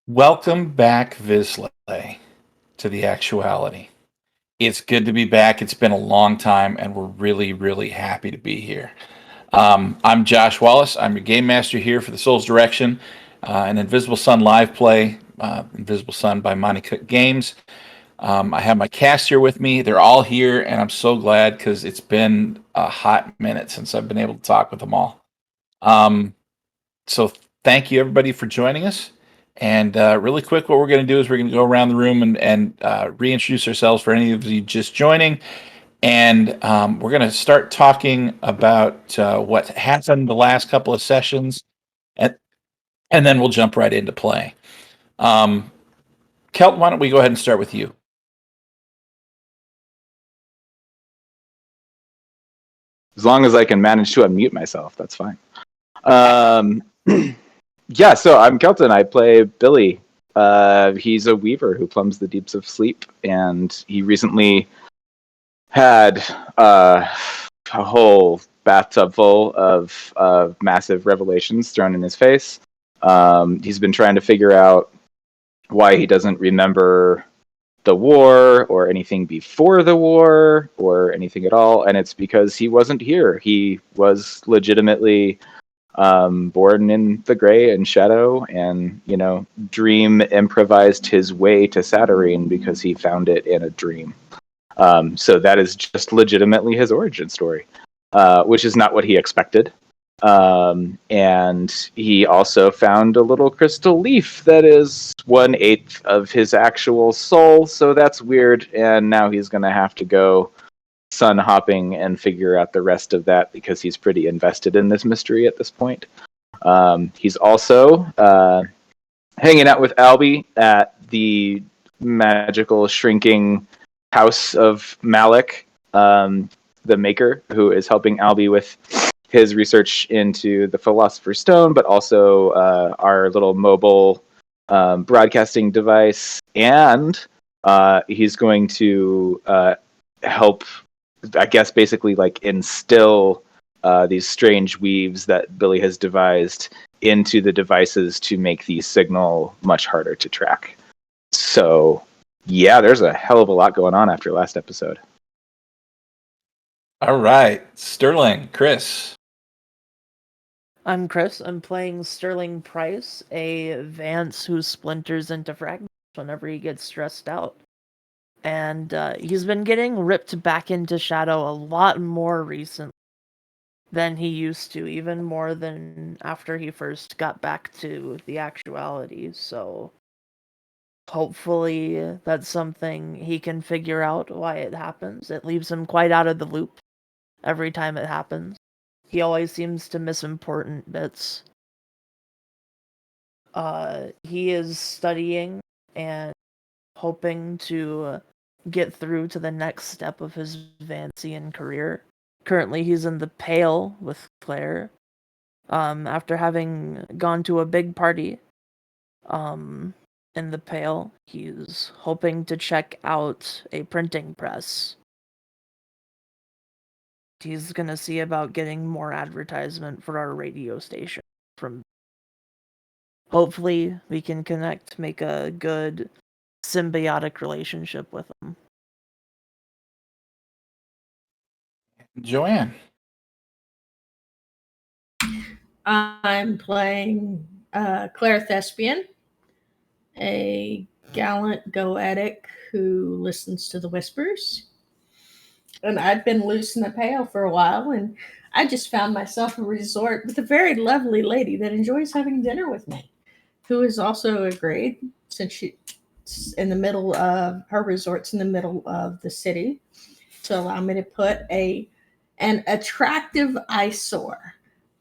Welcome back, Visley, to the actuality. It's good to be back. It's been a long time, and we're really, really happy to be here. I'm Josh Wallace. I'm your game master here for the Souls Direction, an Invisible Sun live play, Invisible Sun by Monty Cook Games. I have my cast here with me. They're all here, and I'm so glad because it's been a hot minute since I've been able to talk with them all. Um, so thank you everybody for joining us. And really quick, what we're going to do is we're going to go around the room and reintroduce ourselves for any of you just joining. And we're going to start talking about what happened the last couple of sessions, and and then we'll jump right into play. Kelt, why don't we go ahead and start with you? As long as I can manage to unmute myself, that's fine. Um, yeah, so I'm Kelton. I play Billy. He's a weaver who plumbs the deeps of sleep, and he recently had a whole bathtub full of massive revelations thrown in his face. He's been trying to figure out why he doesn't remember the war or anything before the war or anything at all, and it's because he wasn't here. He was legitimately born in the gray and shadow, and Dream improvised his way to Saturnine because he found it in a dream. So that is just legitimately his origin story, which is not what he expected. And he also found a little crystal leaf that is 1/8 of his actual soul, so that's weird. And now he's going to have to go sun hopping and figure out the rest of that because he's pretty invested in this mystery at this point. He's also hanging out with Albie at the magical shrinking house of Malik, the maker, who is helping Albie with his research into the Philosopher's Stone, but also our little mobile broadcasting device. And he's going to help, I guess, basically like instill these strange weaves that Billy has devised into the devices to make the signal much harder to track. So, yeah, there's a hell of a lot going on after last episode. All right, Sterling, Chris. I'm Chris. I'm playing Sterling Price, a Vance who splinters into fragments whenever he gets stressed out. And he's been getting ripped back into shadow a lot more recently than he used to, even more than after he first got back to the actuality. So hopefully that's something he can figure out why it happens. It leaves him quite out of the loop every time it happens. He always seems to miss important bits. He is studying and hoping to get through to the next step of his Vancian career. Currently, he's in the Pale with Claire. After having gone to a big party, in the Pale, he's hoping to check out a printing press. He's gonna see about getting more advertisement for our radio station from. Hopefully, we can connect, make a good symbiotic relationship with him. Joanne. I'm playing Claire Thespian, a gallant goetic who listens to the whispers. And I've been loose in the pale for a while, and I just found myself a resort with a very lovely lady that enjoys having dinner with me, who is also agreed, since she's in the middle of her resort's in the middle of the city, to allow me to put an attractive eyesore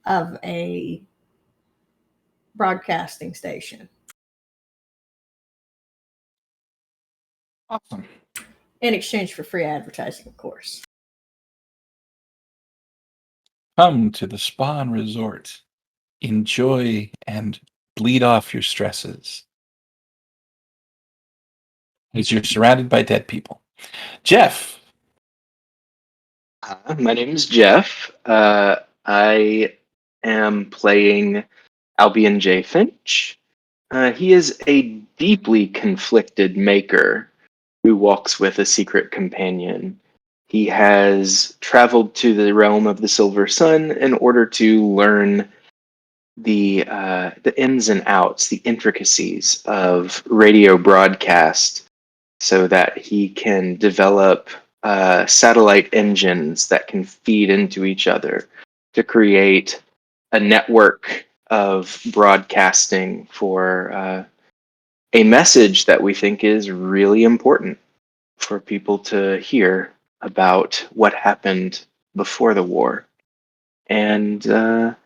of a broadcasting station Awesome. in exchange for free advertising, of course. Come to the spa and resort. Enjoy and bleed off your stresses as you're surrounded by dead people. Jeff. My name is Jeff. I am playing Albion J. Finch, He is a deeply conflicted maker who walks with a secret companion. He has traveled to the realm of the Silver Sun in order to learn the ins and outs, the intricacies of radio broadcast, so that he can develop satellite engines that can feed into each other to create a network of broadcasting for a message that we think is really important for people to hear about what happened before the war. And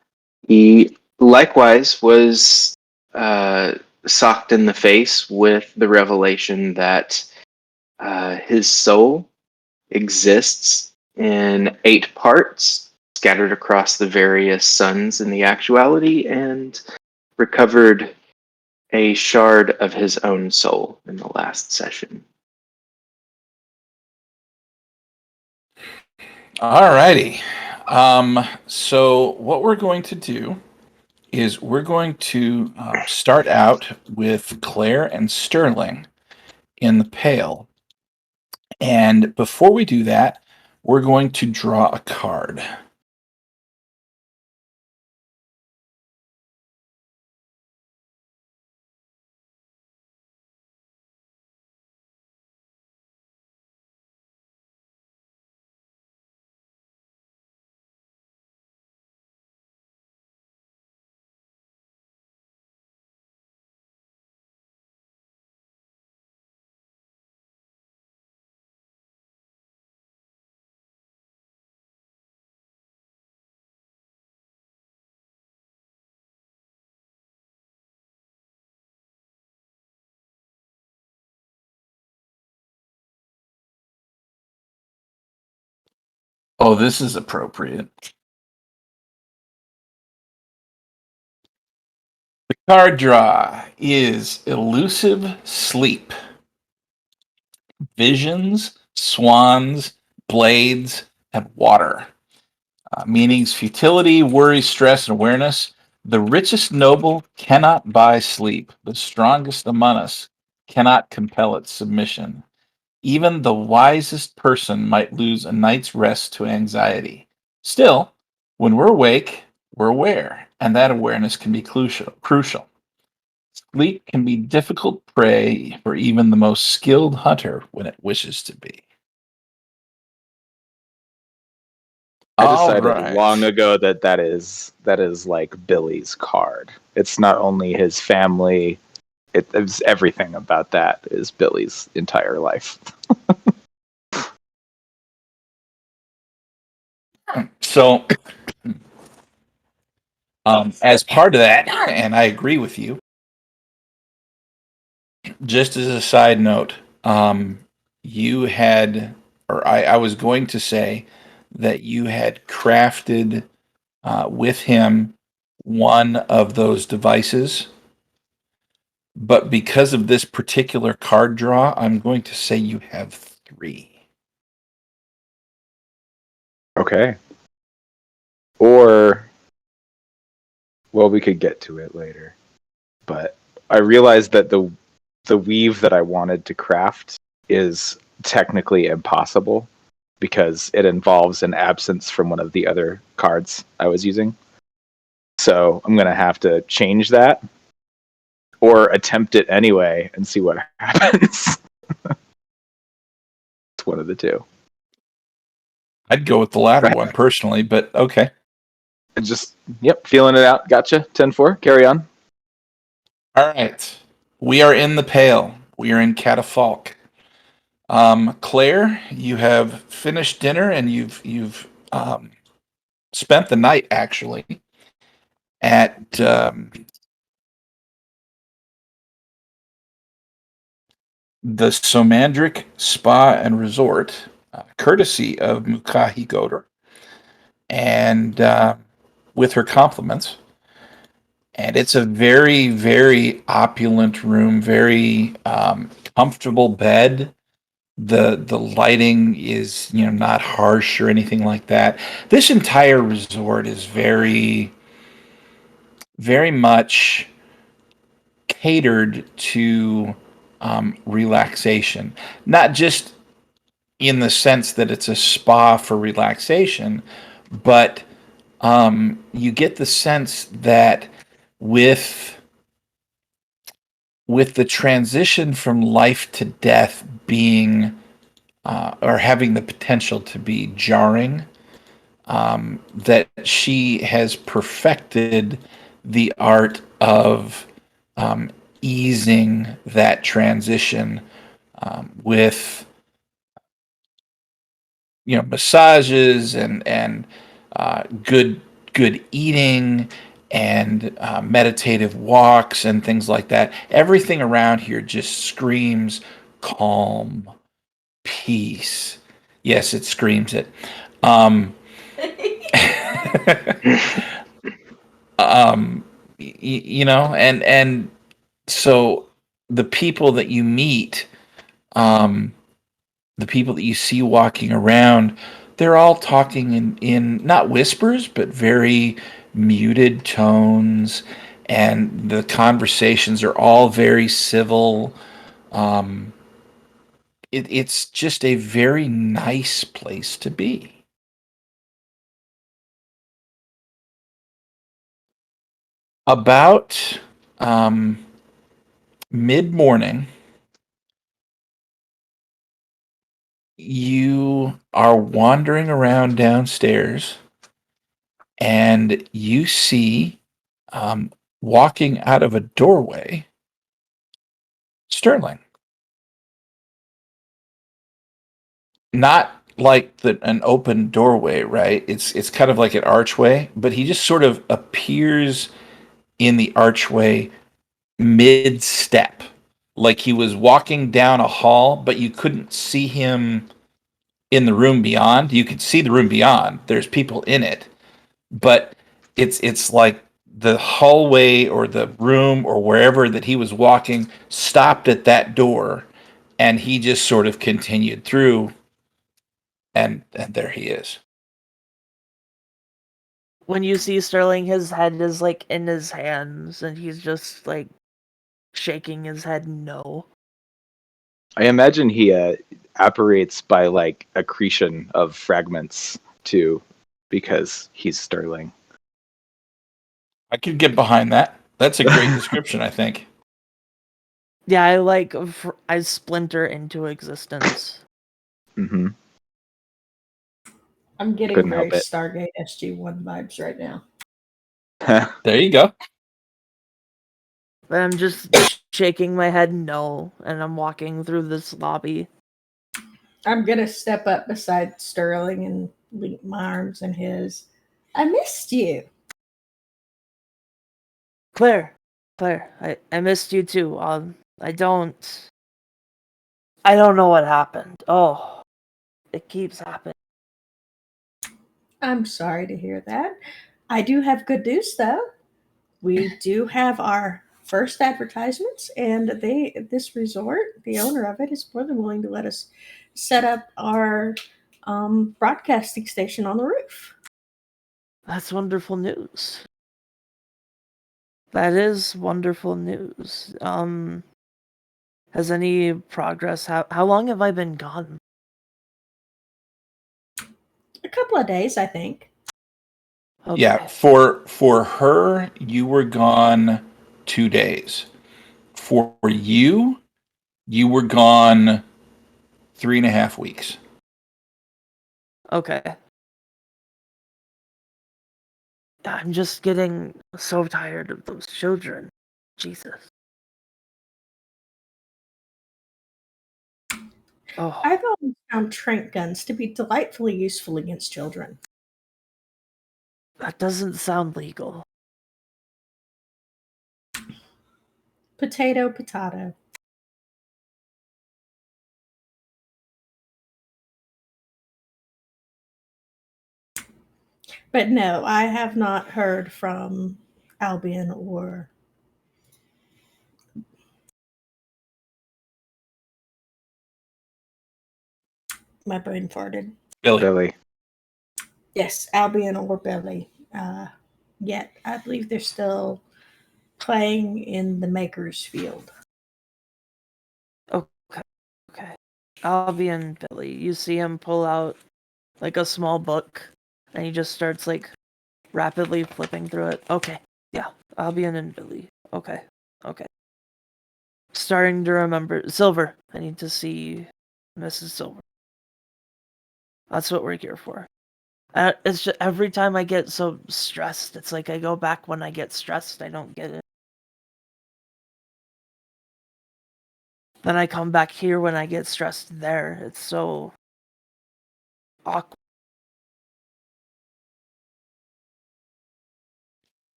he likewise was socked in the face with the revelation that his soul exists in 8 parts scattered across the various suns in the actuality, and recovered a shard of his own soul in the last session. Alrighty. So what we're going to do is we're going to start out with Claire and Sterling in the Pale. And before we do that, we're going to draw a card. Oh, this is appropriate. The card draw is Elusive Sleep. Visions, swans, blades, and water. Meanings: futility, worry, stress, and awareness. The richest noble cannot buy sleep. The strongest among us cannot compel its submission. Even the wisest person might lose a night's rest to anxiety. Still, when we're awake, we're aware, and that awareness can be crucial. Sleep can be difficult prey for even the most skilled hunter when it wishes to be. I All decided right. long ago that is like Billy's card. It's not only his family; it's everything about that is Billy's entire life. So, as part of that, and I agree with you, just as a side note, you had, or I was going to say that you had crafted with him one of those devices, but because of this particular card draw, I'm going to say you have 3. Okay. Or, well, we could get to it later. But I realized that the weave that I wanted to craft is technically impossible because it involves an absence from one of the other cards I was using. So I'm going to have to change that or attempt it anyway and see what happens. It's one of the two. I'd go with the latter Right. one personally, but okay. And just, yep, feeling it out. Gotcha. 10-4. Carry on. All right. We are in the Pale. We are in Catafalque. Claire, you have finished dinner and you've spent the night actually at the Somandric Spa and Resort, courtesy of Mukahi Goder, and with her compliments. And it's a very, very opulent room, very comfortable bed. The lighting is not harsh or anything like that. This entire resort is very, very much catered to relaxation, not just in the sense that it's a spa for relaxation, but you get the sense that with the transition from life to death being or having the potential to be jarring, that she has perfected the art of easing that transition with massages and good eating and meditative walks and things like that. Everything around here just screams calm, peace. Yes, it screams it. And so the people that you meet, the people that you see walking around, they're all talking in not whispers, but very muted tones, and the conversations are all very civil. It's just a very nice place to be. About mid-morning, you are wandering around downstairs and you see walking out of a doorway Sterling. Not like an open doorway, right? It's kind of like an archway, but he just sort of appears in the archway mid step. Like he was walking down a hall, but you couldn't see him in the room beyond. You could see the room beyond. There's people in it, but it's like the hallway or the room or wherever that he was walking stopped at that door, and he just sort of continued through, and there he is. When you see Sterling, his head is like in his hands, and he's just like shaking his head no. I imagine he operates by like accretion of fragments too, because he's Sterling. I could get behind that. That's a great description, I think. Yeah, I splinter into existence. Mm-hmm. I'm getting Couldn't very help it. Stargate SG-1 vibes right now. There you go. But I'm just shaking my head no, and I'm walking through this lobby. I'm gonna step up beside Sterling and link my arms in his. I missed you. Claire, I missed you too. I don't know what happened. Oh, it keeps happening. I'm sorry to hear that. I do have good news though. We do have our first advertisements, and this resort, the owner of it, is more than willing to let us set up our broadcasting station on the roof. That's wonderful news. That is wonderful news. Has any progress? How long have I been gone? A couple of days, I think. Okay. Yeah, for her, you were gone 2 days. For you, you were gone 3.5 weeks. Okay. I'm just getting so tired of those children. Jesus. Oh, I've always found trank guns to be delightfully useful against children. that doesn't sound legal. Potato, potato. But no, I have not heard from Albion or my brain farted. Billy. Billy. Yes, Albion or Billy. Yet I believe they're still playing in the Maker's Field. Okay. Albie and Billy. You see him pull out like a small book, and he just starts like rapidly flipping through it. Okay, yeah, Albion and Billy. Okay. Starting to remember Silver. I need to see Mrs. Silver. That's what we're here for. It's just every time I get so stressed, it's like I go back when I get stressed. I don't get it. Then I come back here when I get stressed there. It's so awkward.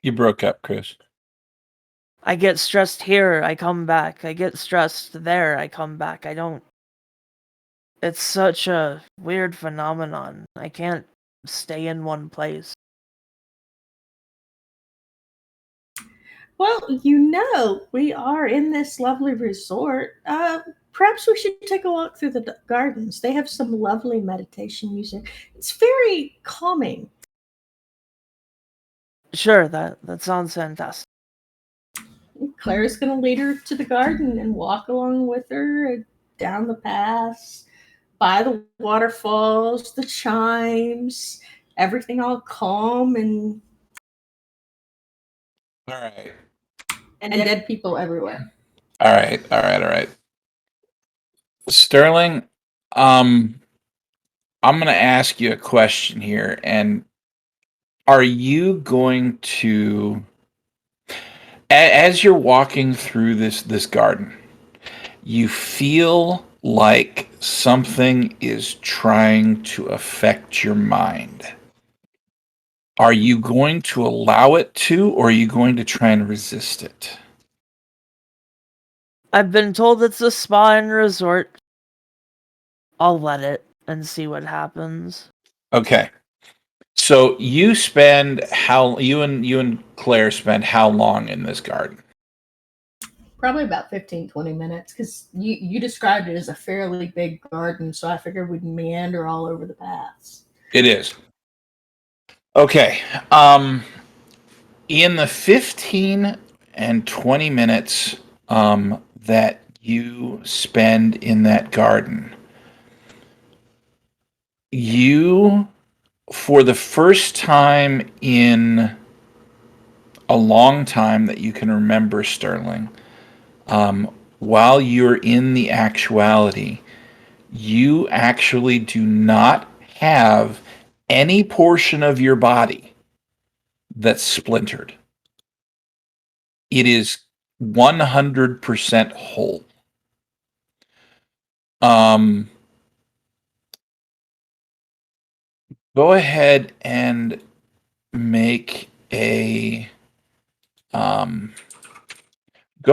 You broke up, Chris. I get stressed here, I come back. I get stressed there, I come back. I don't. It's such a weird phenomenon. I can't stay in one place. Well, we are in this lovely resort. Perhaps we should take a walk through the gardens. They have some lovely meditation music. It's very calming. Sure, that sounds fantastic. Claire's going to lead her to the garden and walk along with her down the paths, by the waterfalls, the chimes, everything all calm and All right. dead people everywhere. All right. Sterling, I'm going to ask you a question here, and are you going to, as you're walking through this garden, you feel like something is trying to affect your mind? Are you going to allow it to, or are you going to try and resist it? I've been told it's a spa and resort. I'll let it and see what happens. Okay. So you and Claire spend how long in this garden? Probably about 15-20 minutes because you described it as a fairly big garden, so I figured we'd meander all over the paths. It is. Okay. In the 15 and 20 minutes that you spend in that garden, you, for the first time in a long time that you can remember, Sterling, while you're in the actuality, you actually do not have any portion of your body that's splintered. It is 100% whole. Go ahead and make a go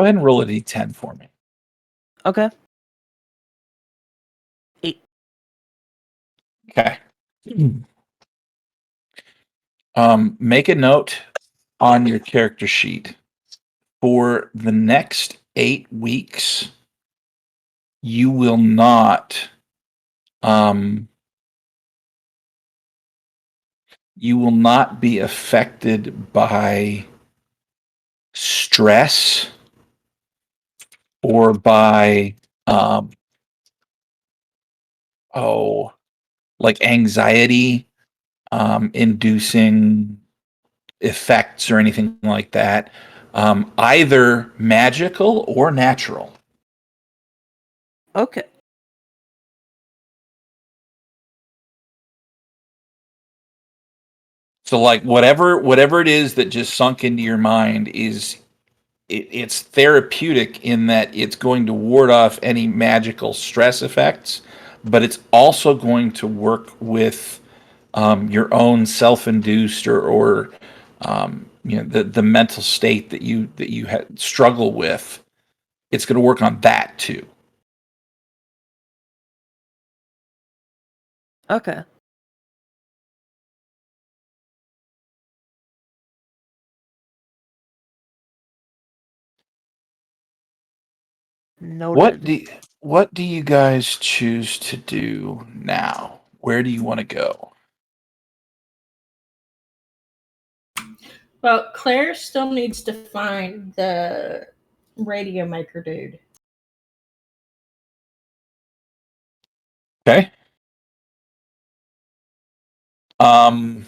ahead and roll a d10 for me. Okay. 8. Okay. Make a note on your character sheet. For the next 8 weeks, you will not be affected by stress or by like anxiety inducing effects or anything like that, either magical or natural. Okay. So like whatever it is that just sunk into your mind it's therapeutic in that it's going to ward off any magical stress effects, but it's also going to work with your own self-induced or the mental state that you struggle with. It's going to work on that too. Okay. Noted. What do you guys choose to do now? Where do you want to go? Well, Claire still needs to find the radio maker dude. Okay. Um,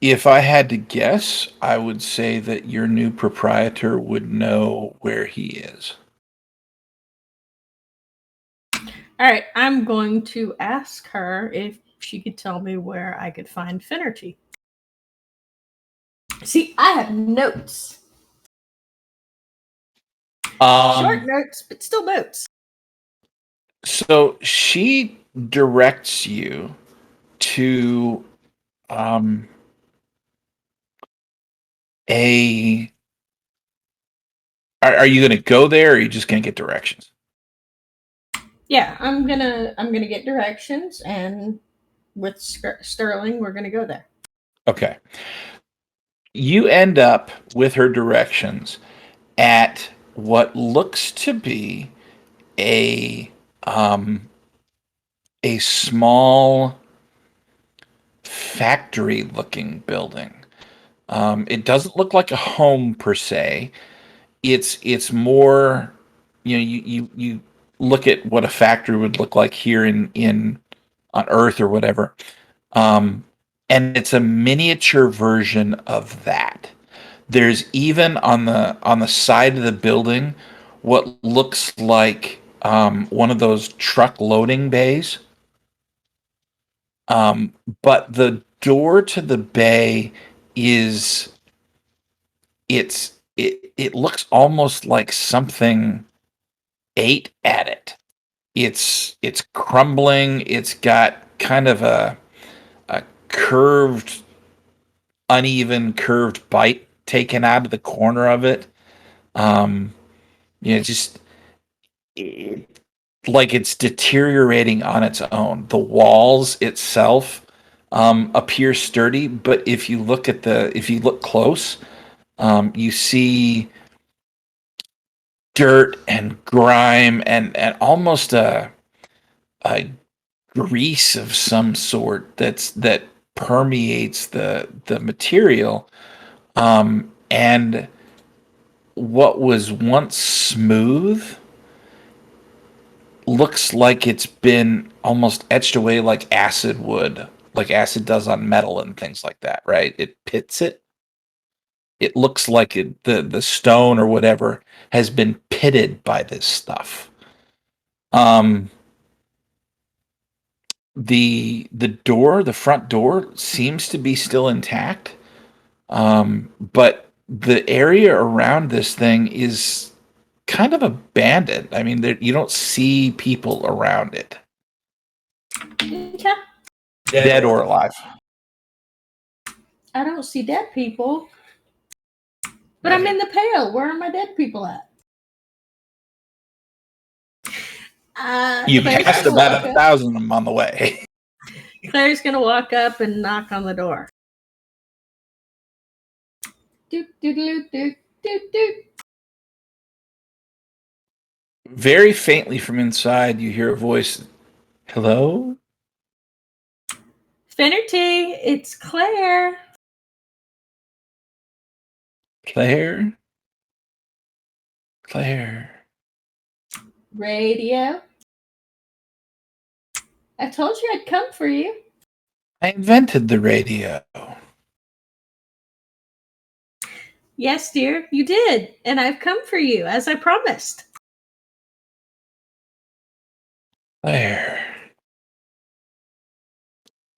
if I had to guess, I would say that your new proprietor would know where he is. All right, I'm going to ask her if she could tell me where I could find Finnerty. See, I have notes. Short notes, but still notes. So she directs you to a. Are you going to go there, or are you just going to get directions? Yeah, I'm gonna get directions, and with Sterling, we're gonna go there. Okay. You end up with her directions at what looks to be a a small factory looking building. It doesn't look like a home per se. It's more, you look at what a factory would look like here in on Earth or whatever. And it's a miniature version of that. There's even on the side of the building what looks like one of those truck loading bays. But the door to the bay is it looks almost like something ate at it. It's crumbling. It's got kind of a curved, uneven, curved bite taken out of the corner of it. Just like it's deteriorating on its own. The walls itself appear sturdy, but if you look close, you see dirt and grime and almost a grease of some sort that permeates the material. And what was once smooth looks like it's been almost etched away like acid would, like acid does on metal and things like that, right? It pits it. It looks like the stone or whatever has been pitted by this stuff. The front door seems to be still intact, but the area around this thing is kind of abandoned. I mean, you don't see people around it, Okay. dead or alive. I don't see dead people, but I'm in the pale. Where are my dead people at? You Claire's passed gonna about walk up. 1,000 of them on the way. Claire's gonna walk up and knock on the door. Doot doot doot doot doot doot. Very faintly from inside, you hear a voice. Hello? Finnerty, it's Claire. Claire? Claire. Radio. I told you I'd come for you. I invented the radio. Yes, dear, you did. And I've come for you, as I promised. Claire.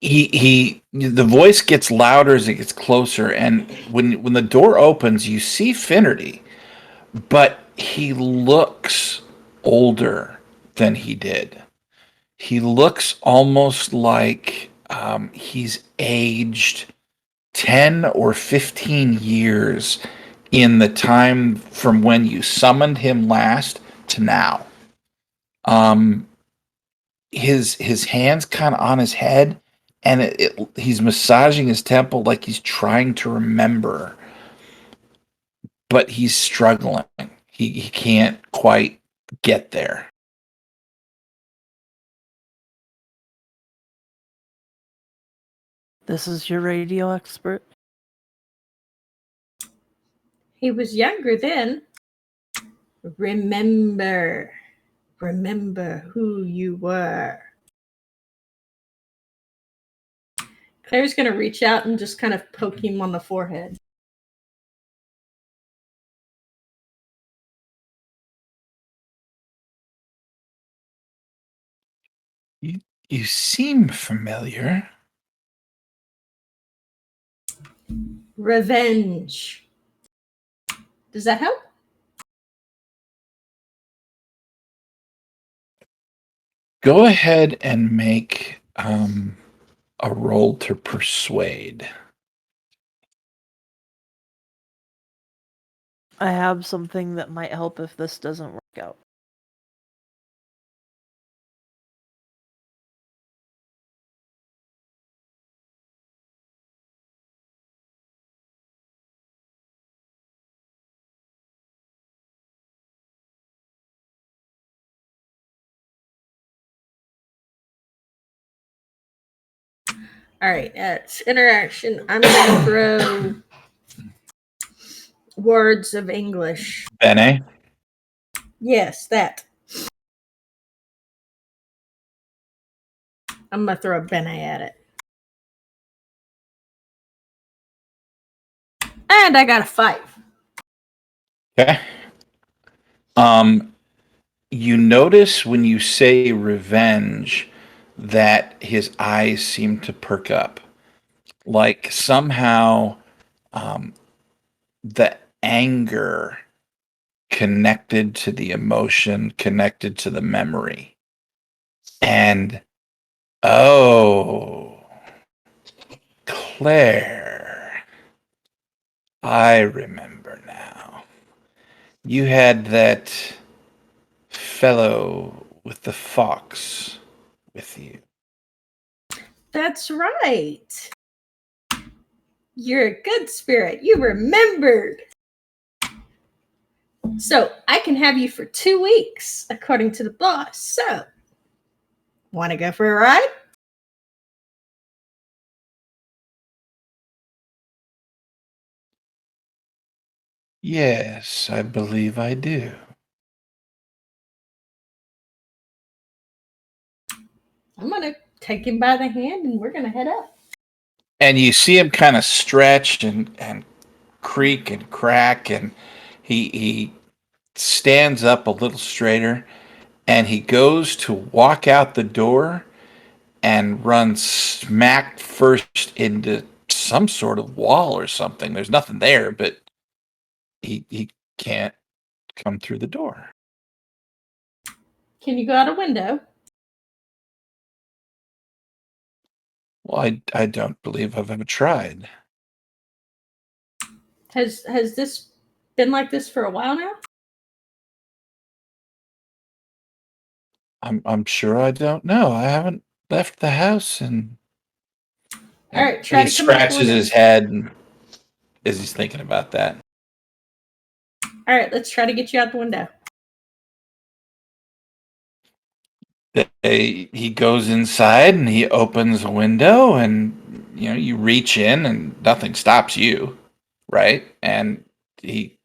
The voice gets louder as it gets closer, and when the door opens, you see Finnerty, but he looks older than he did. He looks almost like he's aged 10 or 15 years in the time from when you summoned him last to now. His hands kind of on his head, and he's massaging his temple like he's trying to remember, but he's struggling. He can't quite get there. This is your radio expert. He was younger then. Remember. Remember who you were. Claire's going to reach out and just kind of poke him on the forehead. You seem familiar. Revenge. Does that help? Go ahead and make a roll to persuade. I have something that might help if this doesn't work out. All right, it's interaction. I'm going to throw words of English. Bene? Yes, that. I'm going to throw a bene at it. And I got a 5. Okay. You notice when you say revenge that his eyes seem to perk up. Like somehow the anger connected to the emotion, connected to the memory. And oh, Claire, I remember now. You had that fellow with the fox with you. That's right. You're a good spirit. You remembered. So I can have you for 2 weeks, according to the boss. So, want to go for a ride? Yes, I believe I do. I'm going to take him by the hand and we're going to head up. And you see him kind of stretch and creak and crack, and he stands up a little straighter, and he goes to walk out the door and runs smack first into some sort of wall or something. There's nothing there, but he can't come through the door. Can you go out a window? Well, I don't believe I've ever tried. Has this been like this for a while now? I'm sure I don't know. I haven't left the house and All right, try he to come out the scratches window. his head as he's thinking about that. All right, let's try to get you out the window. He goes inside and he opens a window, and you reach in and nothing stops you, right? And he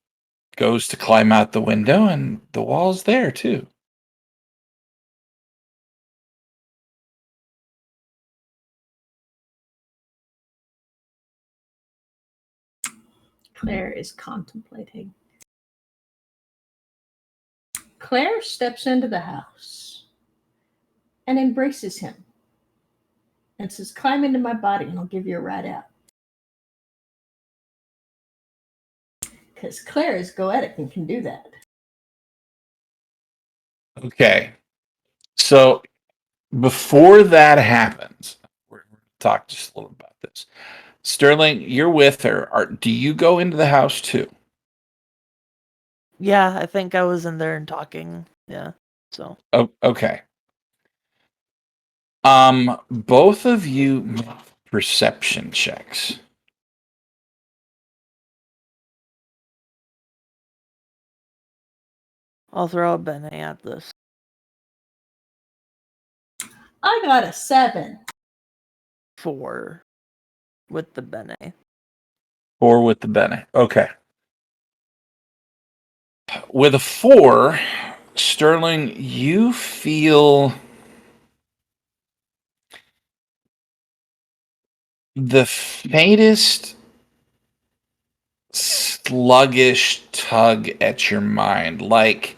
goes to climb out the window and the wall's there too. Claire is contemplating. Claire steps into the house and embraces him and says, "Climb into my body and I'll give you a ride out." Because Claire is goetic and can do that. Okay. So before that happens, we're going to talk just a little about this. Sterling, you're with her. Do you go into the house too? Yeah, I think I was in there and talking. Yeah, so. Oh, okay. Both of you make perception checks. I'll throw a bene at this. I got a 7. 4. with the Bene. 4 with the Bene. Okay. With a 4, Sterling, you feel the faintest sluggish tug at your mind. Like,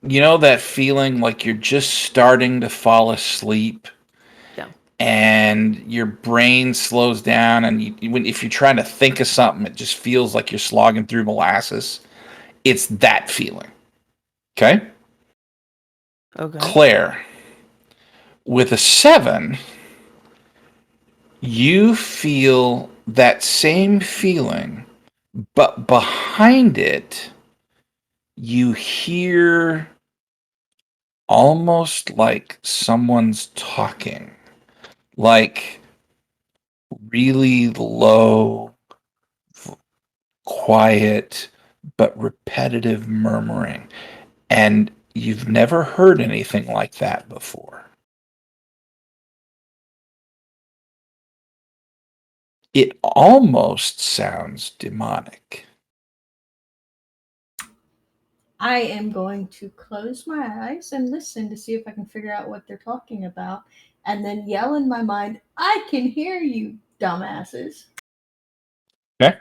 you know that feeling like you're just starting to fall asleep? Yeah. And your brain slows down, and if you're trying to think of something, it just feels like you're slogging through molasses. It's that feeling. Okay? Okay. Claire, with a 7, you feel that same feeling, but behind it, you hear almost like someone's talking, like really low, quiet, but repetitive murmuring. And you've never heard anything like that before. It almost sounds demonic. I am going to close my eyes and listen to see if I can figure out what they're talking about, and then yell in my mind, I can hear you, dumbasses. Okay.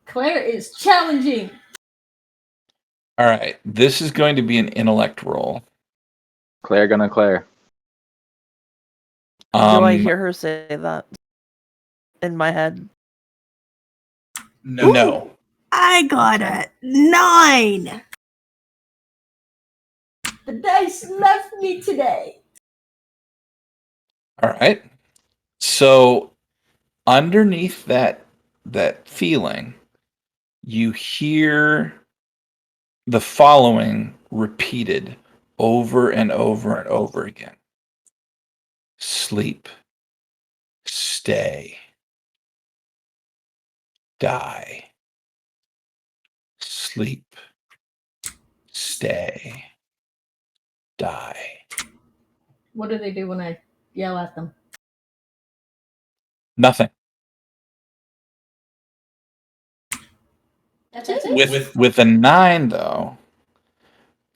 Claire is challenging. All right. This is going to be an intellect roll. Claire gonna Claire. Do I Um, hear her say that in my head? no. I got a 9. The dice left me today. All right. So underneath that feeling, you hear the following repeated over and over and over again. Sleep. Stay. Die. Sleep. Stay. Die. What do they do when I yell at them? Nothing. That's it? With a 9 though,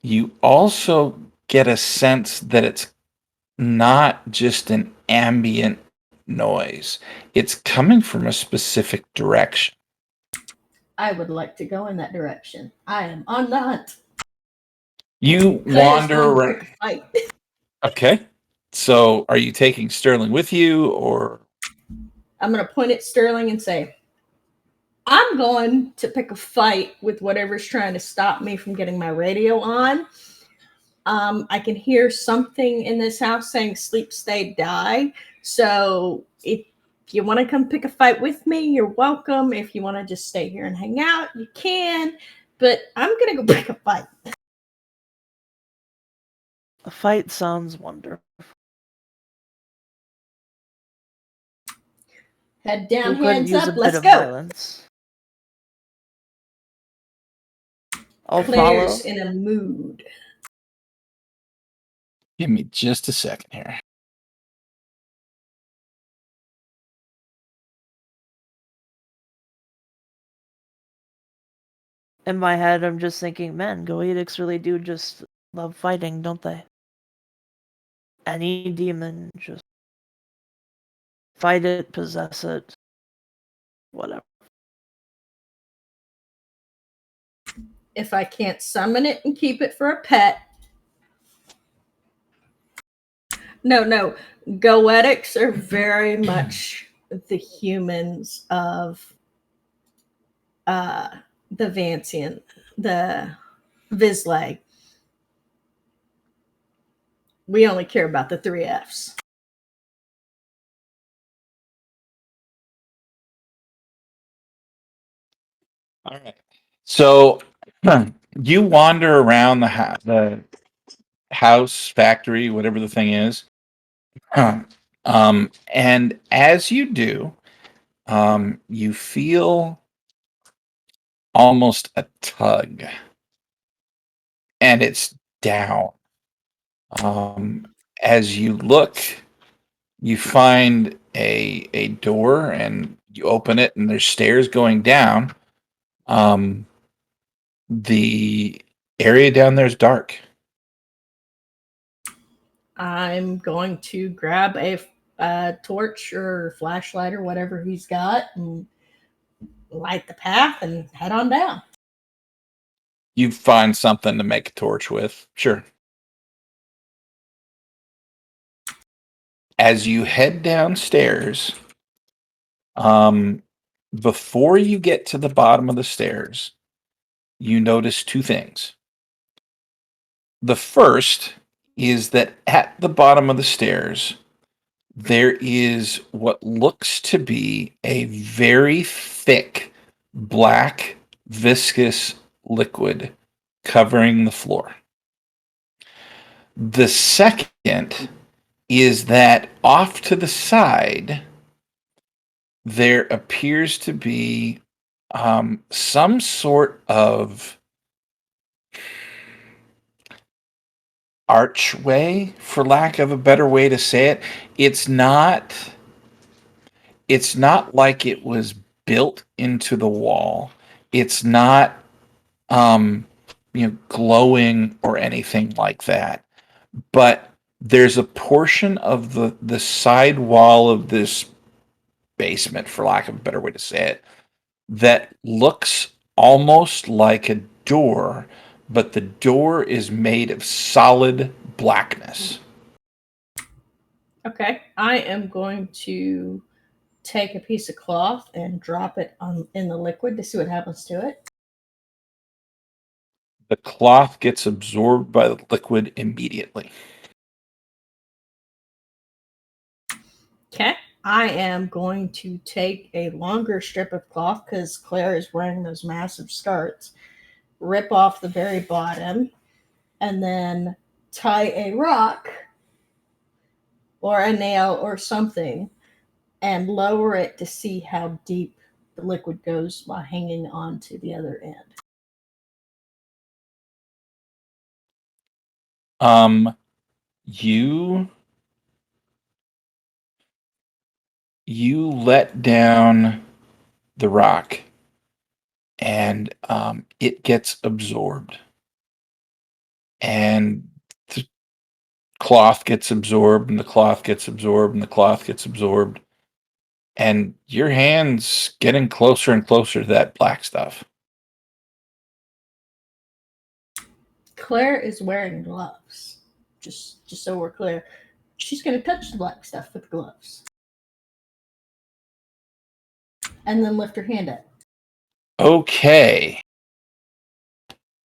you also get a sense that it's not just an ambient noise. It's coming from a specific direction. I would like to go in that direction. I am on the hunt. You Claire's wander going to around. pick a fight. Okay. So are you taking Sterling with you, or I'm going to point at Sterling and say, I'm going to pick a fight with whatever's trying to stop me from getting my radio on. I can hear something in this house saying sleep, stay, die. So if you want to come pick a fight with me, you're welcome. If you want to just stay here and hang out, you can. But I'm going to go pick a fight. A fight sounds wonderful. Head down, Who couldn't hands use a up, bit let's of go. violence? I'll Claire's follow. in a mood. give me just a second here. In my head, I'm just thinking, man, Goetics really do just love fighting, don't they? Any demon, just fight it, possess it, whatever. If I can't summon it and keep it for a pet. No. Goetics are very much the humans of the Vancian, the Vizsla. We only care about the 3 Fs. All right. So you wander around the house, factory, whatever the thing is. And as you do, you feel almost a tug, and it's down. As you look You find a door and you open it, and there's stairs going down. The area down there is dark. I'm going to grab a torch or flashlight or whatever he's got and light the path and head on down. You find something to make a torch with. Sure. As you head downstairs, before you get to the bottom of the stairs, you notice two things. The first is that at the bottom of the stairs, there is what looks to be a very thick, black, viscous liquid covering the floor. The second is that off to the side, there appears to be some sort of archway, for lack of a better way to say it. It's not like it was built into the wall. It's not glowing or anything like that. But there's a portion of the side wall of this basement, for lack of a better way to say it, that looks almost like a door, but the door is made of solid blackness. Okay, I am going to take a piece of cloth and drop it in the liquid to see what happens to it. The cloth gets absorbed by the liquid immediately. Okay, I am going to take a longer strip of cloth because Claire is wearing those massive skirts, rip off the very bottom, and then tie a rock or a nail or something and lower it to see how deep the liquid goes while hanging on to the other end. You let down the rock, and it gets absorbed, and the cloth gets absorbed, and the cloth gets absorbed, and the cloth gets absorbed, and your hand's getting closer and closer to that black stuff. Claire is wearing gloves. Just so we're clear. She's going to touch the black stuff with gloves. And then lift her hand up. Okay.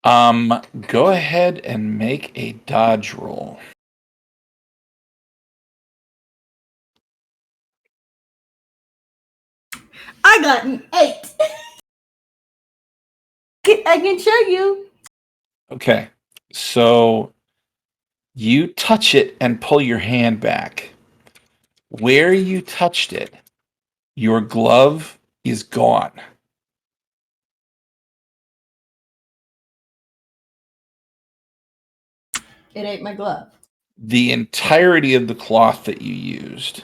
Go ahead and make a dodge roll. I got an 8. I can show you. Okay. So you touch it and pull your hand back. Where you touched it, your glove is gone. It ate my glove. The entirety of the cloth that you used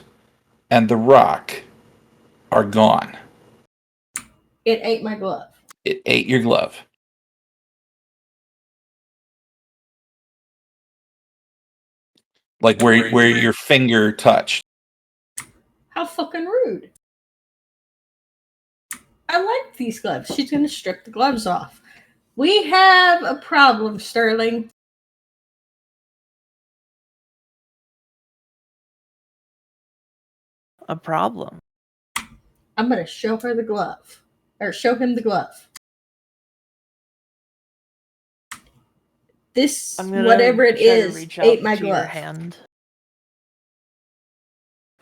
and the rock are gone. It ate my glove. It ate your glove. Like where your finger touched. How fucking rude. I like these gloves. She's going to strip the gloves off. We have a problem, Sterling. A problem. I'm going to show her the glove. Or show him the glove. This, I'm gonna whatever it try to is, reach out ate my to your glove. hand.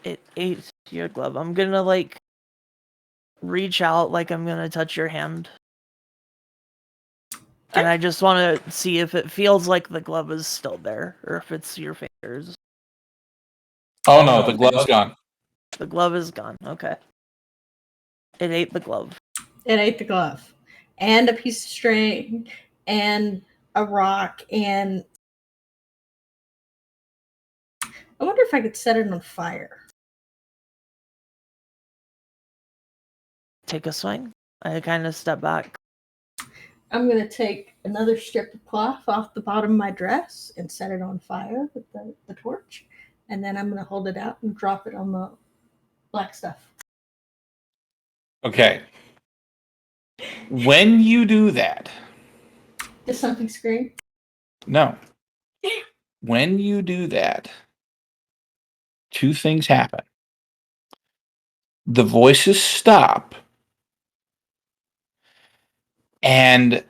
It ate your glove. I'm gonna like reach out like I'm gonna touch your hand. And I just want to see if it feels like the glove is still there or if it's your fingers. Oh no, the glove's gone. The glove is gone. Okay. It ate the glove. It ate the glove. And a piece of string and a rock and I wonder if I could set it on fire. take a swing. I kind of step back. I'm going to take another strip of cloth off the bottom of my dress and set it on fire with the torch. And then I'm going to hold it out and drop it on the black stuff. Okay. When you do that, Does something scream? no. When you do that, two things happen. The voices stop, and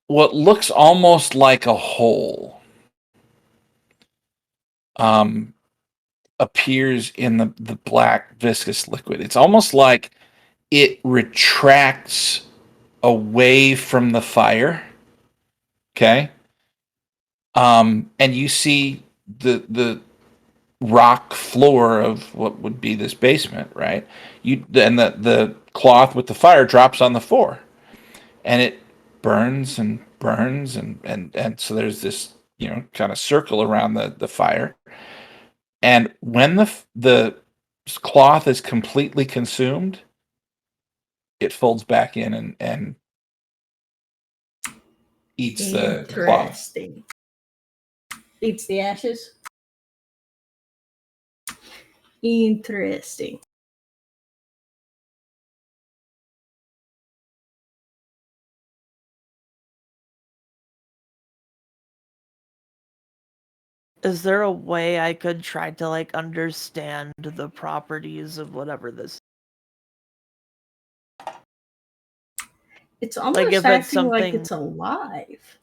what looks almost like a hole appears in the black viscous liquid. It's almost like it retracts away from the fire. Okay. And you see the rock floor of what would be this basement, right? And the cloth with the fire drops on the floor, and it burns and burns and so there's this kind of circle around the fire. And when the cloth is completely consumed, it folds back in and eats the cloth. Interesting. Eats the ashes. Interesting. Is there a way I could try to like understand the properties of whatever this? It's almost Like if acting it's something. like it's alive.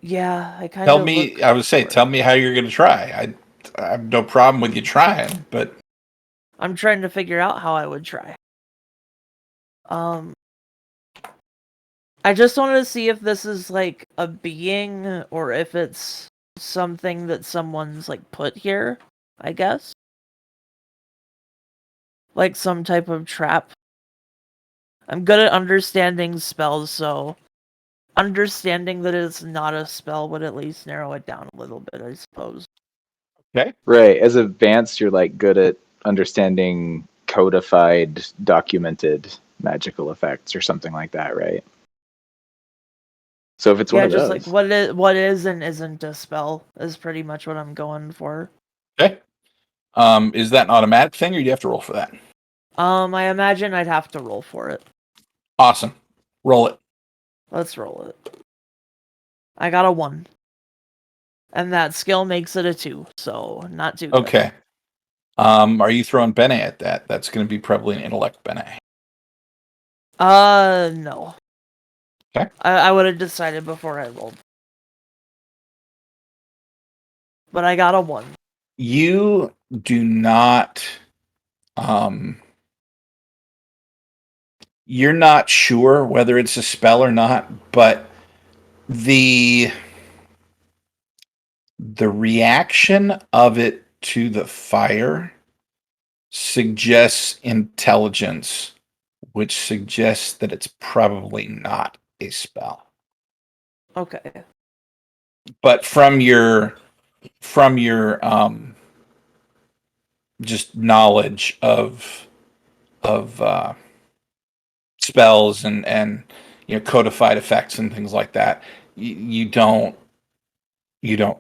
Yeah, I kind Tell of. me, I would say, tell me how you're going to try. I have no problem with you trying, but I'm trying to figure out how I would try. I just wanted to see if this is like a being or if it's something that someone's like put here, I guess. Like some type of trap. I'm good at understanding spells, so understanding that it's not a spell would at least narrow it down a little bit, I suppose. okay. Right. As advanced, you're like good at understanding codified, documented magical effects or something like that, right? So if it's one Yeah, of just those, like what is and isn't a spell is pretty much what I'm going for. Okay. Is that an automatic thing, or do you have to roll for that? I imagine I'd have to roll for it. Awesome. Roll it. Let's roll it. I got a 1. And that skill makes it a 2, so not too good. Okay. Are you throwing Bene at that? That's going to be probably an intellect Bene. No. Okay. I would have decided before I rolled. But I got a 1. You do not. You're not sure whether it's a spell or not, but the reaction of it to the fire suggests intelligence, which suggests that it's probably not a spell. Okay. But from your just knowledge of spells and codified effects and things like that, you don't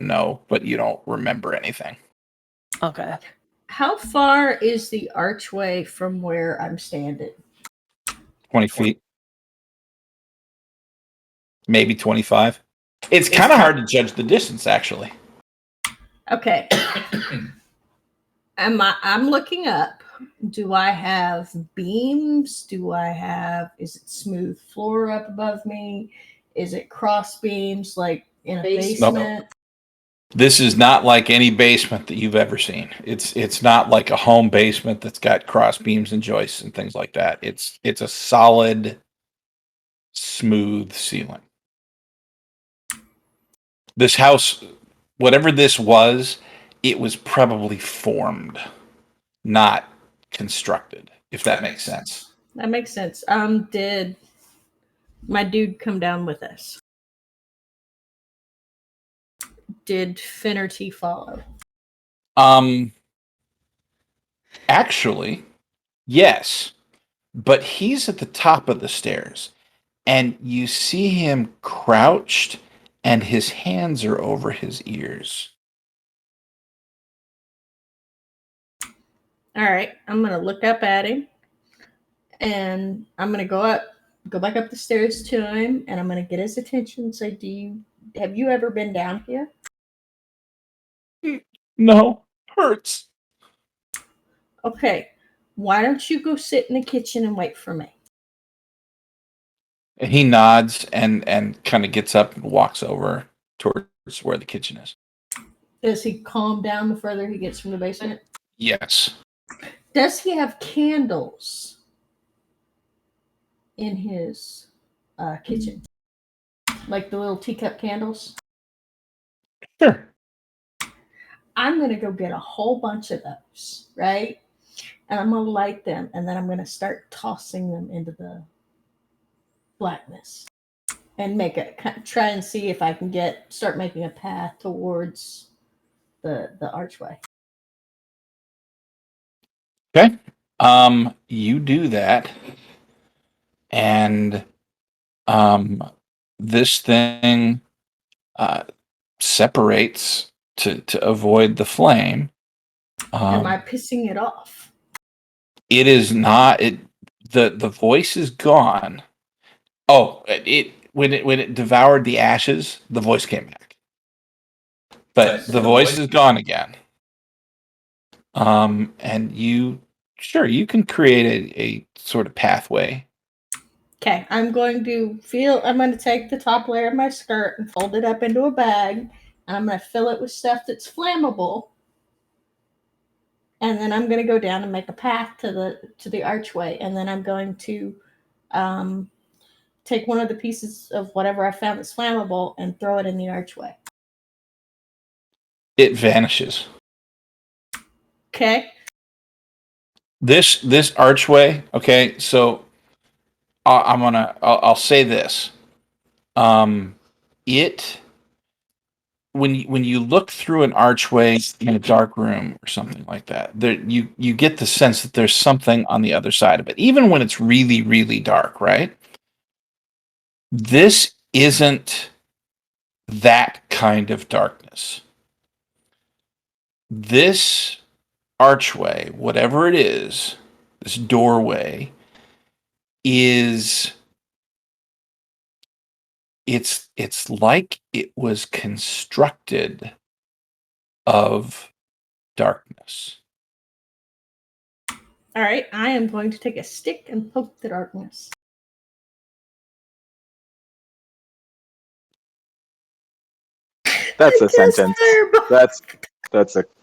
know, but you don't remember anything. Okay. How far is the archway from where I'm standing? 20 feet, maybe 25. It's kind of hard to judge the distance, actually. Okay. I'm looking up. Do I have beams? Is it smooth floor up above me? Is it cross beams like in a basement? This is not like any basement that you've ever seen. It's not like a home basement that's got cross beams and joists and things like that. It's a solid, smooth ceiling. This house, whatever this was, it was probably formed, not constructed, if that makes sense. That makes sense. Did my dude come down with us? Did Finnerty follow? Actually, Yes, but he's at the top of the stairs, and you see him crouched, and his hands are over his ears. All right, I'm gonna look up at him, and I'm gonna go back up the stairs to him, and I'm gonna get his attention and say, have you ever been down here?" No, hurts. "Okay, why don't you go sit in the kitchen and wait for me?" And he nods and kind of gets up and walks over towards where the kitchen is. Does he calm down the further he gets from the basement? Yes. Does he have candles in his kitchen? Like the little teacup candles? Sure. I'm going to go get a whole bunch of those, right? And I'm going to light them, and then I'm going to start tossing them into the blackness and try and see if I can start making a path towards the archway. Okay. You do that, and this thing separates to avoid the flame. Am I pissing it off? It is not. The voice is gone. Oh, when it devoured the ashes, the voice came back, but the voice is gone again. And you can create a sort of pathway. Okay, I'm going to take the top layer of my skirt and fold it up into a bag, and I'm going to fill it with stuff that's flammable. And then I'm going to go down and make a path to the archway, and then I'm going to take one of the pieces of whatever I found that's flammable and throw it in the archway. It vanishes. Okay. This archway. Okay, so I'll say this. It when you look through an archway in a dark room or something like that, there you get the sense that there's something on the other side of it, even when it's really, really dark, right? This isn't that kind of darkness. This archway, whatever it is, this doorway, is it's like it was constructed of darkness. All right. I am going to take a stick and poke the darkness. That's a I guess sentence. fireball.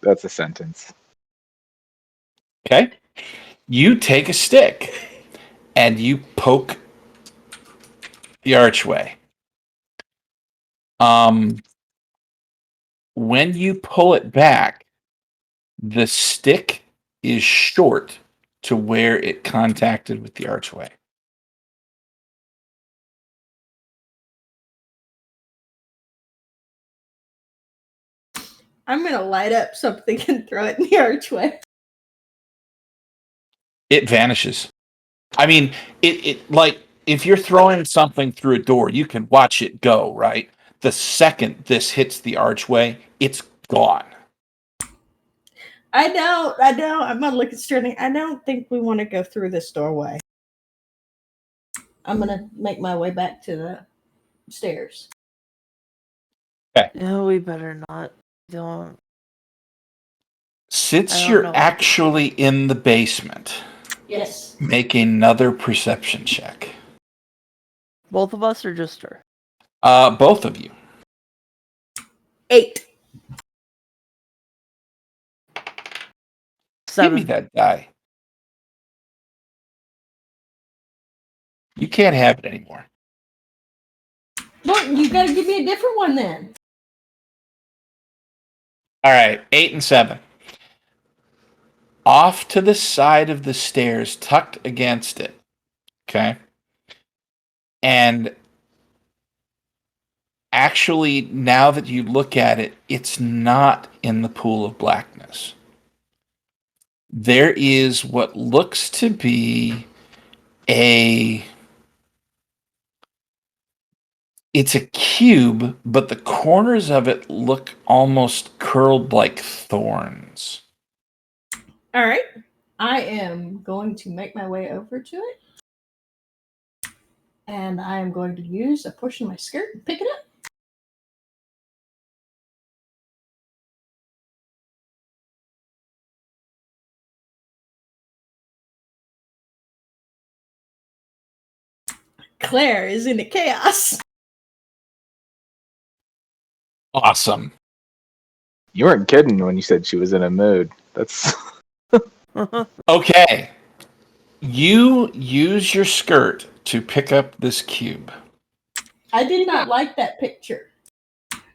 That's a sentence. Okay? You take a stick and you poke the archway. When you pull it back, the stick is short to where it contacted with the archway. I'm going to light up something and throw it in the archway. It vanishes. I mean, it like if you're throwing something through a door, you can watch it go, right? The second this hits the archway, it's gone. I know. I'm going to look at Sterling. I don't think we want to go through this doorway. I'm going to make my way back to the stairs. No, we better not. Don't. Since I don't you're know. actually in the basement, Yes. make another perception check. Both of us or just her? Both of you. 8. Give me 7. that die. You can't have it anymore. Look, you got to give me a different one then. All right, 8 and 7. Off to the side of the stairs, tucked against it. Okay. And actually, now that you look at it, it's not in the pool of blackness. there is what looks to be it's a cube, but the corners of it look almost curled like thorns. All right. I am going to make my way over to it. And I am going to use a portion of my skirt and pick it up. Claire is into chaos. Awesome. You weren't kidding when you said she was in a mood. That's Okay. You use your skirt to pick up this cube. I did not like that picture.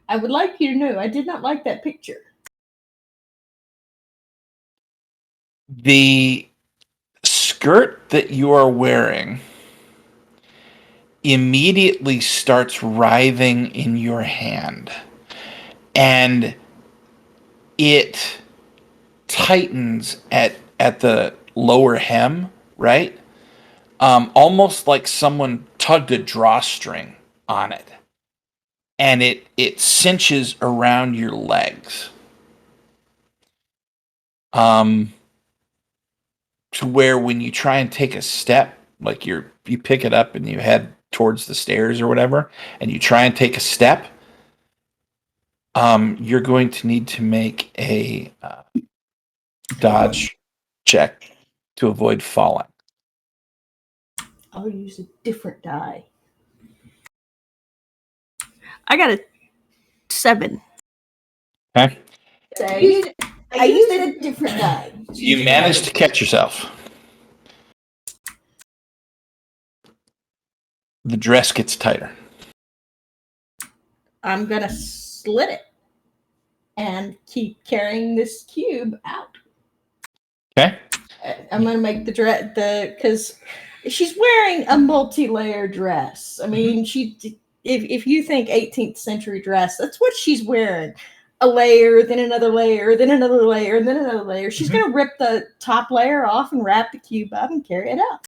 I would like you to know I did not like that picture. The skirt that you are wearing immediately starts writhing in your hand, and it tightens at the lower hem, right? Almost like someone tugged a drawstring on it, and it cinches around your legs, to where when you try and take a step, like you pick it up and you head towards the stairs or whatever, and you try and take a step, you're going to need to make a dodge check to avoid falling. I'll use a different die. I got a 7. Okay. So I used a different die. You manage to catch yourself. The dress gets tighter. I'm going to slit it and keep carrying this cube out. Okay. I'm going to make the dress, because she's wearing a multi-layer dress. I mean, if you think 18th century dress, that's what she's wearing. A layer, then another layer, then another layer, and then another layer. She's going to rip the top layer off and wrap the cube up and carry it out.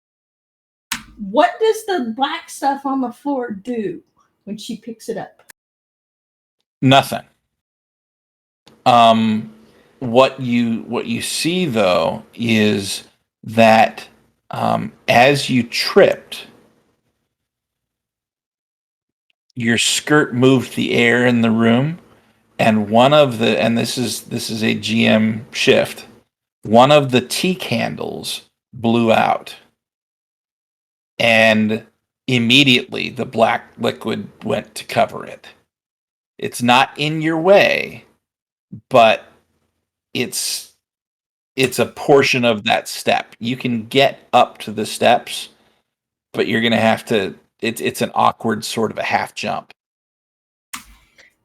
What does the black stuff on the floor do when she picks it up? Nothing. What you see though is that as you tripped, your skirt moved the air in the room, and this is a GM shift. One of the tea candles blew out, and immediately the black liquid went to cover it. It's not in your way, but it's a portion of that step. You can get up to the steps, but you're going to have to it's an awkward sort of a half jump.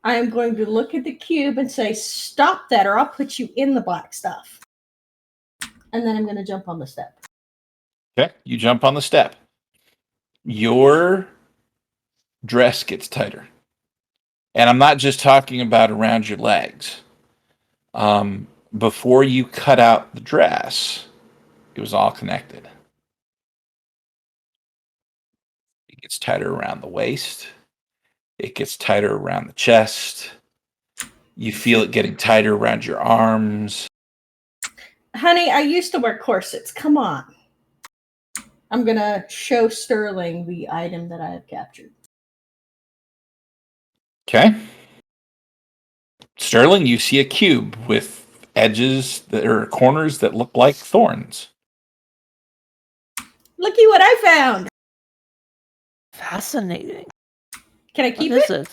I am going to look at the cube and say, stop that, or I'll put you in the black stuff. And then I'm going to jump on the step. Okay, you jump on the step. Your dress gets tighter. And I'm not just talking about around your legs. Before you cut out the dress, it was all connected. It gets tighter around the waist. It gets tighter around the chest. You feel it getting tighter around your arms. Honey, I used to wear corsets. Come on. I'm going to show Sterling the item that I have captured. Okay. Sterling, you see a cube with edges that are corners that look like thorns. Looky what I found. Fascinating. Can I keep What is it? it?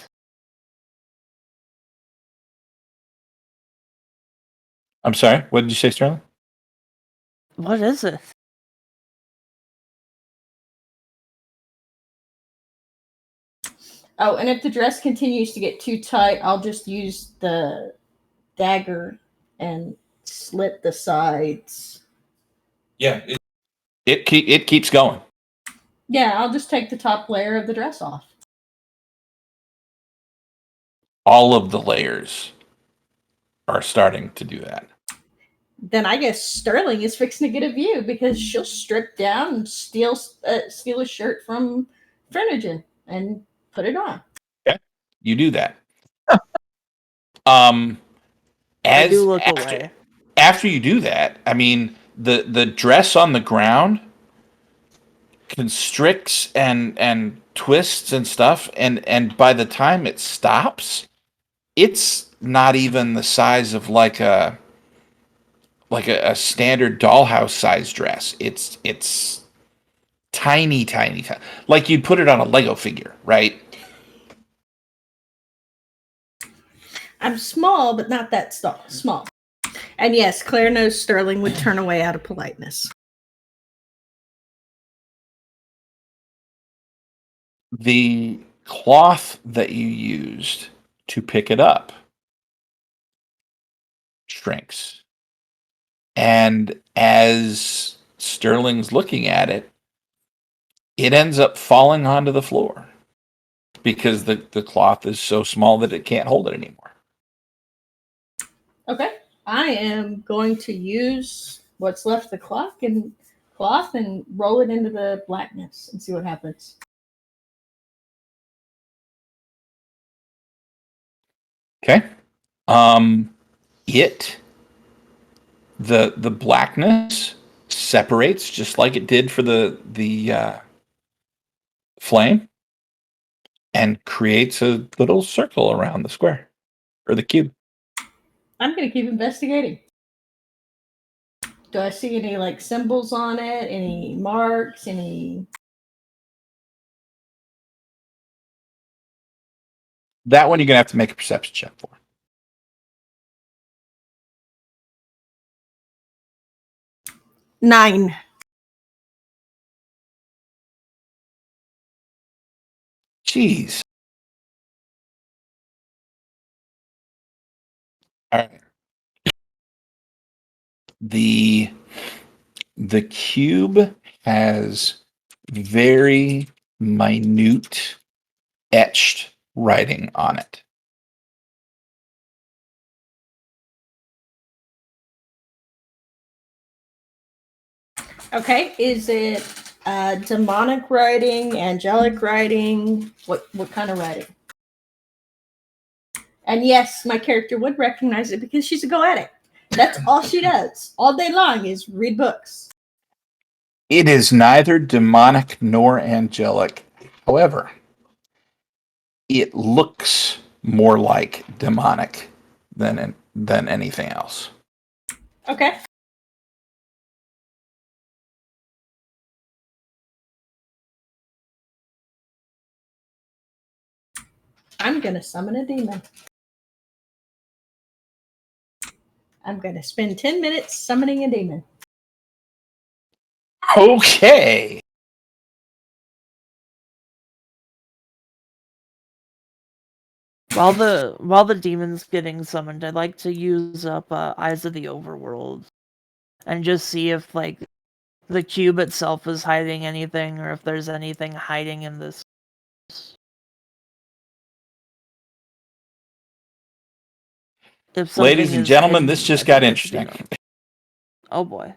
I'm sorry, what did you say, Sterling? What is it? Oh, and if the dress continues to get too tight, I'll just use the dagger and slit the sides. Yeah, it keeps going. Yeah, I'll just take the top layer of the dress off. All of the layers are starting to do that. then I guess Sterling is fixing to get a view because she'll strip down and steal a shirt from Frenigen and put it on. You do that. Um, I do as look after, away. after you do that, I mean, the dress on the ground constricts and twists and stuff, and by the time it stops, it's not even the size of like a standard dollhouse size dress. It's tiny, tiny, tiny, like you'd put it on a Lego figure, right? I'm small, but not that small. And yes, Claire knows Sterling would turn away out of politeness. The cloth that you used to pick it up shrinks. And as Sterling's looking at it, it ends up falling onto the floor because the cloth is so small that it can't hold it anymore. Okay. I am going to use what's left of the cloth and roll it into the blackness and see what happens. Okay. It the blackness separates just like it did for the flame and creates a little circle around the square or the cube. I'm going to keep investigating. Do I see any like symbols on it? Any marks? Any? That one you're gonna have to make a perception check for. Nine. Jeez. All right. The cube has very minute etched writing on it. Okay. Is it demonic writing, angelic writing? What kind of writing? And yes, my character would recognize it because she's a goetic. That's all she does all day long is read books. It is neither demonic nor angelic. However, it looks more like demonic than anything else. Okay. I'm going to summon a demon. I'm going to spend 10 minutes summoning a demon. Okay. While the demon's getting summoned, I'd like to use up Eyes of the Overworld and just see if like the cube itself is hiding anything or if there's anything hiding in this. If something Ladies and is gentlemen, hidden, this just I'd got like to interesting. do that. Oh boy.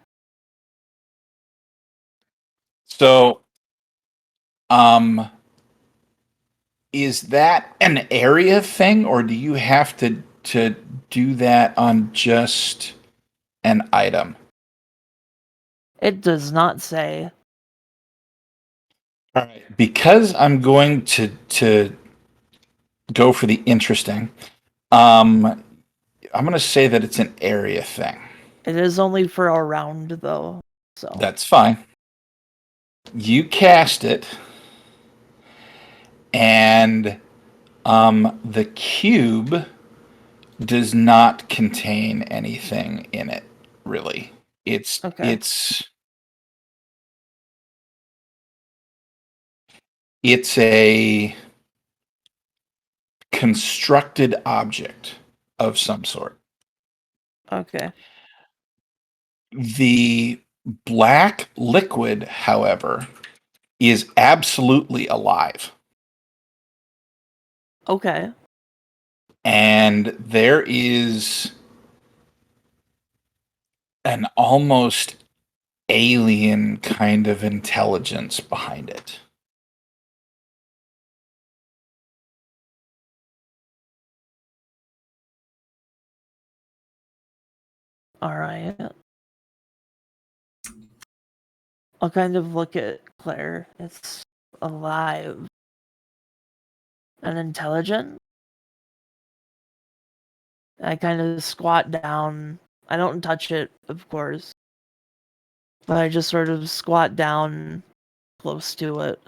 So, is that an area thing, or do you have to do that on just an item? It does not say. All right. Because I'm going to go for the interesting. I'm going to say that it's an area thing. It is only for a round though. So That's fine. You cast it, and the cube does not contain anything in it, really. It's Okay. it's a constructed object of some sort. Okay. The black liquid, however, is absolutely alive. Okay. And there is an almost alien kind of intelligence behind it. All right. I'll kind of look at Claire. It's alive and intelligent. I kind of squat down. I don't touch it, of course, but I just sort of squat down close to it.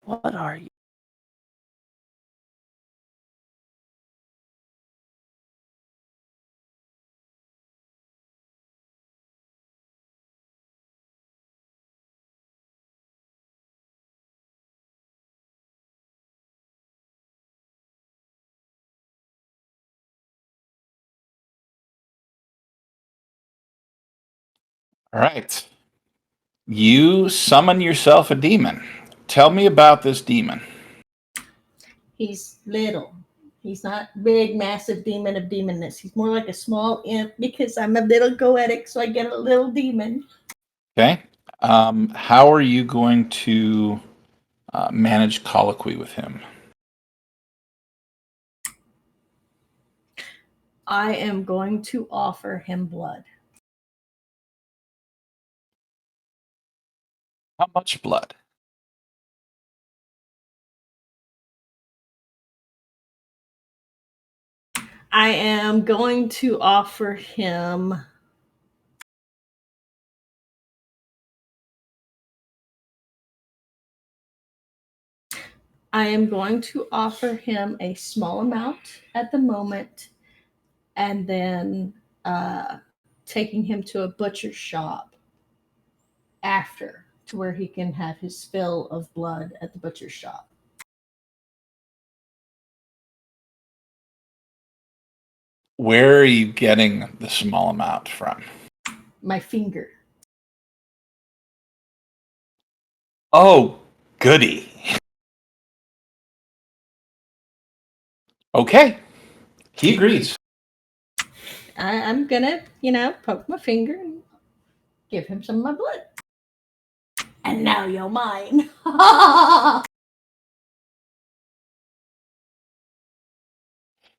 What are you? All right. You summon yourself a demon. Tell me about this demon. He's little. He's not big, massive demon of demonness. He's more like a small imp because I'm a little goetic, so I get a little demon. Okay. How are you going to manage colloquy with him? I am going to offer him blood. How much blood? I am going to offer him a small amount at the moment, and then taking him to a butcher's shop after, to where he can have his fill of blood at the butcher's shop. Where are you getting the small amount from? My finger. Oh, goody. Okay. He agrees. I'm gonna, poke my finger and give him some of my blood. And now you're mine.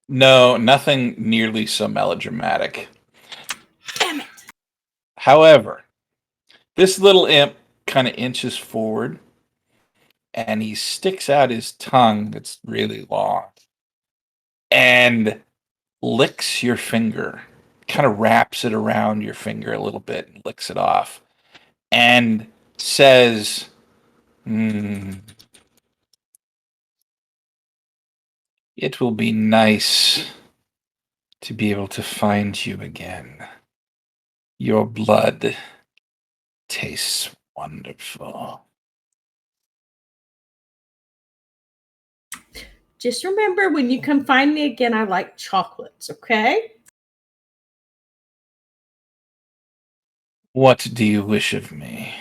No, nothing nearly so melodramatic. Damn it. However, this little imp kind of inches forward and he sticks out his tongue that's really long and licks your finger, kind of wraps it around your finger a little bit and licks it off and says, it will be nice to be able to find you again. Your blood tastes wonderful. Just remember, when you come find me again, I like chocolates, okay? What do you wish of me?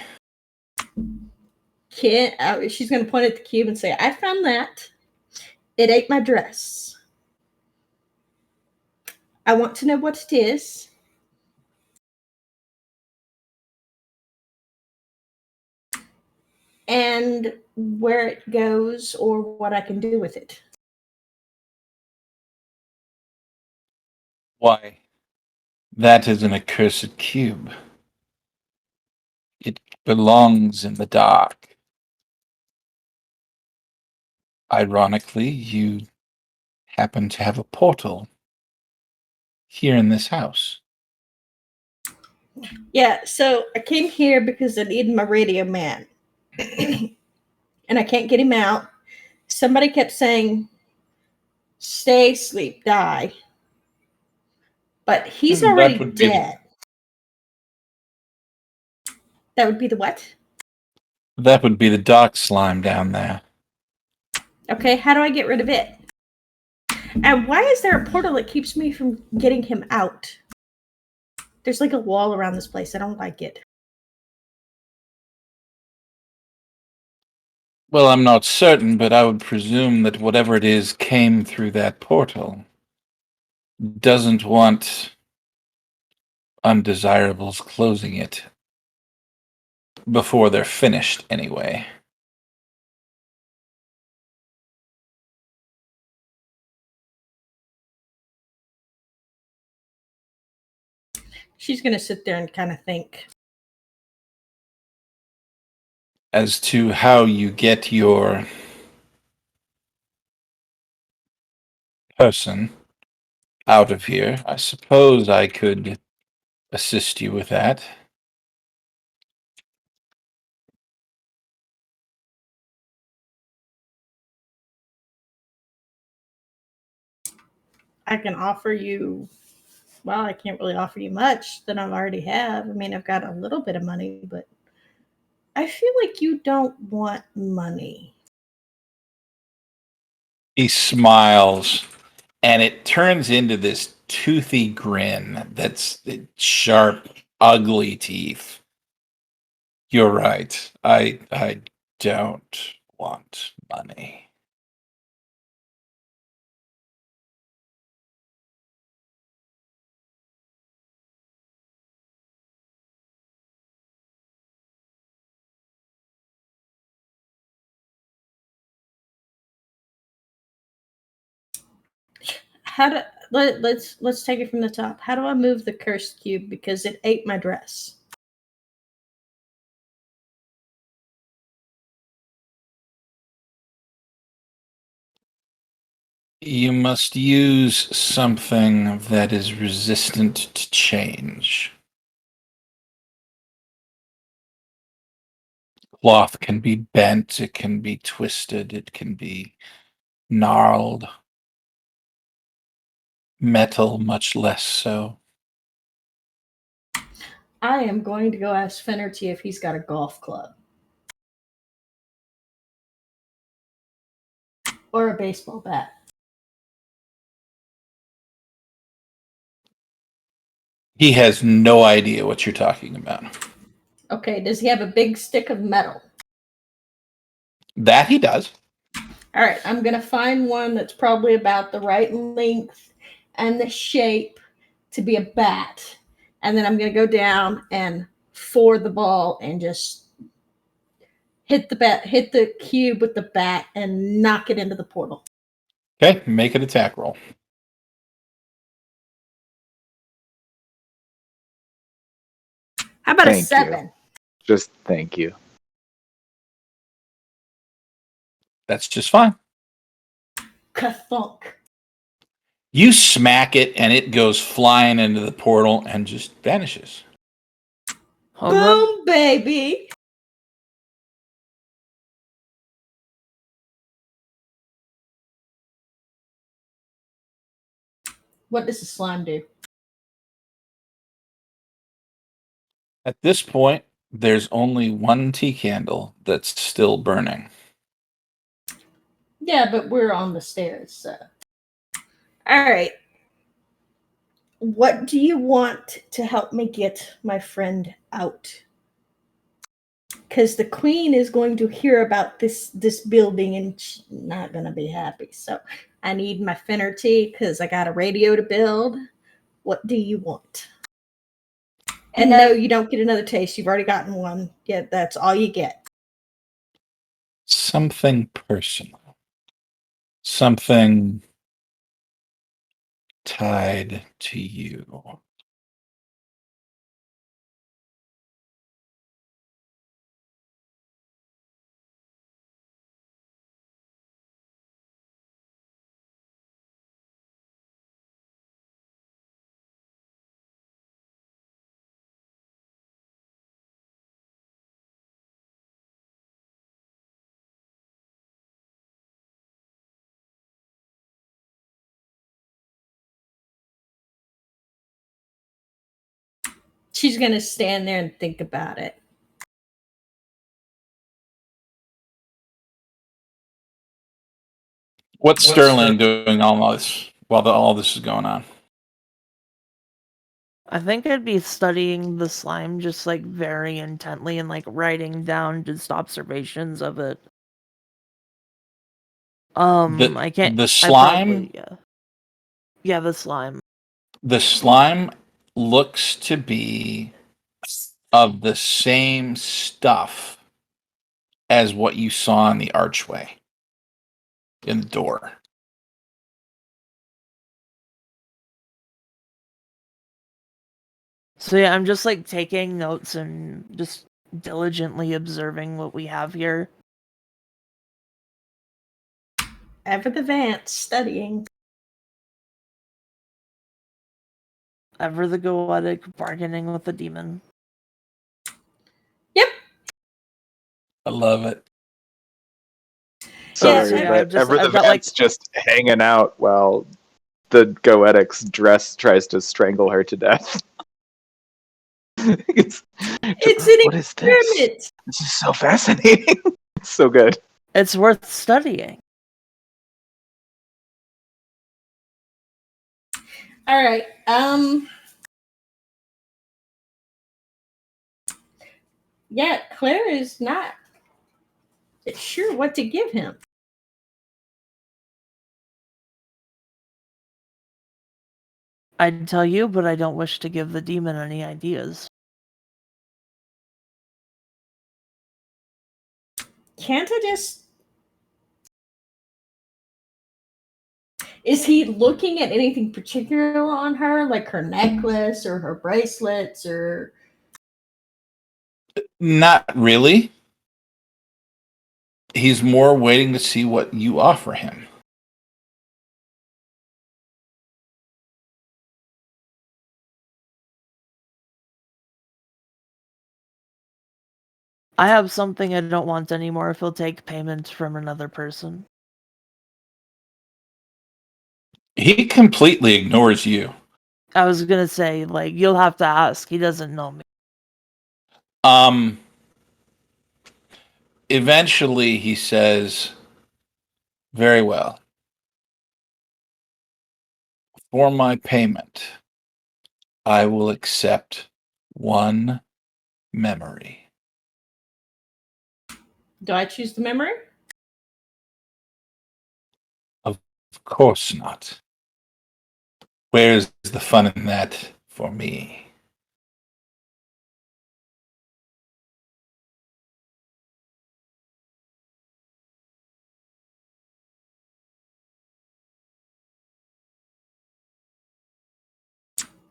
She's going to point at the cube and say, I found that. It ate my dress. I want to know what it is. And where it goes, or what I can do with it. Why, that is an accursed cube. It belongs in the dark. Ironically, you happen to have a portal here in this house. Yeah, so I came here because I needed my radio man. And I can't get him out. Somebody kept saying, stay, sleep, die. But he's already dead. That would be the what? That would be the dark slime down there. Okay, how do I get rid of it? And why is there a portal that keeps me from getting him out? There's like a wall around this place. I don't like it. Well, I'm not certain, but I would presume that whatever it is came through that portal. Doesn't want undesirables closing it before they're finished anyway. She's going to sit there and kind of think. As to how you get your person out of here, I suppose I could assist you with that. I can offer you, well, I can't really offer you much that I already have. I mean, I've got a little bit of money, but I feel like you don't want money. He smiles, and it turns into this toothy grin that's sharp, ugly teeth. You're right. I don't want money. How do let's take it from the top. How do I move the cursed cube because it ate my dress? You must use something that is resistant to change. Cloth can be bent, it can be twisted, it can be gnarled. Metal, much less so. I am going to go ask Finnerty if he's got a golf club. Or a baseball bat. He has no idea what you're talking about. Okay, does he have a big stick of metal? That he does. All right, I'm going to find one that's probably about the right length and the shape to be a bat. And then I'm going to go down and for the ball and just hit the cube with the bat and knock it into the portal. Okay, make an attack roll. How about Thank a you. 7? Just thank you. That's just fine. Ka-thunk. You smack it and it goes flying into the portal and just vanishes. Home run. Boom, baby. What does the slime do? At this point, there's only one tea candle that's still burning. Yeah, but we're on the stairs, so. All right. What do you want to help me get my friend out? Because the queen is going to hear about this building and she's not going to be happy. So I need my Finnerty because I got a radio to build. What do you want? And no, you don't get another taste. You've already gotten one. Yeah, that's all you get. Something personal. Something tied to you. She's going to stand there and think about it. What's Sterling doing all this while all this is going on? I think I'd be studying the slime just like very intently and like writing down just observations of it. I can't. The I slime. probably, yeah. Yeah, the slime. The slime looks to be of the same stuff as what you saw in the archway in the door. So yeah, I'm just like taking notes and just diligently observing what we have here. Ever the Vance studying. Ever the goetic bargaining with the demon. Yep. I love it. So, Yeah, so yeah, that Ever the I've got, like- Vance just hanging out while the Goetic's dress tries to strangle her to death. it's It's an what is this? experiment. This is so fascinating. It's so good. It's worth studying. All right. Yeah, Claire is not sure what to give him. I'd tell you, but I don't wish to give the demon any ideas. Can't I just... Is he looking at anything particular on her, like her necklace or her bracelets or... Not really. He's more waiting to see what you offer him. I have something I don't want anymore if he'll take payment from another person. He completely ignores you. I was gonna say, like, you'll have to ask. He doesn't know me. Eventually he says, very well. For my payment, I will accept one memory. Do I choose the memory? Of course not. Where's the fun in that for me?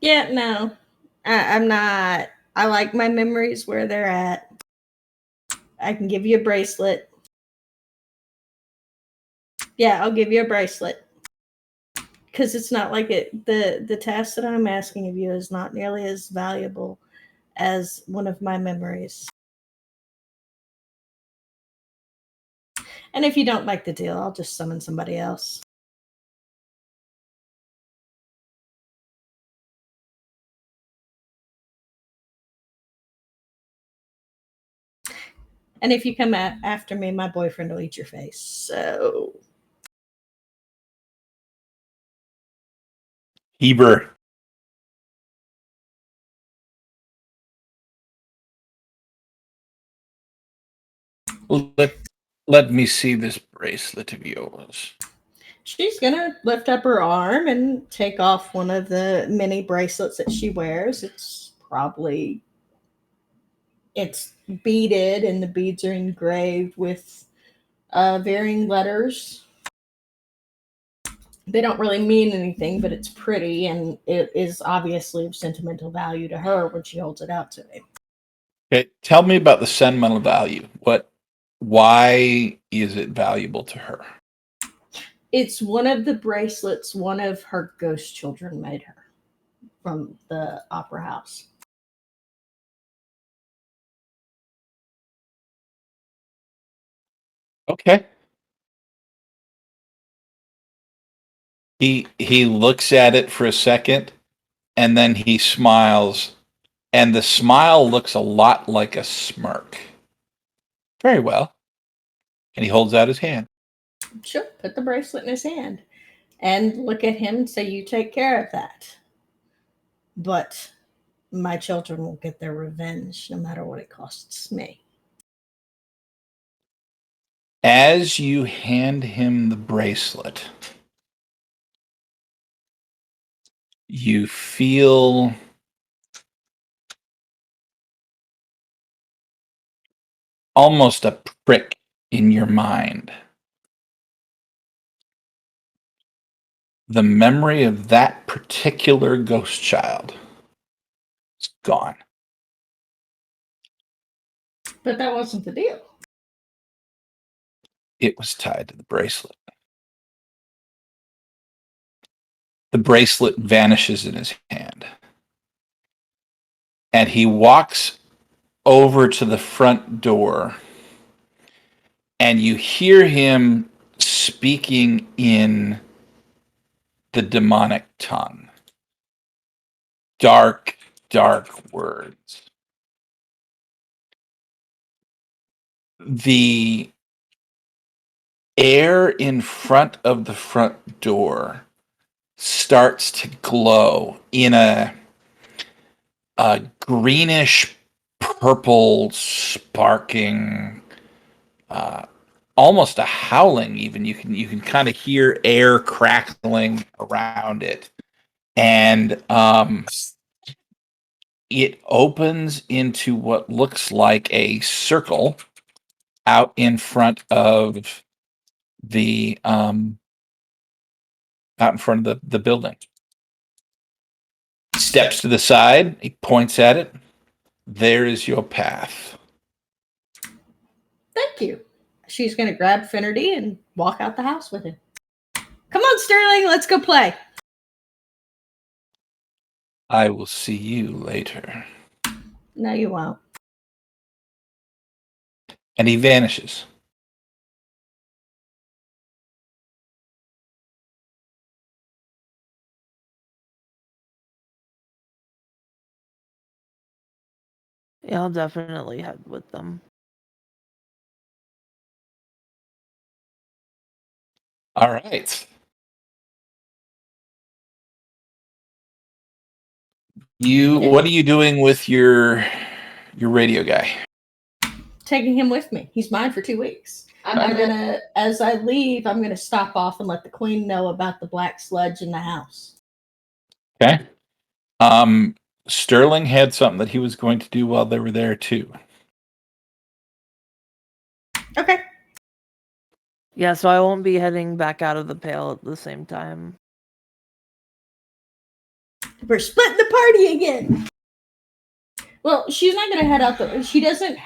Yeah, no. I'm not. I like my memories where they're at. I can give you a bracelet. Yeah, I'll give you a bracelet. Because it's not like it. The task that I'm asking of you is not nearly as valuable as one of my memories. And if you don't like the deal, I'll just summon somebody else. And if you come after me, my boyfriend will eat your face. So... Heber. Let me see this bracelet of yours. She's gonna lift up her arm and take off one of the many bracelets that she wears. It's beaded, and the beads are engraved with varying letters. They don't really mean anything, but it's pretty, and it is obviously of sentimental value to her when she holds it out to me. Okay, tell me about the sentimental value. Why is it valuable to her? It's one of the bracelets one of her ghost children made her from the opera house. Okay. He looks at it for a second and then he smiles, and the smile looks a lot like a smirk. Very well. And he holds out his hand. She'll put the bracelet in his hand and look at him and say, "You take care of that. But my children will get their revenge no matter what it costs me." As you hand him the bracelet, you feel almost a prick in your mind. The memory of that particular ghost child is gone. But that wasn't the deal. It was tied to the bracelet. The bracelet vanishes in his hand. And he walks over to the front door, and you hear him speaking in the demonic tongue. Dark, dark words. The air in front of the front door starts to glow in a greenish purple sparking, almost a howling. Even you can kind of hear air crackling around it, and it opens into what looks like a circle out in front of the the building. Steps to the side, he points at it. There is your path. Thank you. She's going to grab Finnerty and walk out the house with him. Come on, Sterling, let's go play. I will see you later. No, you won't. And he vanishes. Yeah, I'll definitely head with them. All right. What are you doing with your radio guy? Taking him with me. He's mine for 2 weeks. I'm gonna, as I leave, I'm gonna stop off and let the queen know about the black sludge in the house. Okay. Sterling had something that he was going to do while they were there too. Okay. Yeah, so I won't be heading back out of the Pale at the same time. We're splitting the party again. Well, she's not gonna head out she doesn't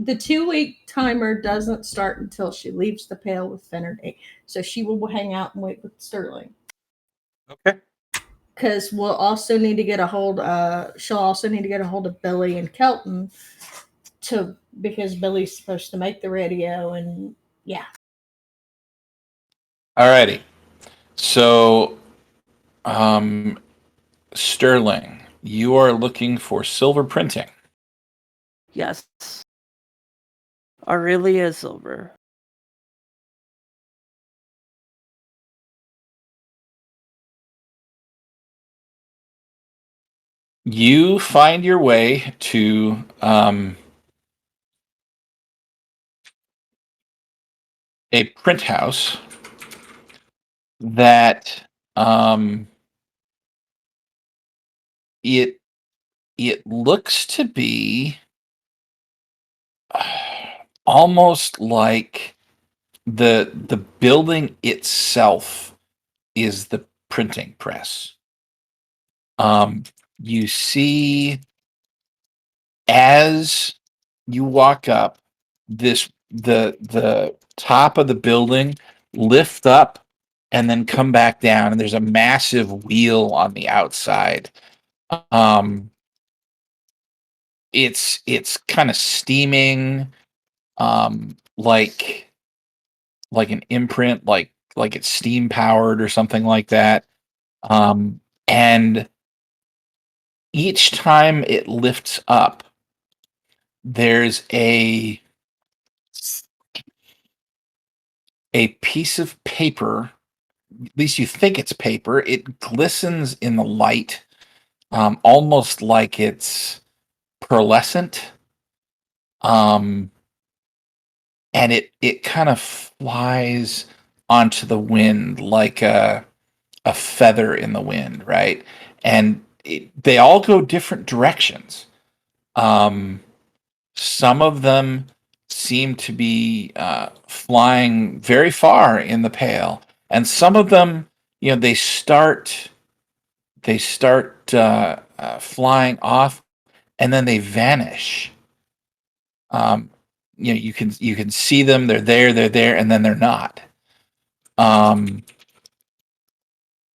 the 2-week timer doesn't start until she leaves the Pale with Finnerty. So she will hang out and wait with Sterling. Okay. Because we'll also need to get a hold she'll also need to get a hold of Billy and Kelton because Billy's supposed to make the radio, and yeah. Alrighty. So Sterling, you are looking for silver printing. Yes. Aurelia Silver. You find your way to a print house that it looks to be almost like the building itself is the printing press. You see, as you walk up, the top of the building lift up and then come back down, and there's a massive wheel on the outside. It's kind of steaming, like an imprint, like it's steam powered or something like that. And each time it lifts up, there's a piece of paper. At least you think it's paper. It glistens in the light, almost like it's pearlescent. And it kind of flies onto the wind like a feather in the wind, right? And they all go different directions. Some of them seem to be flying very far in the pale, and some of them, they start flying off, and then they vanish. You can see them. They're there, and then they're not.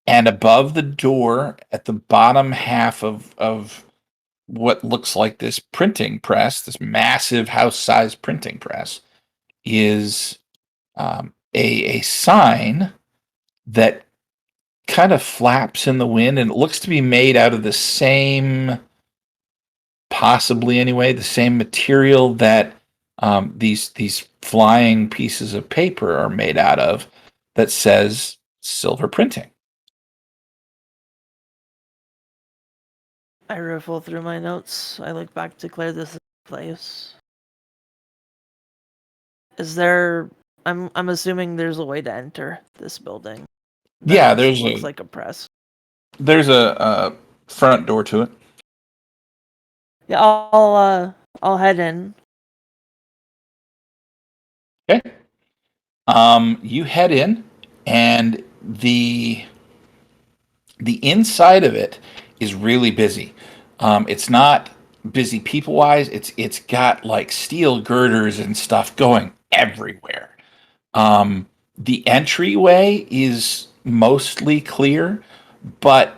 And above the door, at the bottom half of what looks like this printing press, this massive house-sized printing press, is a sign that kind of flaps in the wind, and it looks to be made out of the same, possibly anyway, the same material that these flying pieces of paper are made out of, that says silver printing. I riffle through my notes. I look back to clear this place. Is there? I'm assuming there's a way to enter this building. Yeah, looks like a press. There's a front door to it. Yeah, I'll head in. Okay. You head in, and the inside of it is really busy. It's not busy people wise. It's got like steel girders and stuff going everywhere. The entryway is mostly clear, but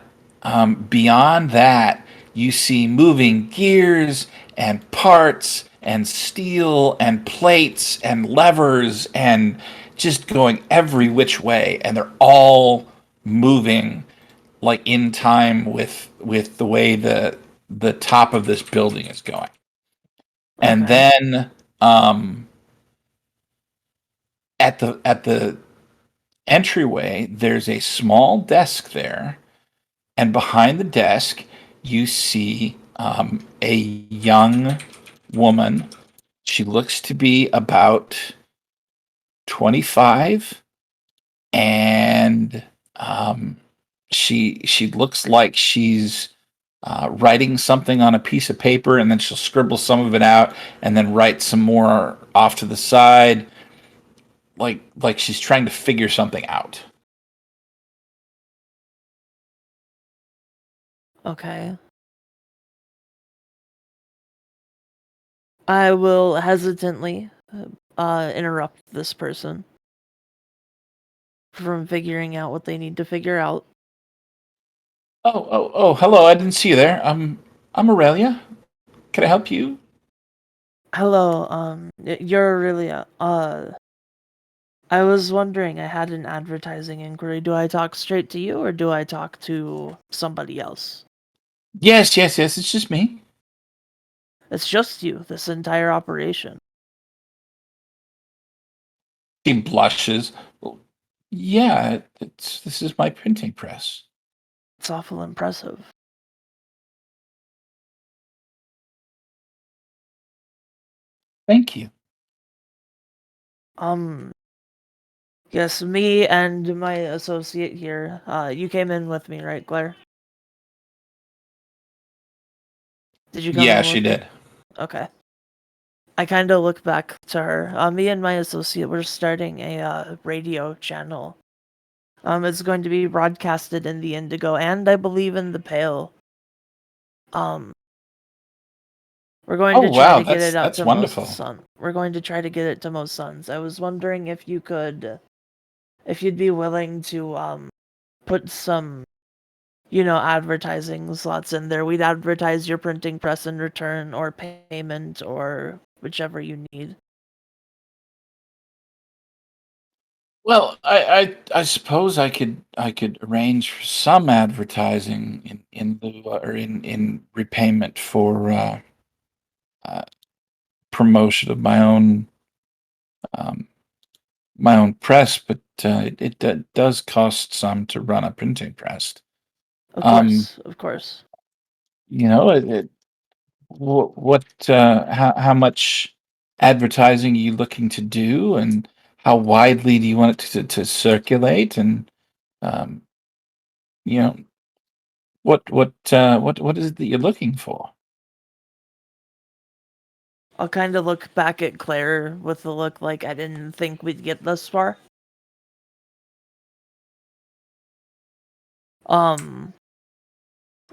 beyond that, you see moving gears and parts and steel and plates and levers and just going every which way, and they're all moving like in time with the way the top of this building is going. And Okay. then at the entryway, there's a small desk there, and behind the desk, you see a young woman. She looks to be about 25, and she looks like she's writing something on a piece of paper, and then she'll scribble some of it out, and then write some more off to the side, like she's trying to figure something out. Okay. I will hesitantly interrupt this person from figuring out what they need to figure out. Oh, hello, I didn't see you there. I'm Aurelia. Can I help you? Hello, you're Aurelia. I was wondering, I had an advertising inquiry. Do I talk straight to you, or do I talk to somebody else? Yes, it's just me. It's just you, this entire operation. She blushes. Well, yeah, this is my printing press. It's awful impressive. Thank you. Yes, me and my associate here. You came in with me, right, Claire? Did you come Yeah, in she with me? did. Okay. I kind of look back to her. Me and my associate, we're starting a radio channel. It's going to be broadcasted in the Indigo, and I believe in the Pale. We're going Oh to try wow, to get it out that's to wonderful. most sun. We're going to try to get it to most suns. I was wondering if you'd be willing to put some, advertising slots in there. We'd advertise your printing press in return, or payment, or whichever you need. Well, I suppose I could arrange for some advertising in lieu, or in repayment for uh, promotion of um, my own press, but it does cost some to run a printing press. Of Um, course, of course. what how much advertising are you looking to do, and how widely do you want it to circulate, and um, you know what is it that you're looking for? I'll kind of look back at Claire with the look like I didn't think we'd get this far.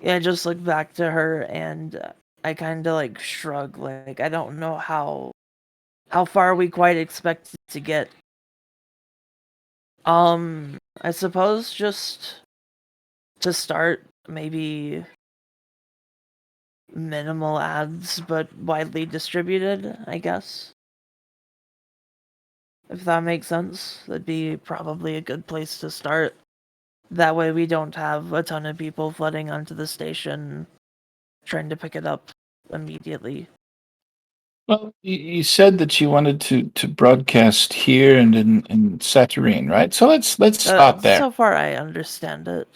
Yeah, just look back to her and I kind of like shrug, like I don't know how far we quite expect to get. I suppose just to start, maybe minimal ads, but widely distributed, I guess. If that makes sense, that'd be probably a good place to start. That way we don't have a ton of people flooding onto the station trying to pick it up immediately. Well, you said that you wanted to broadcast here and in Saturnine, right? So let's stop there. So far I understand it.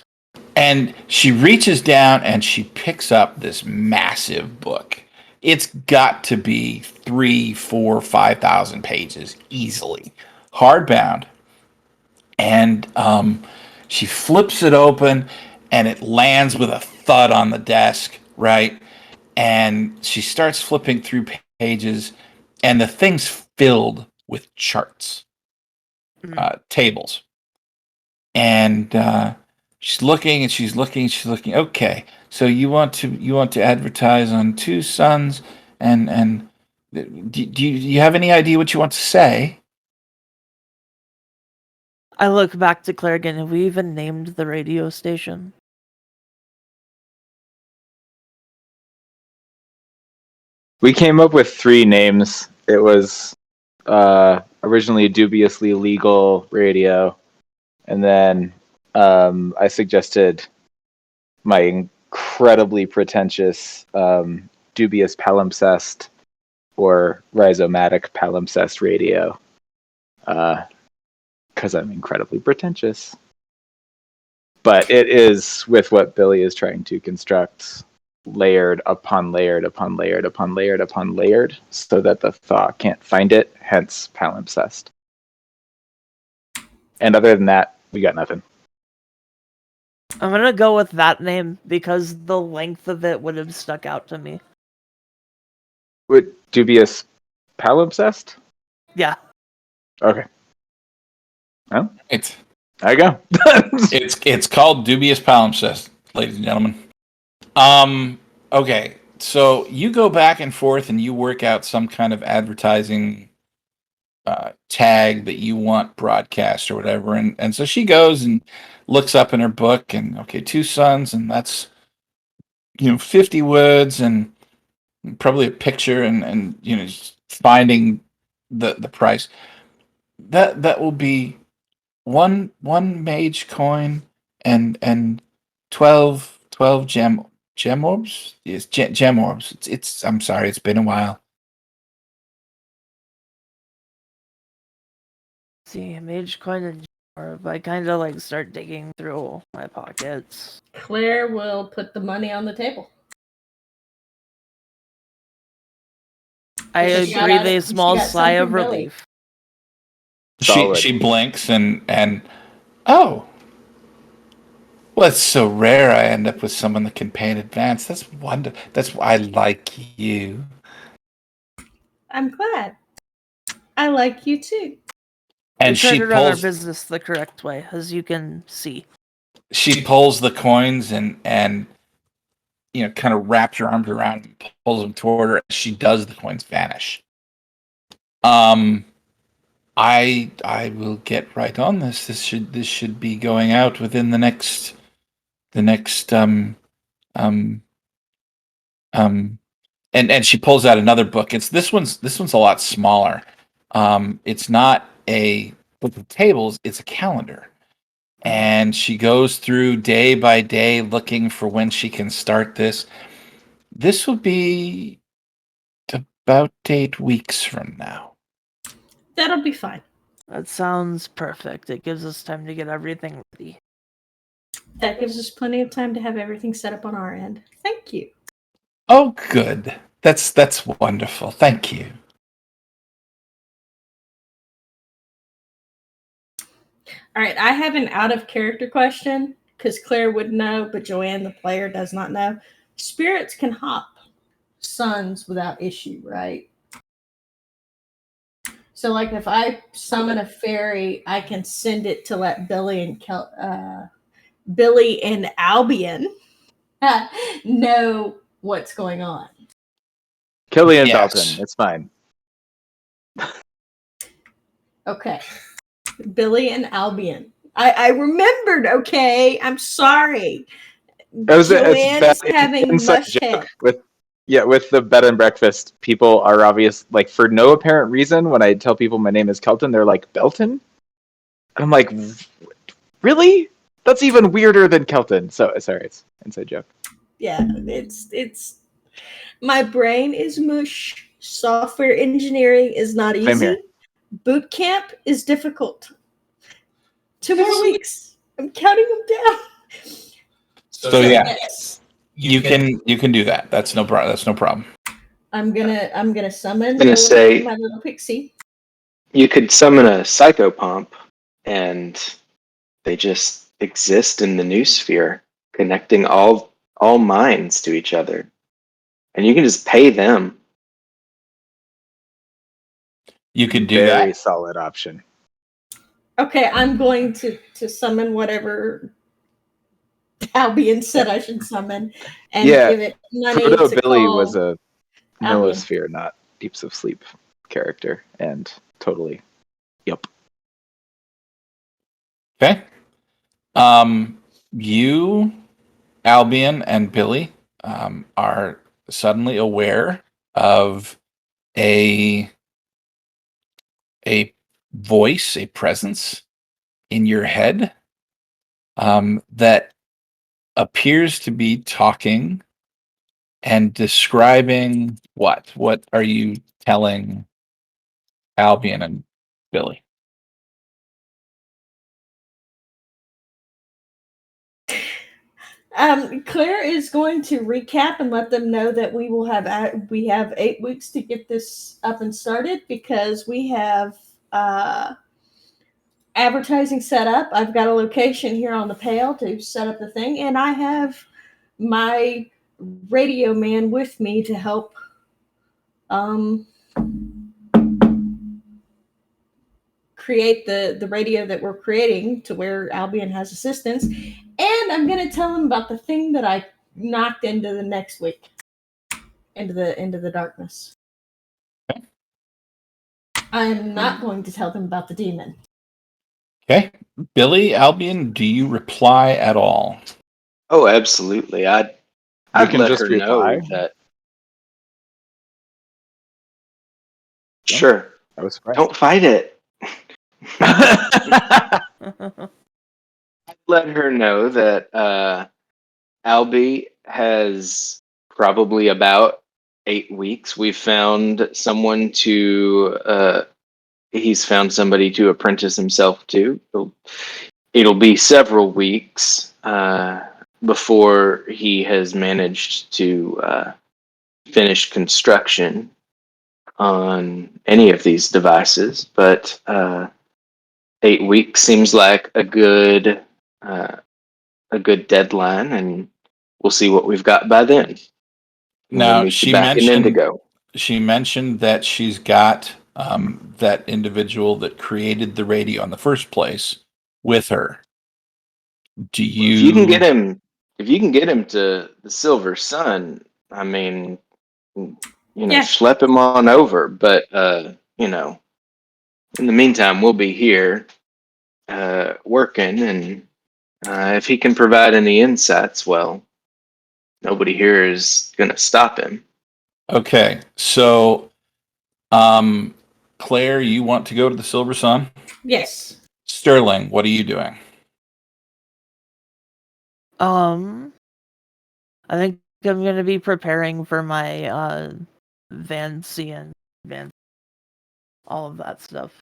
And she reaches down and she picks up this massive book. It's got to be 3, 4, 5,000 pages easily, hardbound. And she flips it open, and it lands with a thud on the desk, right? And she starts flipping through pages, and the thing's filled with charts, tables. And she's looking and she's looking. She's looking. Okay, so you want to advertise on Two Sons, and do you have any idea what you want to say? I look back to Claire again. Have we even named the radio station? We came up with 3 names. It was originally Dubiously Legal Radio, and then I suggested my incredibly pretentious Dubious Palimpsest or Rhizomatic Palimpsest Radio, because I'm incredibly pretentious. But it is, with what Billy is trying to construct, layered upon layered upon layered upon layered upon layered, so that the thaw can't find it, hence palimpsest. And other than that, we got nothing. I'm gonna go with that name because the length of it would have stuck out to me. With Dubious Palimpsest? Yeah. Okay. Well, It's there you go. it's called Dubious Palimpsest, ladies and gentlemen. Okay, so you go back and forth and you work out some kind of advertising tag that you want broadcast or whatever, and so she goes and looks up in her book, and okay, Two Sons, and that's 50 words and probably a picture, and finding the price. That will be one mage coin and 12 gem orbs. Yes, gem orbs. It's I'm sorry, it's been a while. See, mage coin and orb. I kind of like start digging through my pockets. Claire will put the money on the table. I She got breathe a it. small She got sigh some of from Billy. relief. Solid. She blinks and oh, well, it's so rare I end up with someone that can pay in advance. That's wonderful. That's why I like you. I'm glad. I like you too. And We try she to run our pulls business the correct way, as you can see. the coins and kind of wraps her arms around and pulls them toward her. She does. The coins vanish. I will get right on this. This should be going out within the next and she pulls out another book. It's this one's a lot smaller. It's not a book of tables, it's a calendar. And she goes through day by day looking for when she can start this. This will be about 8 weeks from now. That'll be fine. That sounds perfect. It gives us time to get everything ready. That gives us plenty of time to have everything set up on our end. Thank you. Oh, good. That's wonderful. Thank you. All right, I have an out of character question because Claire would know, but Joanne, the player, does not know. Spirits can hop suns without issue, right? So, like, if I summon a fairy, I can send it to let Billy and Albion know what's going on. Killian Yes. Belton. It's fine. Okay. Billy and Albion. I remembered, okay? I'm sorry. It's Joanne's bad having inside mush head. joke with the bed and breakfast. People are obvious, like, for no apparent reason. When I tell people my name is Kelton, they're like, Belton, and I'm like, really? That's even weirder than Kelton. So sorry, it's inside joke. Yeah, it's my brain is mush. Software engineering is not Same here. easy. Boot camp is difficult. 2 more weeks. I'm counting them down. So yeah, Yes. you can do that. That's no problem. That's no problem. I'm gonna summon Gonna say- my little pixie. You could summon a psychopomp, and they just exist in the new sphere, connecting all minds to each other, and you can just pay them. You can do Very that. solid option. Okay, I'm going to summon whatever Albion said I should summon, and Yeah, give it money Frodo to Billy call was a Albion. Noosphere, not Deeps of Sleep character, and totally. Yep. Okay. You, Albion, and Billy are suddenly aware of a voice, a presence in your head that appears to be talking and describing what? What are you telling Albion and Billy? Claire is going to recap and let them know that we have 8 weeks to get this up and started, because we have advertising set up. I've got a location here on the Pale to set up the thing, and I have my radio man with me to help create the radio that we're creating to where Albion has assistance. And I'm going to tell him about the thing that I knocked into the next week, into the darkness. I'm not going to tell them about the demon. Okay. Billy, Albion, do you reply at all? Oh, absolutely. I'd can let just her reply. know that. Sure. I was surprised. Don't fight it. I'd let her know that Albie has probably about 8 weeks. We've found someone to. He's found somebody to apprentice himself to. It'll be several weeks before he has managed to finish construction on any of these devices, but 8 weeks seems like a good deadline, and we'll see what we've got by then. Now, We'll meet you back in Indigo. she mentioned that she's got that individual that created the radio in the first place with her. Do you? If you can get him to the Silver Sun, I mean, Yeah. schlep him on over. But in the meantime, we'll be here working, and if he can provide any insights, well, nobody here is going to stop him. Okay, so Claire, you want to go to the Silver Sun? Yes. Sterling, what are you doing? I think I'm gonna be preparing for my Vancian, all of that stuff.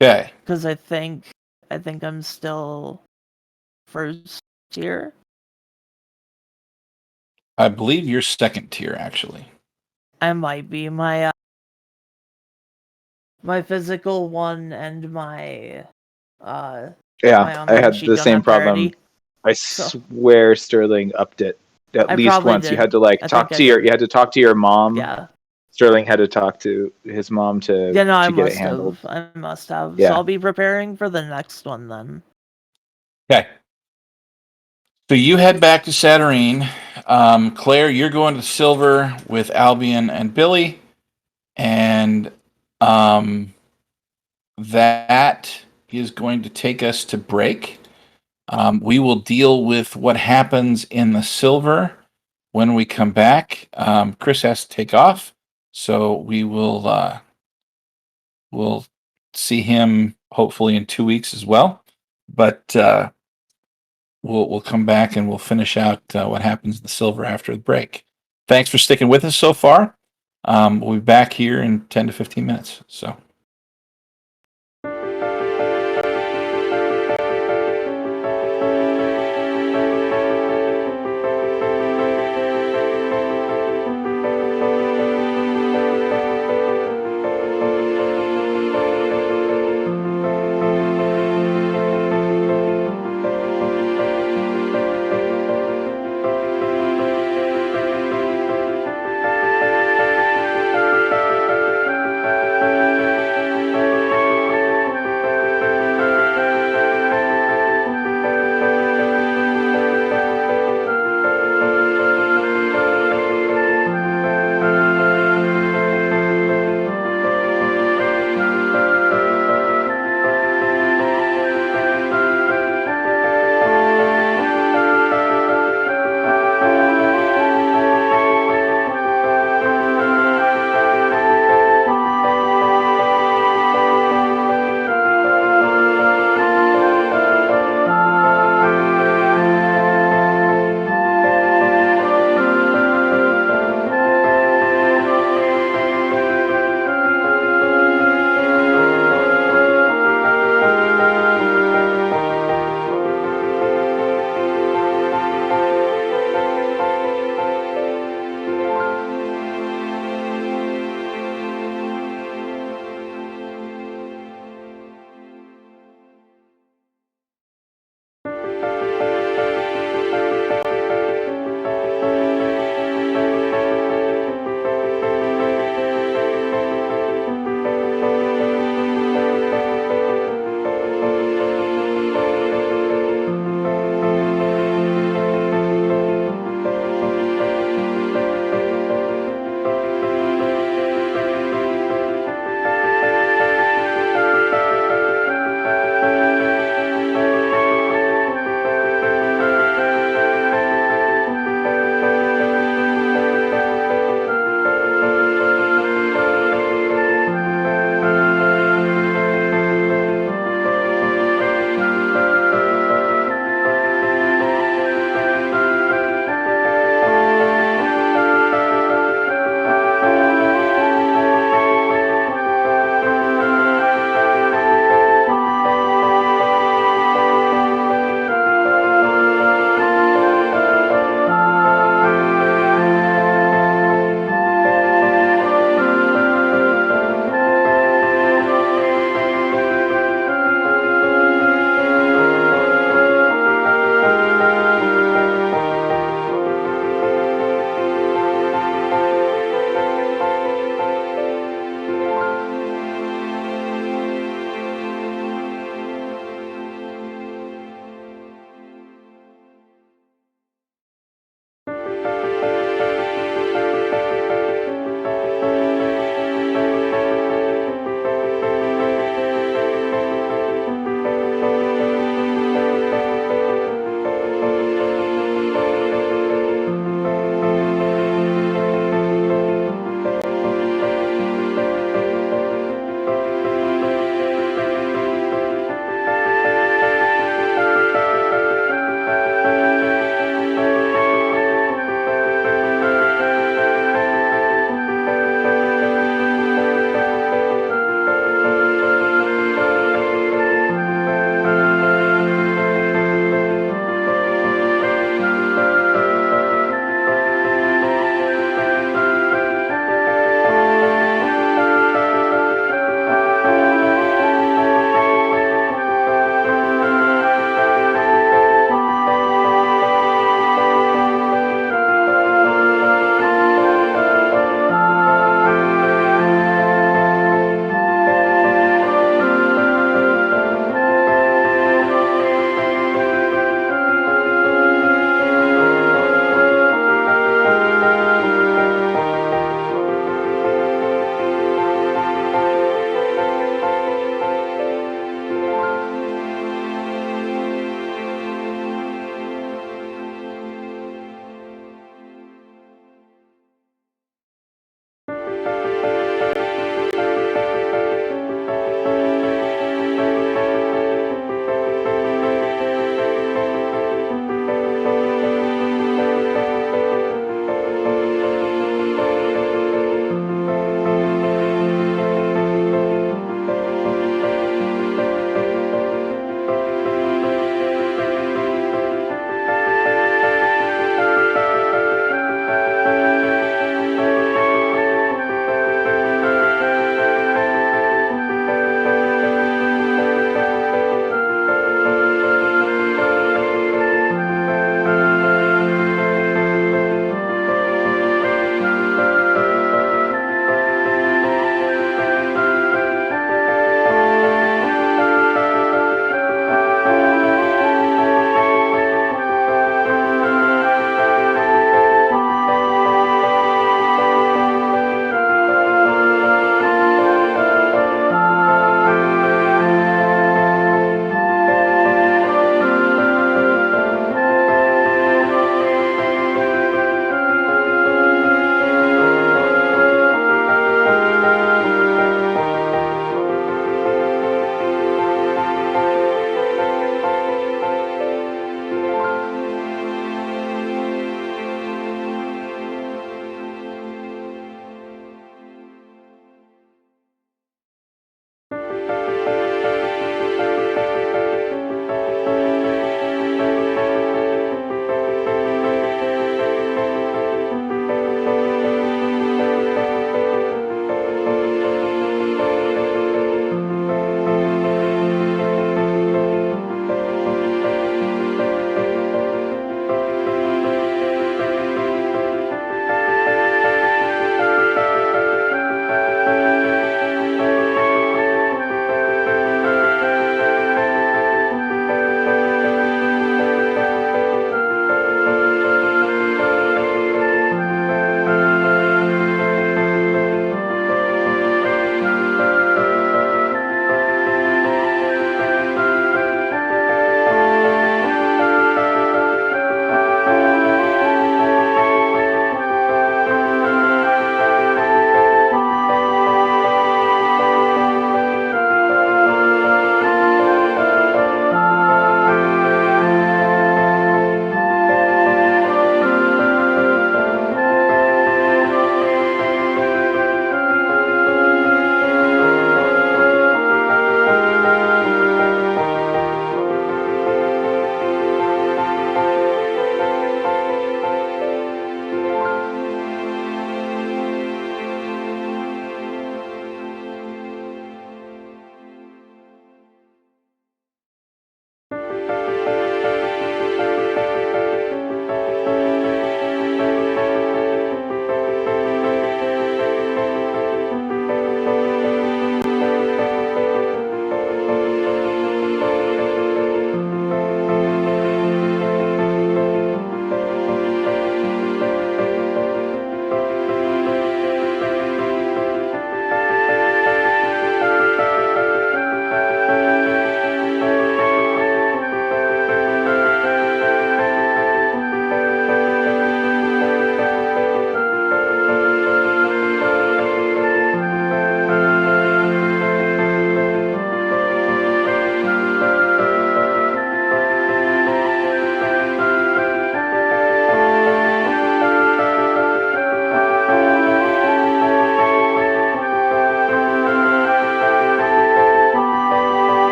Okay. Because I think I'm still first tier. I believe you're second tier, actually. I might be my physical one and my Yeah, my I online had sheet the don't same have problem. parity. I So- swear Sterling upped it at I least probably once. You did. had to I think I did. you had to talk to your mom Yeah. Sterling had to talk to his mom to Yeah, no, I get it must handled. have. I must have. Yeah. So I'll be preparing for the next one then. Okay. So you head back to Saturnine. Claire, you're going to Silver with Albion and Billy. And that is going to take us to break. We will deal with what happens in the Silver when we come back. Chris has to take off. So we will we'll see him hopefully in 2 weeks as well. But we'll come back and we'll finish out what happens in the Silver after the break. Thanks for sticking with us so far. We'll be back here in 10 to 15 minutes. So.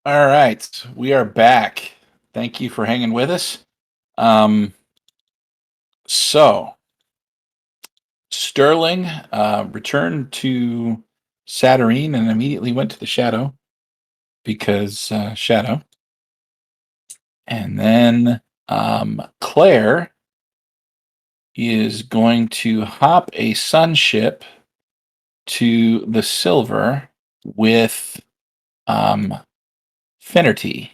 All right, we are back. Thank you for hanging with us. So Sterling returned to Saturnine and immediately went to the Shadow because Shadow. And then Claire is going to hop a sunship to the Silver with Finnerty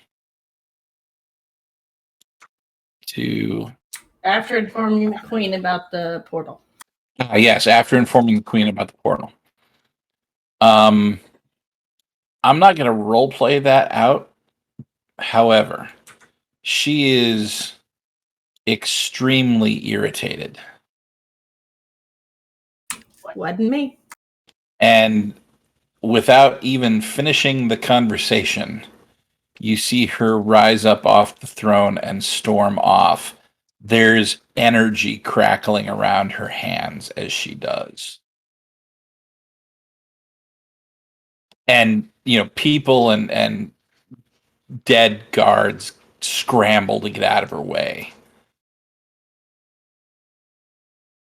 to After informing the queen about the portal. yes, after informing the Queen about the portal. I'm not going to role play that out. However, she is extremely irritated. Wasn't me. And without even finishing the conversation, you see her rise up off the throne and storm off. There's energy crackling around her hands as she does. And, people and dead guards scramble to get out of her way.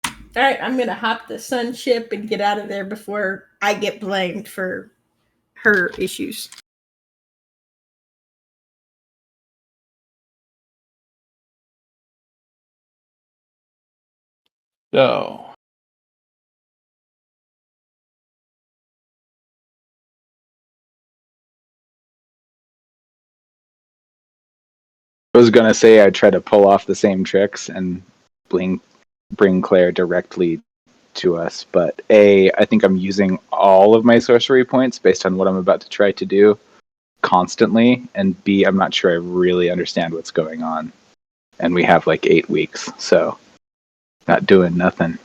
All right, I'm gonna hop the sun ship and get out of there before I get blamed for her issues. So, I was gonna say I'd try to pull off the same tricks and bring Claire directly to us, but I think I'm using all of my sorcery points based on what I'm about to try to do constantly, and B, I'm not sure I really understand what's going on. And we have like 8 weeks, so not doing nothing.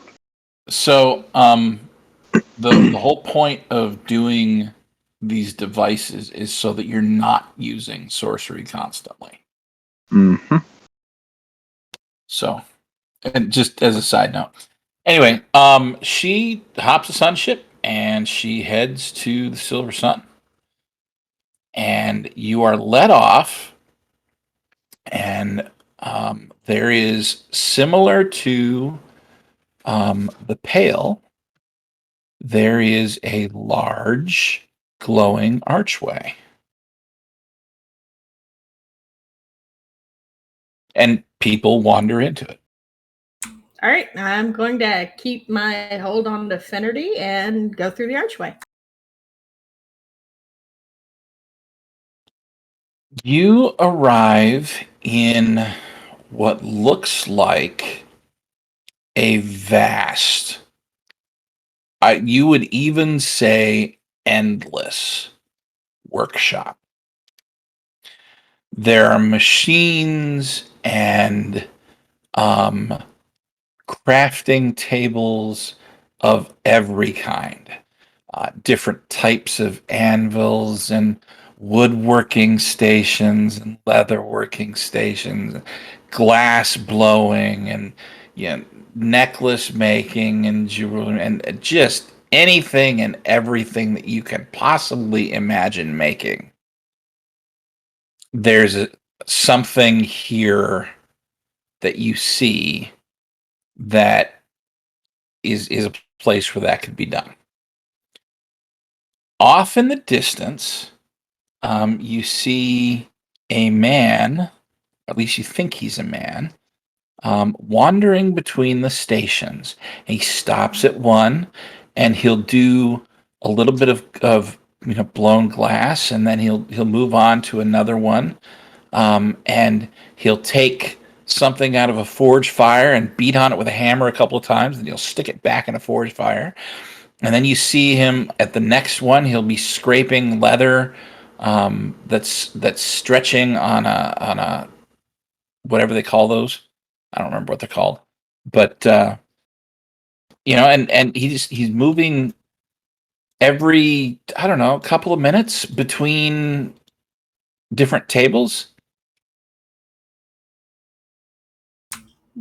So, the whole point of doing these devices is so that you're not using sorcery constantly. Mm-hmm. So, and just as a side note. Anyway, she hops a sunship and she heads to the Silver Sun. And you are let off, and there is similar to the Pale. There is a large glowing archway. And people wander into it. All right, I'm going to keep my hold on the Finnerty and go through the archway. You arrive in what looks like a vast, you would even say endless workshop. There are machines and crafting tables of every kind, different types of anvils and woodworking stations and leatherworking stations, glass blowing and necklace making and jewelry and just anything and everything that you can possibly imagine making. There's something here that you see that is a place where that could be done. Off in the distance, you see a man, at least you think he's a man, wandering between the stations. He stops at one, and he'll do a little bit of blown glass, and then he'll move on to another one, and he'll take something out of a forge fire and beat on it with a hammer a couple of times, and he'll stick it back in a forge fire. And then you see him at the next one. He'll be scraping leather that's stretching on a whatever they call those. I don't remember what they're called, but and he's moving every, I don't know, couple of minutes between different tables.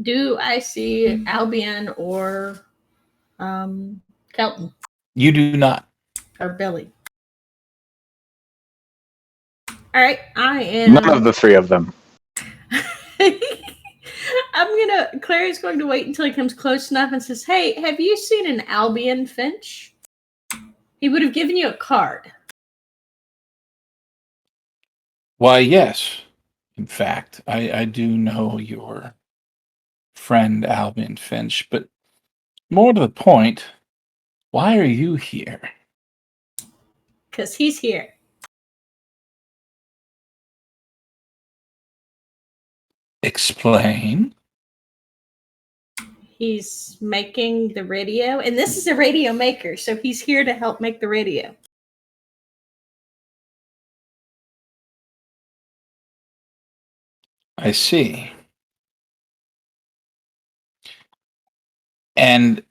Do I see Albion or Kelton You do not. or Billy? All right, I am. None of the three of them. Claire is going to wait until he comes close enough and says, "Hey, have you seen an Albion Finch? He would have given you a card." Why, yes. In fact, I do know your friend Alvin Finch, but more to the point, why are you here? Because he's here. Explain. He's making the radio, and this is a radio maker, so he's here to help make the radio. I see. And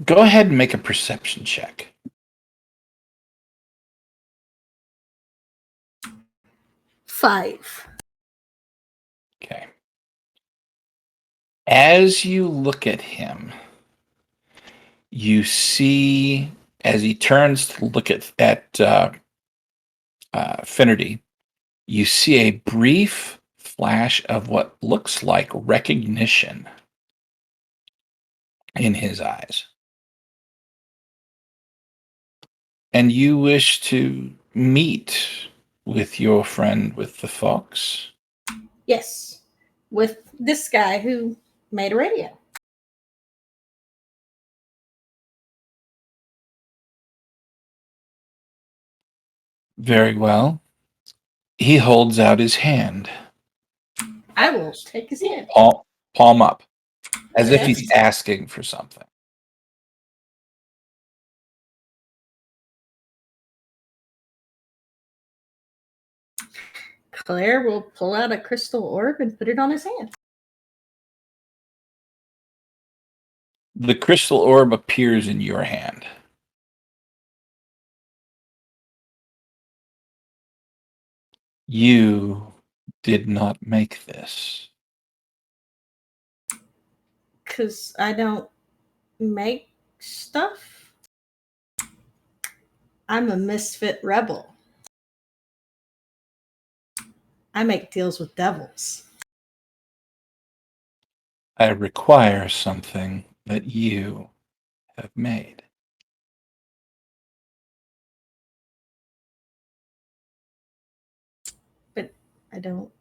go ahead and make a perception check. 5. Okay. As you look at him, you see, as he turns to look at Finnerty, you see a brief flash of what looks like recognition in his eyes. And you wish to meet with your friend with the fox? Yes, with this guy who made a radio. Very well. He holds out his hand, I will take his hand. palm up, as if he's Yes. asking for something. Claire will pull out a crystal orb and put it on his hand. The crystal orb appears in your hand. You did not make this. Because I don't make stuff. I'm a misfit rebel. I make deals with devils. I require something that you have made. But I don't.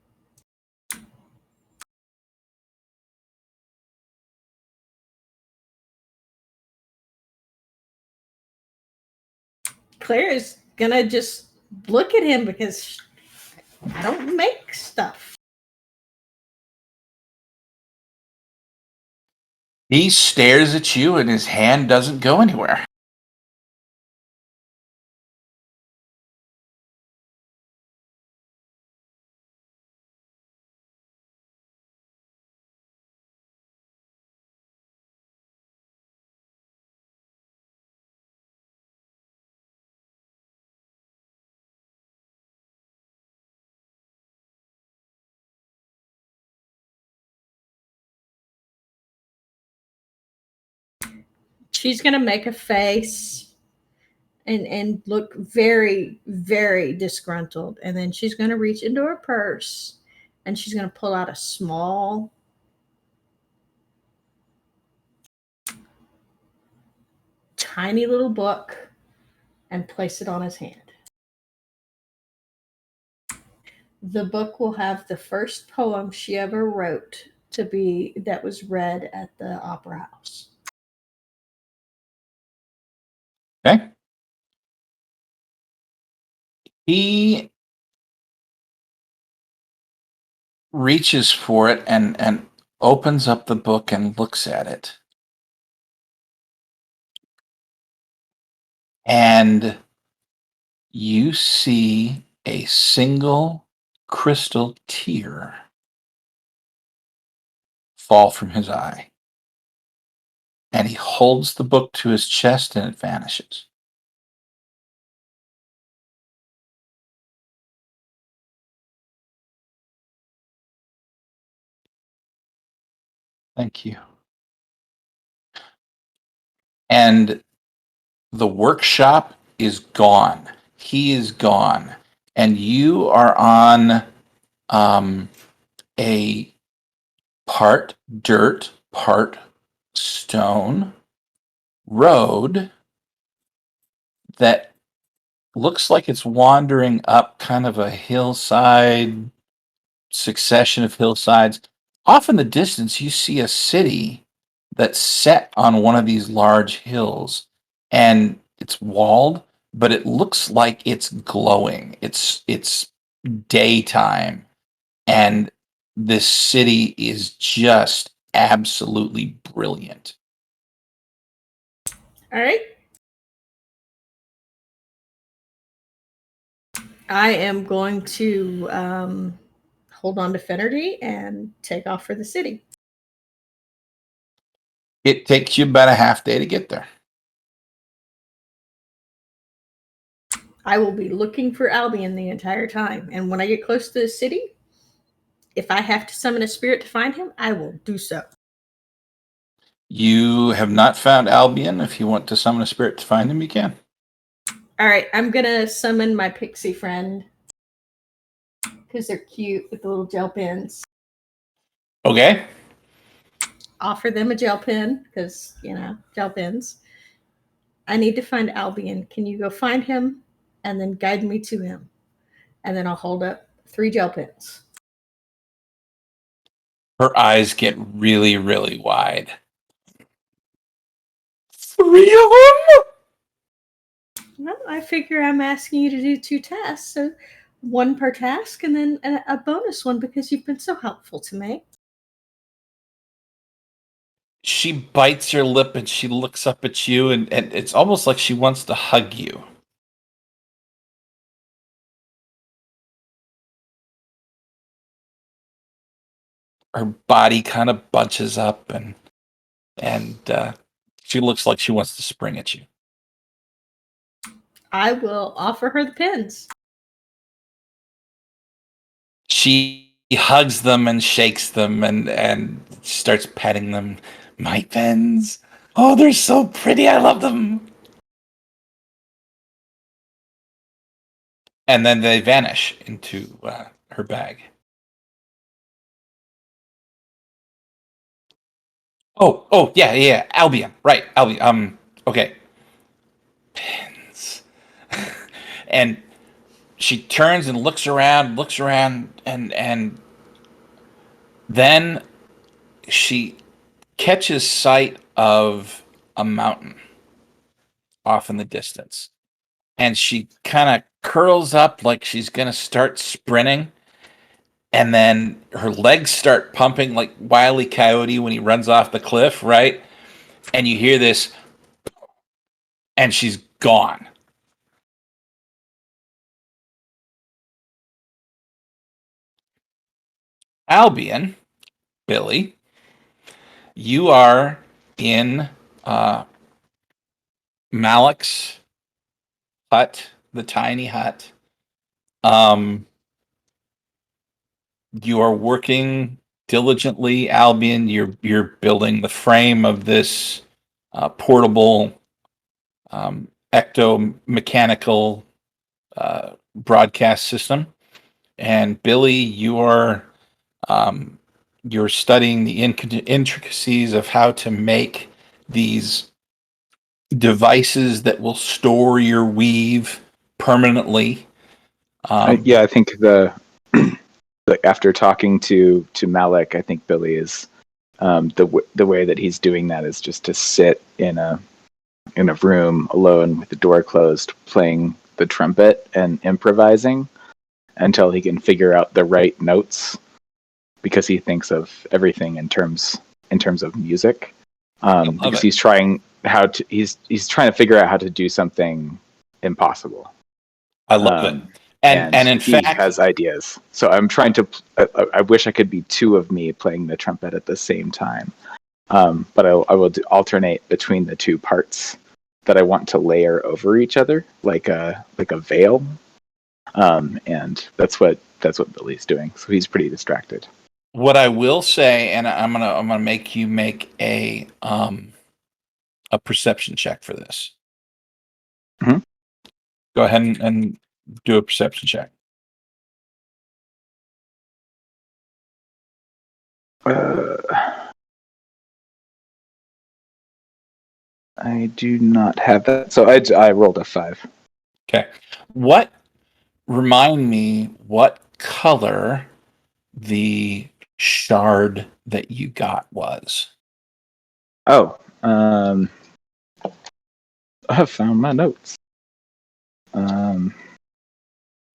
Claire is gonna just look at him because I don't make stuff. He stares at you and his hand doesn't go anywhere. She's gonna make a face and look very, very disgruntled. And then she's gonna reach into her purse and she's gonna pull out a small tiny little book and place it on his hand. The book will have the first poem she ever wrote that was read at the opera house. Okay? He reaches for it and opens up the book and looks at it. And you see a single crystal tear fall from his eye. And he holds the book to his chest and it vanishes. Thank you. And the workshop is gone. he is gone, and you are on a part dirt, part stone road that looks like it's wandering up kind of a hillside, succession of hillsides. Off in the distance, you see a city that's set on one of these large hills, and it's walled, but it looks like it's glowing. It's daytime, and this city is just absolutely brilliant. All right. I am going to hold on to Finnerty and take off for the city. It takes you about a half day to get there. I will be looking for Albion the entire time. And when I get close to the city, if I have to summon a spirit to find him, I will do so. You have not found Albion. If you want to summon a spirit to find him, you can. All right, I'm going to summon my pixie friend because they're cute with the little gel pens. Okay. Offer them a gel pen because, gel pens. I need to find Albion. Can you go find him and then guide me to him? And then I'll hold up 3 gel pens. Her eyes get really, really wide. 3 of them? Well, I figure I'm asking you to do 2 tasks, so 1 per task and then a bonus one because you've been so helpful to me. She bites her lip and she looks up at you, and it's almost like she wants to hug you. Her body kind of bunches up, and she looks like she wants to spring at you. I will offer her the pens. She hugs them and shakes them and starts petting them. My pens. Oh, they're so pretty. I love them. And then they vanish into her bag. Oh, yeah. Albion, right? Albion. Okay. Pens. And she turns and looks around, and then she catches sight of a mountain off in the distance. And she kind of curls up like she's going to start sprinting. And then her legs start pumping like Wile E. Coyote when he runs off the cliff, right? And you hear this, and she's gone. Albion, Billy, you are in Malik's hut, the tiny hut. You are working diligently, Albion. You're building the frame of this portable ectomechanical broadcast system. And Billy, you're studying the intricacies of how to make these devices that will store your weave permanently. I think after talking to Malik, I think Billy is the way that he's doing that is just to sit in a room alone with the door closed, playing the trumpet and improvising until he can figure out the right notes, because he thinks of everything in terms of music. Because he's trying to figure out how to do something impossible. I love it. And in he fact, has ideas. So I'm trying to. I wish I could be 2 of me playing the trumpet at the same time. But I will alternate between the 2 parts that I want to layer over each other, like a veil. And that's what Billy's doing. So he's pretty distracted. what I will say, and I'm gonna make you make a perception check for this. Mhm. Go ahead and do a perception check. I do not have that, so I rolled a 5. Okay. Remind me what color the shard that you got was. Oh, I found my notes.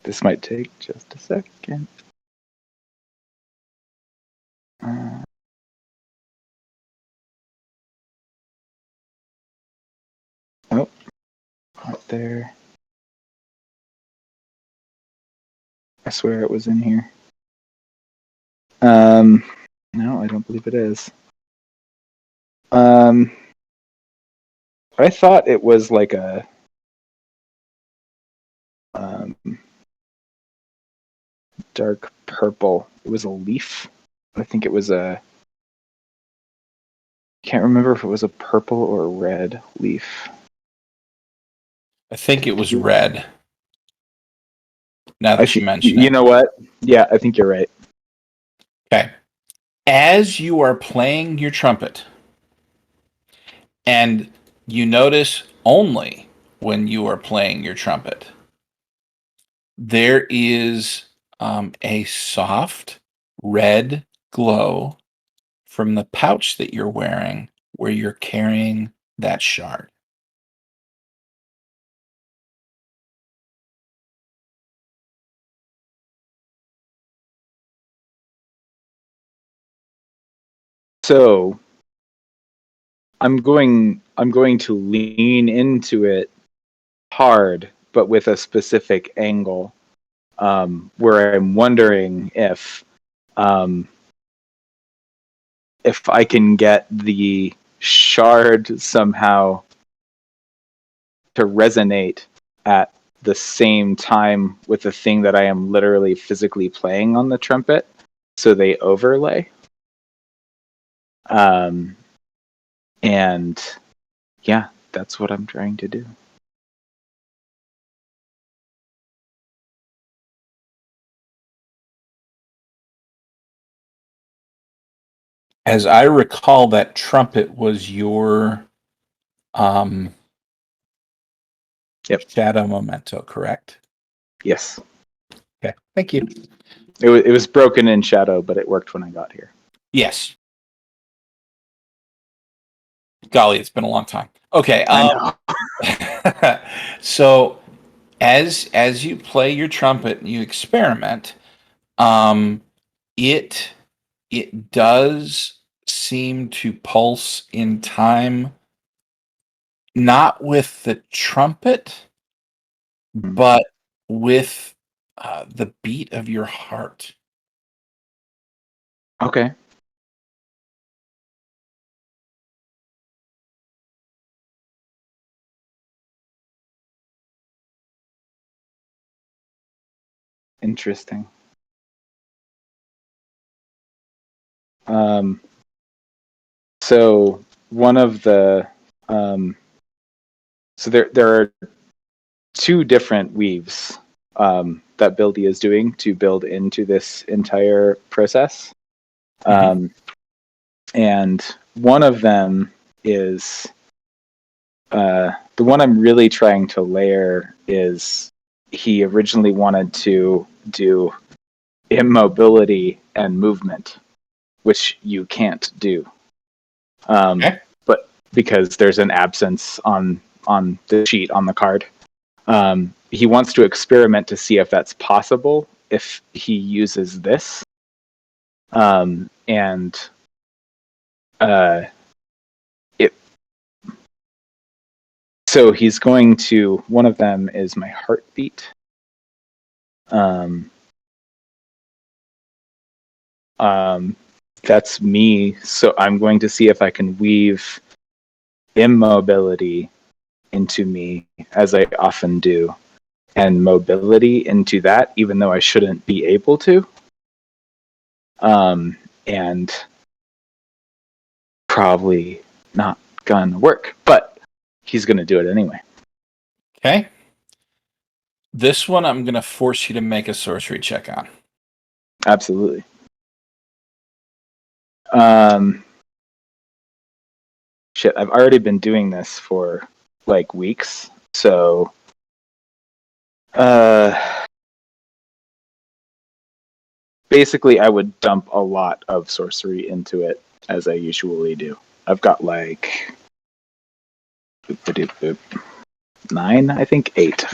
This might take just a second. Oh, right there. I swear it was in here. No, I don't believe it is. I thought it was like a dark purple. It was a leaf. I think it was a. Can't remember if it was a purple or a red leaf. I think it was red. Now that you mention You it. know what? Yeah, I think you're right. Okay. As you are playing your trumpet, and you notice only when you are playing your trumpet, there is a soft red glow from the pouch that you're wearing where you're carrying that shard. So I'm going to lean into it hard, but with a specific angle, where I'm wondering if I can get the shard somehow to resonate at the same time with the thing that I am literally physically playing on the trumpet, so they overlay. And yeah, that's what I'm trying to do. As I recall, that trumpet was your Yep. shadow memento, correct? Yes. Okay, thank you. It was broken in shadow, but it worked when I got here. Yes. Golly, it's been a long time. Okay. I know. So as you play your trumpet and you experiment, it does seem to pulse in time, not with the trumpet, but with the beat of your heart. Okay. Interesting. So one of the so there are two different weaves that Buildy is doing to build into this entire process. And one of them is the one I'm really trying to layer is he originally wanted to do immobility and movement, which you can't do. Okay. But because there's an absence on the sheet on the card, he wants to experiment to see if that's possible if he uses this. So he's going to, one of them is my heartbeat. That's me. So I'm going to see if I can weave immobility into me, as I often do, and mobility into that, even though I shouldn't be able to. And probably not gonna work, but he's gonna do it anyway. Okay. This one I'm going to force you to make a sorcery check on. Absolutely. Shit, I've already been doing this for like weeks, so basically I would dump a lot of sorcery into it as I usually do. I've got like 9, I think 8.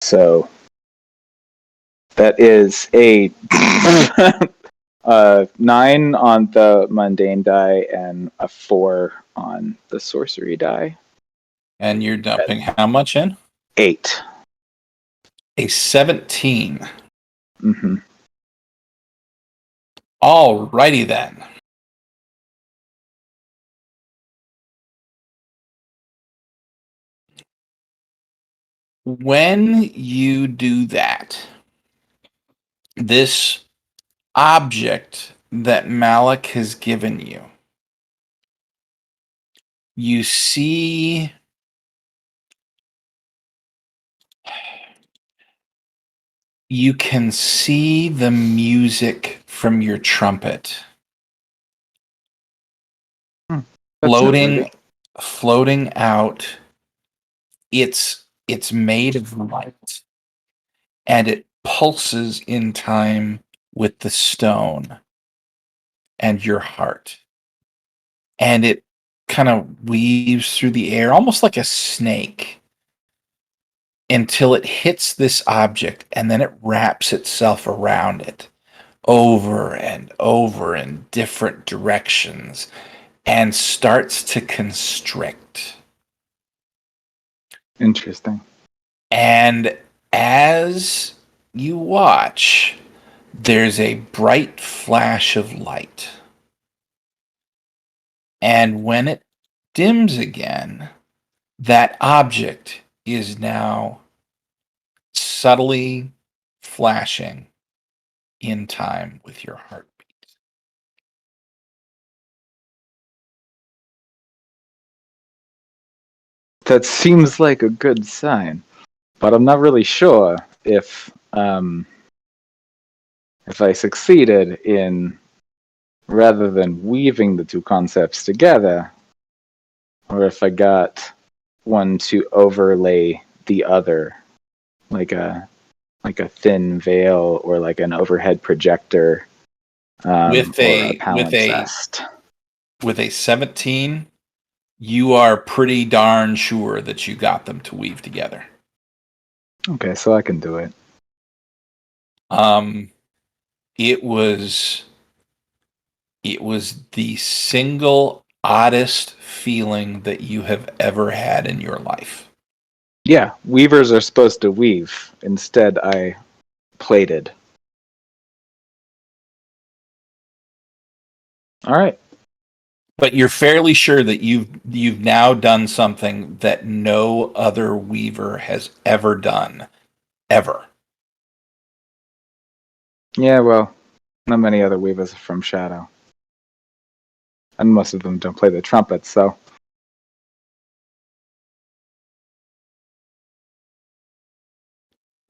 So that is a 9 on the mundane die and a 4 on the sorcery die. And you're dumping how much in? 8. A 17. Mm-hmm. Alrighty then. When you do that, this object that Malik has given you, you see you can see the music from your trumpet floating out. It's made of light, and it pulses in time with the stone and your heart, and it kind of weaves through the air almost like a snake until it hits this object, and then it wraps itself around it over and over in different directions and starts to constrict. Interesting. And as you watch, there's a bright flash of light. And when it dims again, that object is now subtly flashing in time with your heartbeat. That seems like a good sign, but I'm not really sure if I succeeded in, rather than weaving the two concepts together, or if I got one to overlay the other, like a thin veil or like an overhead projector, With or a a palimpsest. with a 17, you are pretty darn sure that you got them to weave together. Okay, so I can do it. It was the single oddest feeling that you have ever had in your life. Yeah, weavers are supposed to weave. Instead, I plaited. All right. But you're fairly sure that you've now done something that no other weaver has ever done, ever. Yeah, well, not many other weavers are from Shadow. And most of them don't play the trumpet, so.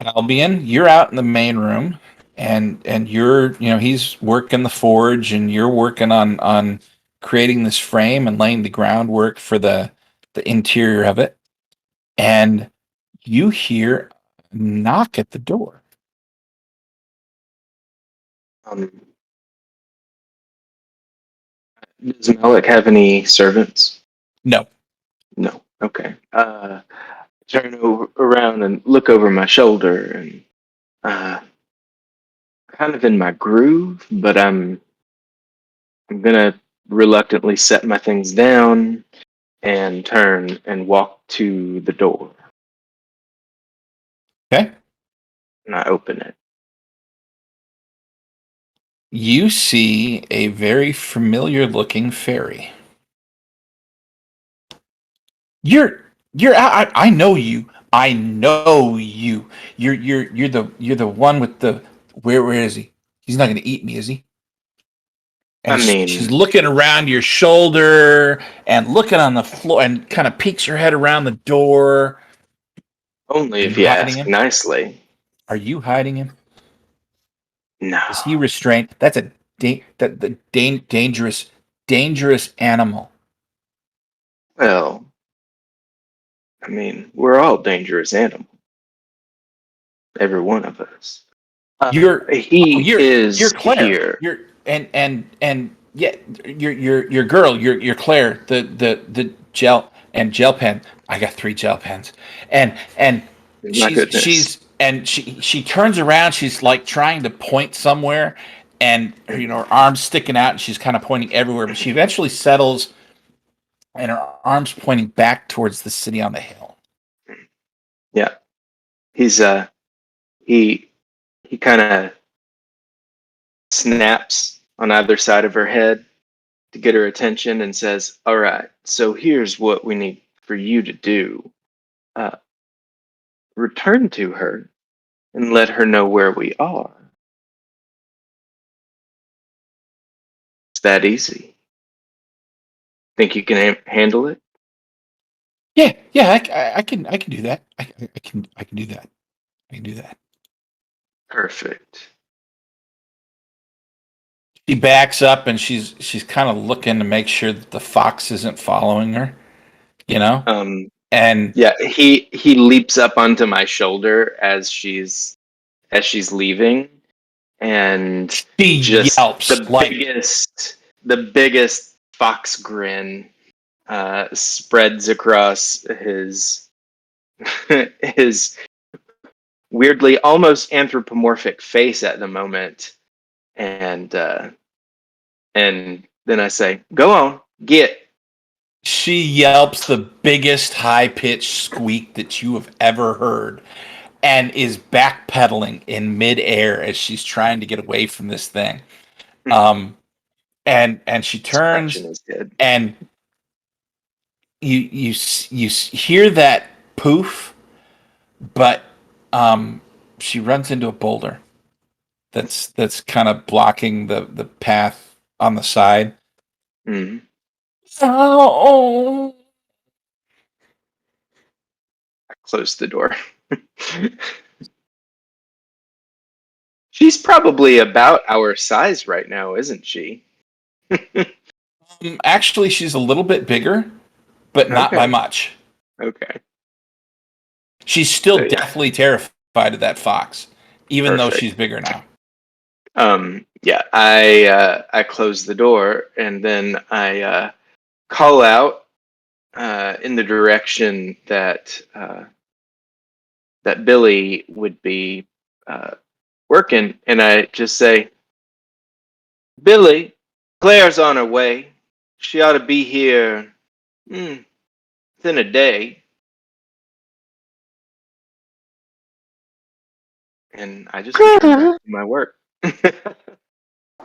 Albion, you're out in the main room, and you're he's working the forge, and you're working on creating this frame and laying the groundwork for the interior of it, and you hear a knock at the door. Does Malik have any servants? No. No. Okay. Turn around and look over my shoulder, and kind of in my groove, but I'm gonna reluctantly set my things down and turn and walk to the door. Okay. And I open it. You see a very familiar looking fairy. I know you. I know you. You're the one with the where is he? He's not gonna eat me, is he? And I mean, she's looking around your shoulder and looking on the floor and kind of peeks her head around the door. Only Are if you you hiding ask him? nicely. Are you hiding him? No. Is he restrained? That's a dangerous, dangerous animal. Well, I mean, we're all dangerous animals. Every one of us. You're He you're is Claire. here. You're and yeah, your girl. You're Claire. The gel pen. I got 3 gel pens, and My goodness. she turns around. She's like trying to point somewhere, and her arms sticking out, and she's kind of pointing everywhere. But she eventually settles, and her arms pointing back towards the city on the hill. Yeah. He's he he kind of snaps on either side of her head to get her attention and says, "All right, so here's what we need for you to do. Uh, return to her and let her know where we are. It's that easy. Think you can handle it?" Yeah, I can do that. I can do that. I can do that. Perfect. She backs up and she's kind of looking to make sure that the fox isn't following her, you know? And Yeah, he leaps up onto my shoulder as she's leaving, and she just yelps like the biggest fox grin spreads across his his weirdly almost anthropomorphic face at the moment, and then I say, "Go on, get." she yelps the biggest high-pitched squeak that you have ever heard and is backpedaling in midair as she's trying to get away from this thing. And she Scratching turns his head. and you hear that poof, but she runs into a boulder that's kind of blocking the path on the side. Mm. Oh, I close the door. She's probably about our size right now, isn't she? actually, she's a little bit bigger, but not by Okay. much. Okay. She's still So yeah, deathly terrified of that fox, even though perfect. she's bigger now. Yeah, I close the door and then I call out in the direction that Billy would be working, and I just say, "Billy, Claire's on her way. She ought to be here within a day." And I just return back to my work.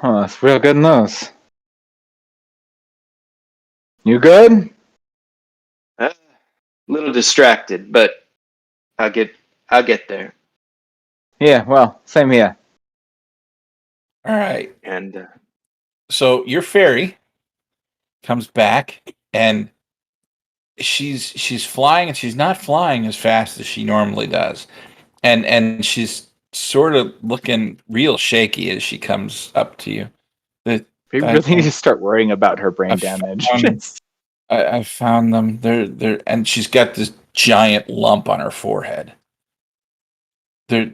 Oh, that's real good news. You good? A little distracted, but I'll get there. Yeah, well, same here. All right. And So your fairy comes back and she's flying and she's not flying as fast as she normally does. And she's sort of looking real shaky as she comes up to you. That We I, really need to start worrying about her brain I damage. found, I found them. They're and she's got this giant lump on her forehead. They're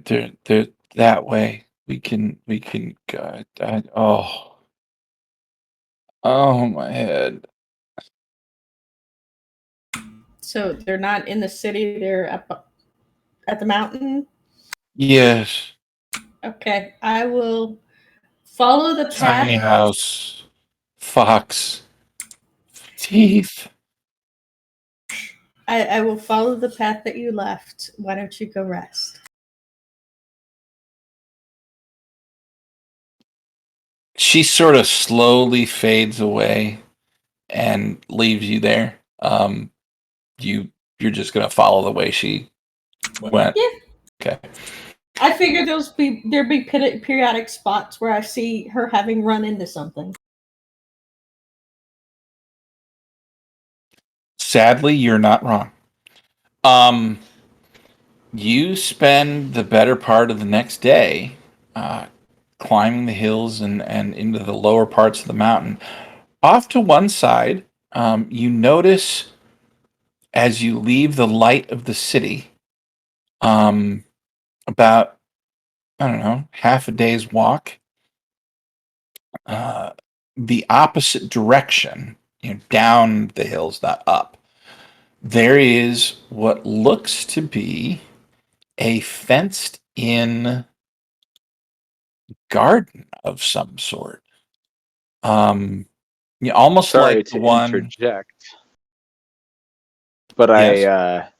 that way. We can oh my head. So they're not in the city, they're up at the mountain. Yes. Okay, I will follow the Tiny path. house. Fox. Teeth. I will follow the path that you left. Why don't you go rest? She sort of slowly fades away and leaves you there. You're just gonna follow the way she went. Yeah. Okay. I figure there'd be periodic spots where I see her having run into something. Sadly, you're not wrong. Um, you spend the better part of the next day climbing the hills and into the lower parts of the mountain. Off to one side, you notice as you leave the light of the city, about, I don't know, half a day's walk, uh, the opposite direction, down the hills, not up, there is what looks to be a fenced in garden of some sort. Almost Sorry like the to one. interject, but Yes.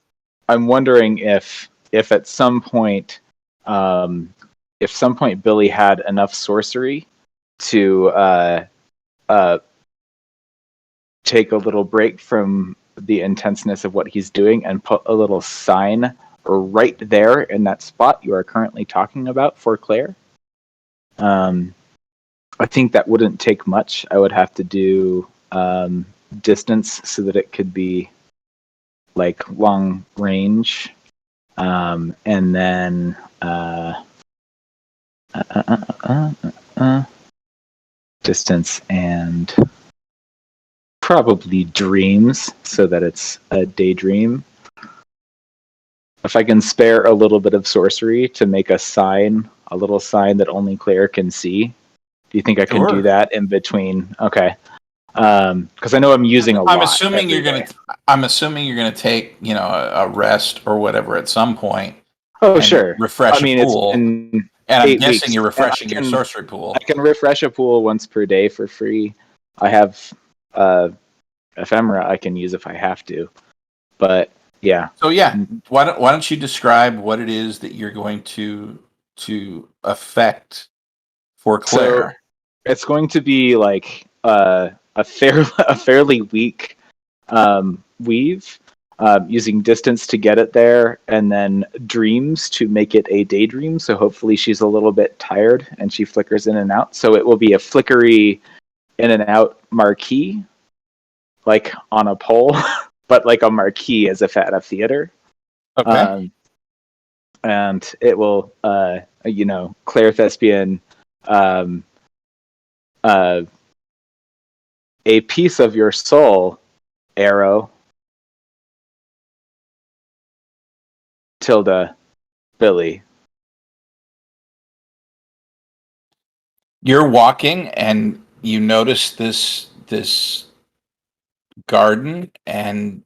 I'm wondering if at some point, if some point Billy had enough sorcery to uh, take a little break from the intenseness of what he's doing and put a little sign right there in that spot you are currently talking about for Claire. I think that wouldn't take much. I would have to do distance so that it could be like long range, and then distance and probably dreams so that it's a daydream. If I can spare a little bit of sorcery to make a sign, a little sign that only Claire can see, do you think I can do Sure. that in between? Okay. Because I know I'm using a I'm lot. assuming every you're day. gonna take, a rest or whatever at some point Oh, and sure. refresh I a mean, it's pool. been And I'm 8 weeks, guessing you're and refreshing your sorcery pool. I can refresh a pool once per day for free. I have ephemera I can use if I have to, but yeah. So yeah, why don't you describe what it is that you're going to affect for So Claire? it's going to be like a fairly weak weave, using distance to get it there, and then dreams to make it a daydream. So hopefully she's a little bit tired and she flickers in and out. So it will be a flickery in and out marquee, like on a pole, but like a marquee as if at a theater. Okay. And it will, Claire Thespian, um, uh, a piece of your soul, arrow, tilde, Billy. You're walking and you notice this garden, and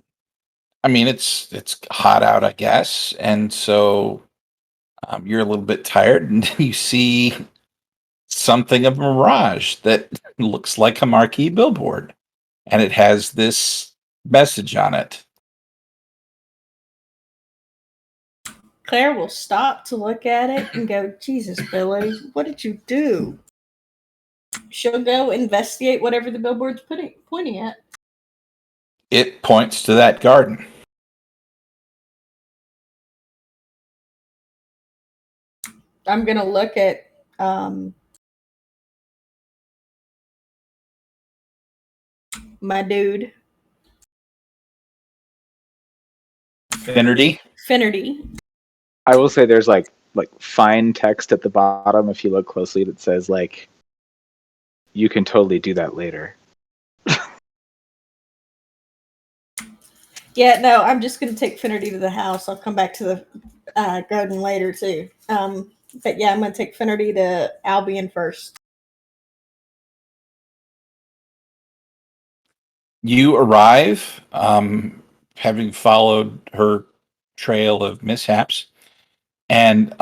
I mean it's hot out, I guess, and so you're a little bit tired, and you see something of a mirage that looks like a marquee billboard, and it has this message on it. Claire will stop to look at it and go, Jesus, Billy, what did you do? She'll go investigate whatever the billboard's pointing at. It points to that garden. I'm going to look at my dude, Finnerty. Finnerty. I will say there's like fine text at the bottom if you look closely that says like you can totally do that later. Yeah, no, I'm just going to take Finnerty to the house. I'll come back to the garden later, too. But yeah, I'm going to take Finnerty to Albion first. You arrive, having followed her trail of mishaps, and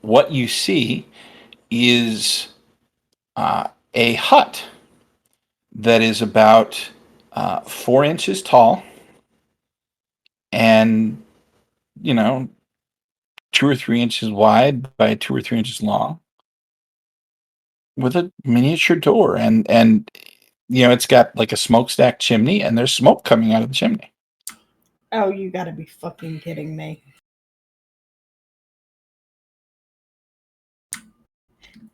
what you see is a hut that is about 4 inches tall and, 2 or 3 inches wide by 2 or 3 inches long, with a miniature door, and it's got like a smokestack chimney, and there's smoke coming out of the chimney. Oh, you got to be fucking kidding me.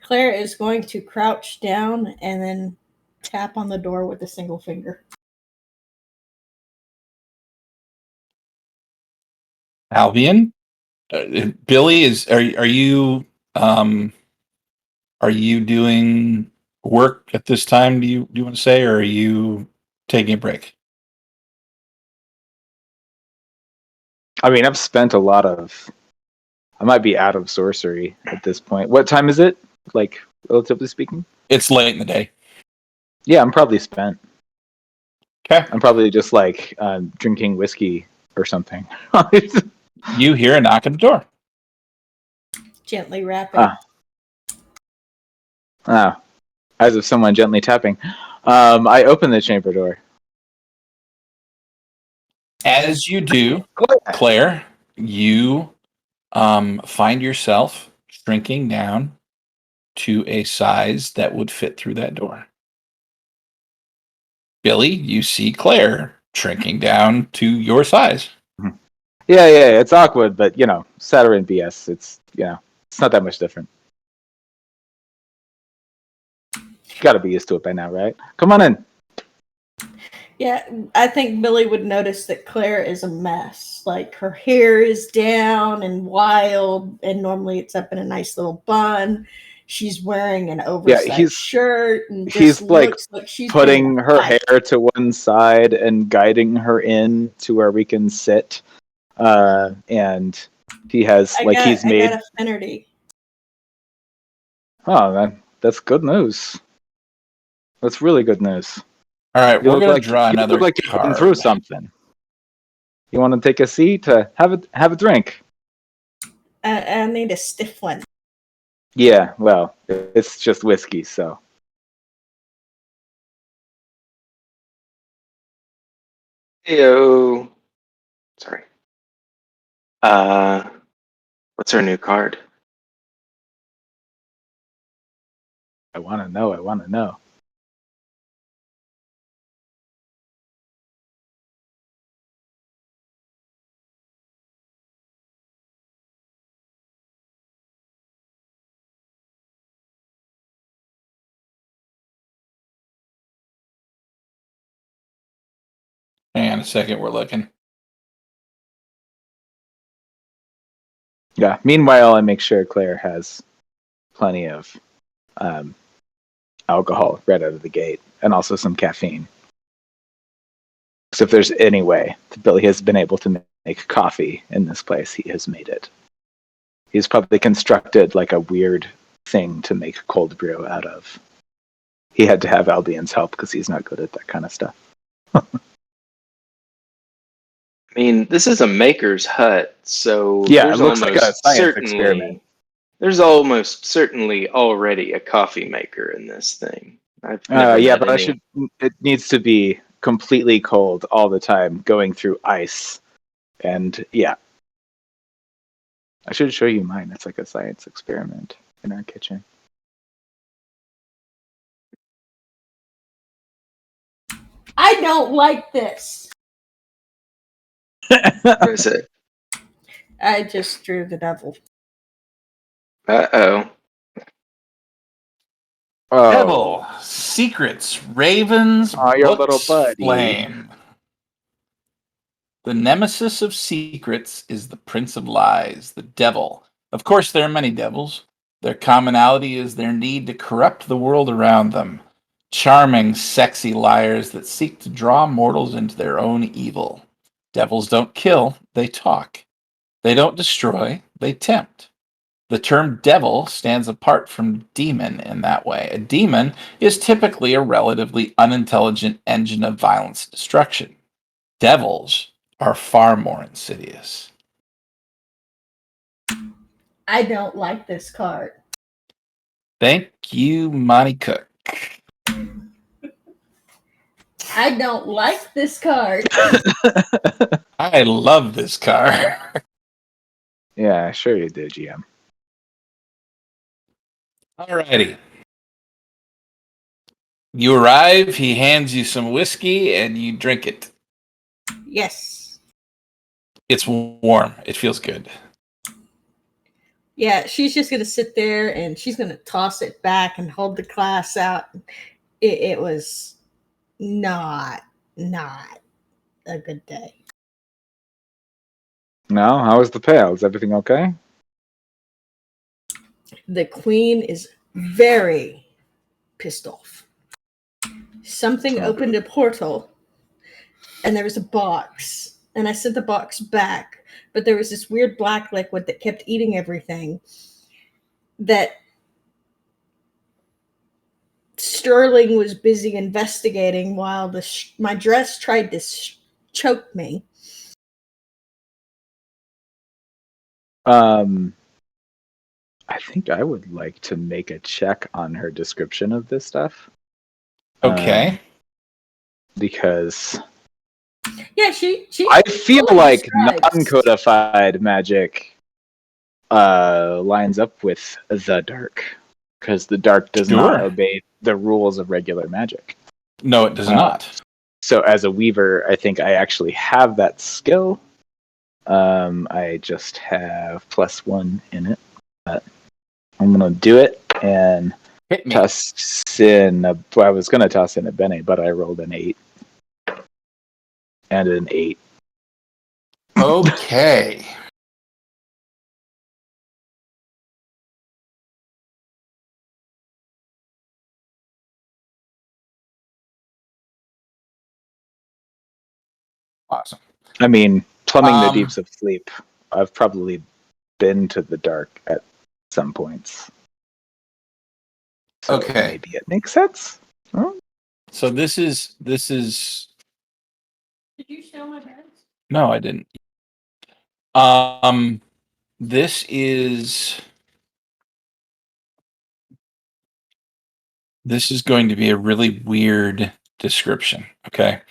Claire is going to crouch down and then tap on the door with a single finger. Albion, Billy, are you doing work at this time? Do you want to say, or are you taking a break? I mean, I've spent a lot of. I might be out of sorcery at this point. What time is it? Like, relatively speaking? It's late in the day. Yeah, I'm probably spent. Okay. I'm probably just like drinking whiskey or something. You hear a knock at the door. Gently rapping. Ah, as of someone gently tapping. I open the chamber door. As you do, Claire, you find yourself shrinking down to a size that would fit through that door. Billy, you see Claire shrinking down to your size. Yeah, it's awkward, but Saturn BS. It's it's not that much different. Got to be used to it by now, right? Come on in. Yeah, I think Billy would notice that Claire is a mess. Like her hair is down and wild, and normally it's up in a nice little bun. She's wearing an oversized shirt and he's just like looks like she's putting been in a her fight. hair to one side and guiding her in to where we can sit. And he has I he's made. got affinity. Oh man, that's good news. That's really good news. All right, You we're look going to like draw you another look like you've been card. through something. You want to take a seat? Have a drink. I need a stiff one. Yeah, well, it's just whiskey, so. Heyo. Sorry. What's our new card? I want to know. Hang on a second, we're looking. Yeah. Meanwhile, I make sure Claire has plenty of alcohol right out of the gate, and also some caffeine. So if there's any way that Billy has been able to make coffee in this place, he has made it. He's probably constructed like a weird thing to make cold brew out of. He had to have Albion's help because he's not good at that kind of stuff. I mean, this is a maker's hut, so Yeah, there's it looks like a almost science experiment. There's almost certainly already a coffee maker in this thing. I've never Yeah, met but any. it needs to be completely cold all the time, going through ice. And yeah, I should show you mine. It's like a science experiment in our kitchen. I don't like this. What is it? I just drew the devil. Uh-oh. Oh, Devil, secrets, ravens, your books, little buddy. flame. The nemesis of secrets is the prince of lies, the devil. Of course, there are many devils. Their commonality is their need to corrupt the world around them. Charming, sexy liars that seek to draw mortals into their own evil. Devils don't kill, they talk. They don't destroy, they tempt. The term devil stands apart from demon in that way. A demon is typically a relatively unintelligent engine of violence and destruction. Devils are far more insidious. I don't like this card. Thank you, Monty Cook. I don't like this card. I love this card. Yeah, sure you did, GM. Alrighty. You arrive, he hands you some whiskey, and you drink it. Yes. It's warm. It feels good. Yeah, she's just gonna sit there and she's gonna toss it back and hold the glass out. It was not a good day. No? How was the pail? Is everything okay? The queen is very pissed off. Something Oh. opened a portal, and there was a box, and I sent the box back, but there was this weird black liquid that kept eating everything that Sterling was busy investigating while my dress tried to choke me. I think I would like to make a check on her description of this stuff. Okay. Because Yeah, she I feel fully like describes- non-codified magic lines up with the dark, because the dark does not Sure. obey the rules of regular magic. No, it does not. So as a weaver, I think I actually have that skill. I just have +1 in it. But I'm gonna do it and Hit me. toss in. I was gonna toss in a Bene, but I rolled an 8 and an 8. Okay. Awesome. I mean, plumbing the Um, deeps of sleep. I've probably been to the dark at some points. So Okay. maybe it makes sense. So this is Did you steal my pants? no, I didn't. This is going to be a really weird description, okay?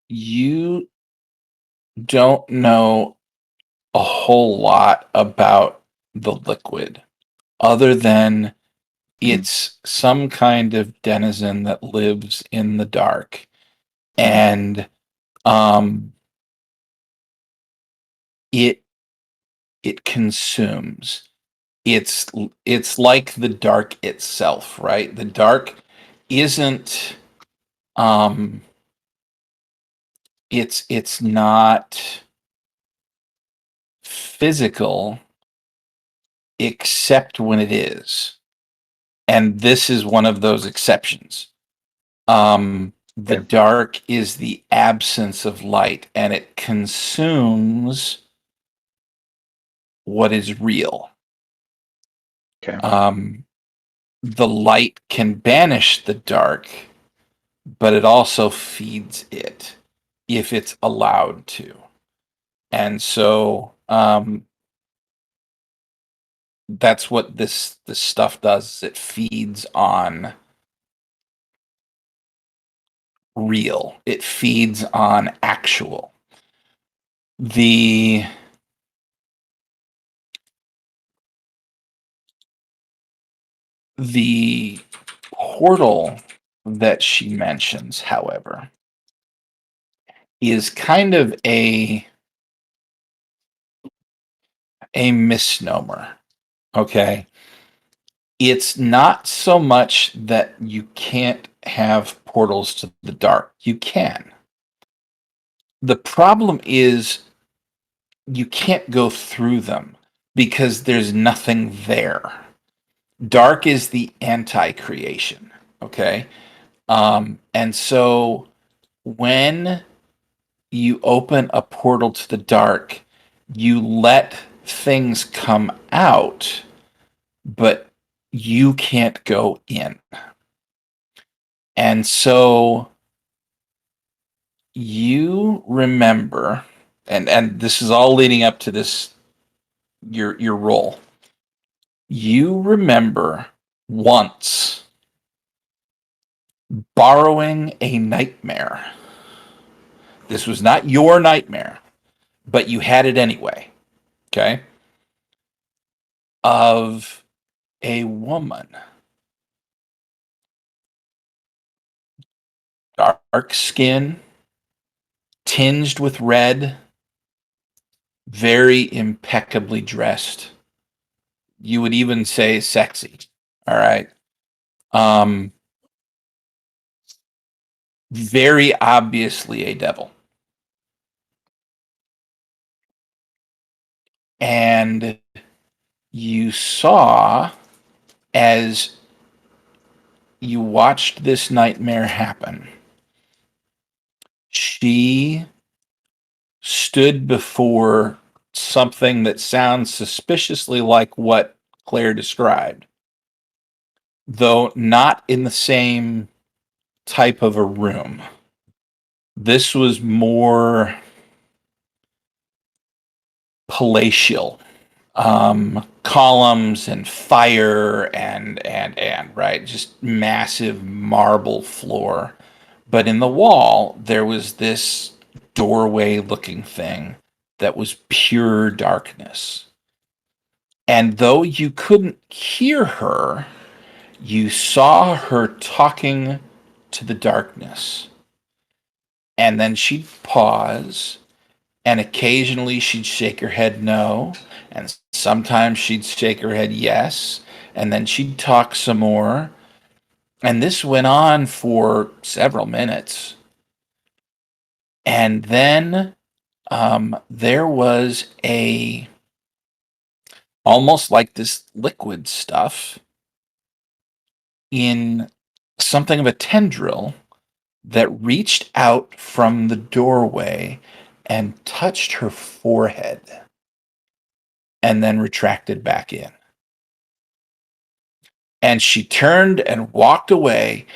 You don't know a whole lot about the liquid other than it's some kind of denizen that lives in the dark, and it consumes. It's like the dark itself, right? The dark isn't it's not physical except when it is. And this is one of those exceptions. The Okay. dark is the absence of light, and it consumes what is real. Okay. The light can banish the dark, but it also feeds it if it's allowed to. And so that's what this stuff does. It feeds on real. It feeds on actual. The portal that she mentions, however, is kind of a misnomer. Okay. It's not so much that you can't have portals to the dark. You can. The problem is you can't go through them because there's nothing there. Dark is the anti-creation. Okay. And so when you open a portal to the dark, you let things come out, but you can't go in. And so you remember, and this is all leading up to this your role. You remember once borrowing a nightmare. This was not your nightmare, but you had it anyway. Okay? Of a woman. Dark skin, tinged with red, very impeccably dressed. You would even say sexy. All right. very obviously a devil. And you saw, as you watched this nightmare happen, she stood before something that sounds suspiciously like what Claire described, though not in the same type of a room. This was more palatial, columns and fire and right, just massive marble floor. But in the wall, there was this doorway looking thing that was pure darkness. And though you couldn't hear her, you saw her talking to the darkness. And then she'd pause, and occasionally she'd shake her head no, and sometimes she'd shake her head yes, and then she'd talk some more. And this went on for several minutes. And then there was a almost like this liquid stuff in something of a tendril that reached out from the doorway and touched her forehead and then retracted back in. And she turned and walked away.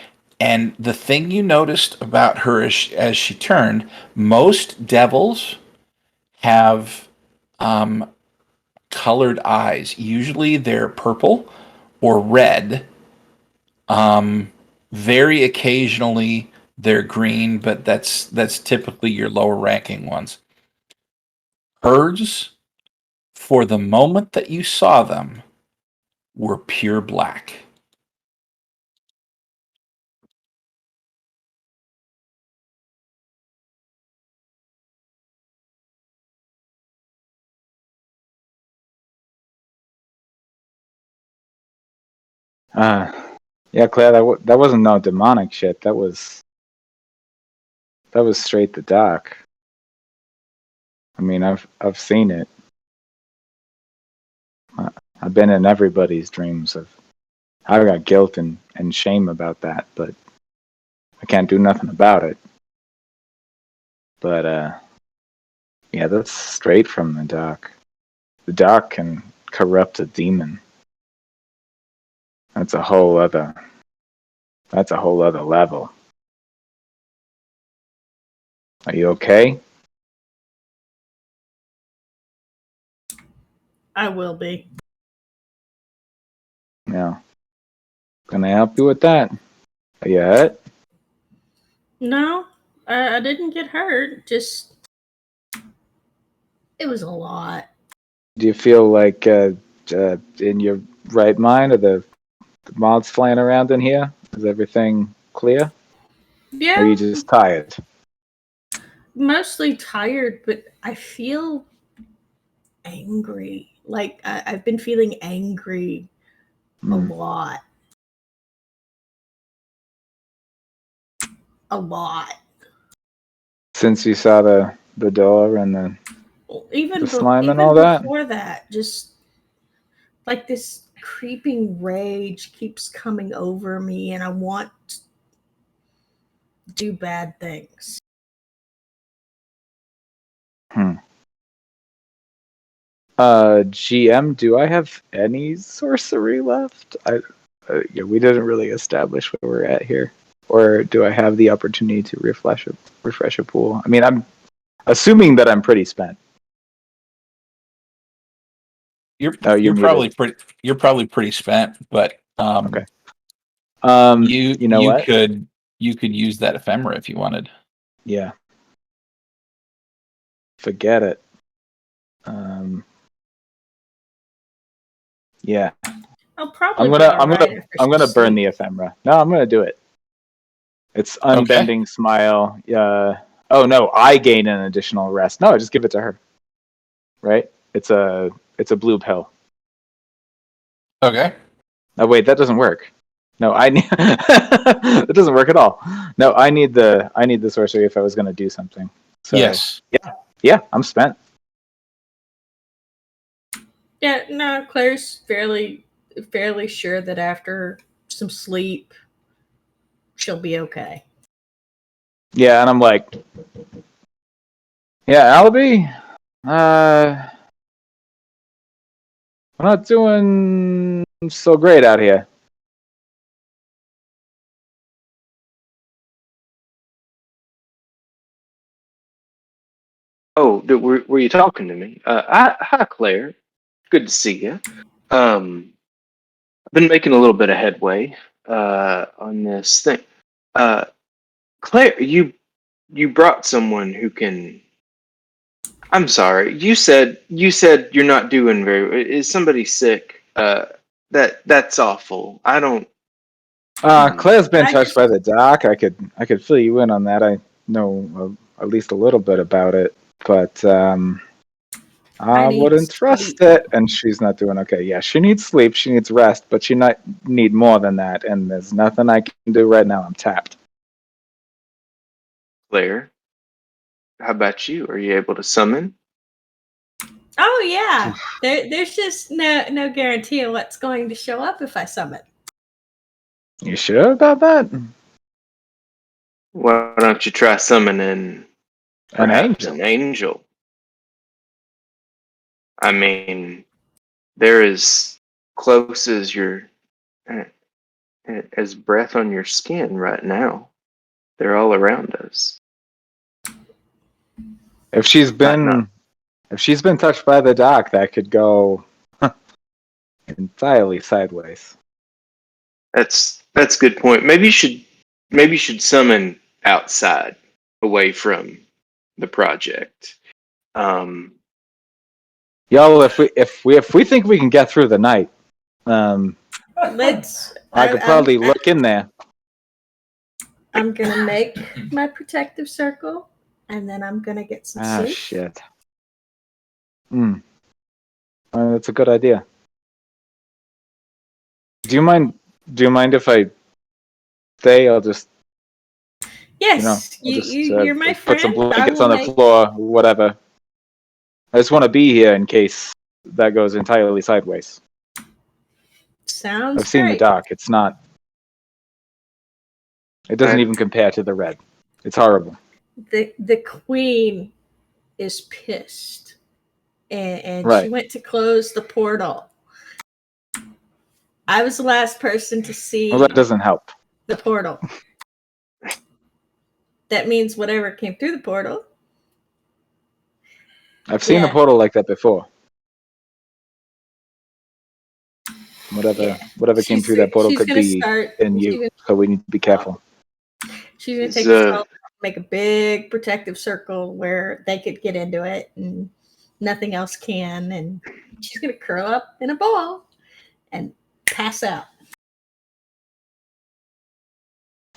And the thing you noticed about her as she turned, most devils have colored eyes. Usually they're purple or red. Very occasionally they're green, but that's typically your lower ranking ones. Hers, for the moment that you saw them, were pure black. Yeah, Claire, that wasn't no demonic shit. That was straight the dark. I mean, I've seen it. I've been in everybody's dreams. I've got guilt and shame about that, but I can't do nothing about it. But yeah, that's straight from the dark. The dark can corrupt a demon. That's a whole other level. Are you okay? I will be. Yeah. Can I help you with that? Are you hurt? No, I didn't get hurt. Just it was a lot. Do you feel like in your right mind? Are the moths flying around in here? Is everything clear? Yeah, Or are you just tired? mostly tired, but I feel angry. Like I've been feeling angry a lot. A lot. Since you saw the door and the Even, The slime and even all that? before that, just like this creeping rage keeps coming over me, and I want to do bad things. GM, do I have any sorcery left? Yeah, we didn't really establish where we're at here. Or do I have the opportunity to refresh a pool? I mean, I'm assuming that I'm pretty spent. You're You're muted. you're probably pretty spent, but Okay. you you know what? could use that ephemera if you wanted. Yeah. Forget it. Yeah. I'll probably I'm be gonna alright after I'm gonna some burn sleep. the ephemera. No, I'm gonna do it. It's Okay. unbending smile. Oh no, I gain an additional rest. No, I just give it to her. Right? It's a blue pill. Okay. Oh wait, that doesn't work. No, I need. It doesn't work at all. No, I need the sorcery if I was going to do something. So, Yes. Yeah, I'm spent. Yeah, no, Claire's fairly sure that after some sleep, she'll be okay. Yeah, and I'm like, yeah, Albie, we're not doing so great out here. Oh, were you talking to me? Hi, Claire. Good to see you. I've been making a little bit of headway on this thing. Claire, you brought someone who can. I'm sorry. You said you're not doing very. Is somebody sick? That's awful. I don't. Claire's been I touched just- by the doc. I could fill you in on that. I know at least a little bit about it, but I need wouldn't trust sleep. it. And she's not doing okay. Yeah, she needs sleep. She needs rest, but she not need more than that. And there's nothing I can do right now. I'm tapped. Claire, how about you? Are you able to summon? Oh yeah, there's just no guarantee of what's going to show up if I summon. You sure about that? Why don't you try summoning An perhaps angel. an angel? I mean, they're as close as your as breath on your skin right now. They're all around us. If she's Might not. been touched by the doc, that could go entirely sideways. That's a good point. Maybe you should summon outside, away from the project. Y'all, if we think we can get through the night, Let's. I could probably look in there. I'm gonna make my protective circle, and then I'm gonna get some Ah, sleep. shit. That's a good idea. Do you mind if I stay? I'll just, Yes, you're my put friend. some I blankets will on the make- floor, whatever. I just want to be here in case that goes entirely sideways. Sounds I've seen the great. doc. It's not. It doesn't Right. even compare to the red. It's horrible. The queen is pissed, and she Right. went to close the portal. I was the last person to see Well, that doesn't help. the portal. That means whatever came through the portal. I've seen the Yeah. portal like that before. Whatever Yeah. came through that portal she's could gonna be start. in you, so we need to be careful. She's gonna Is, take the spell, make a big protective circle where they could get into it and nothing else can, and she's gonna curl up in a ball and pass out.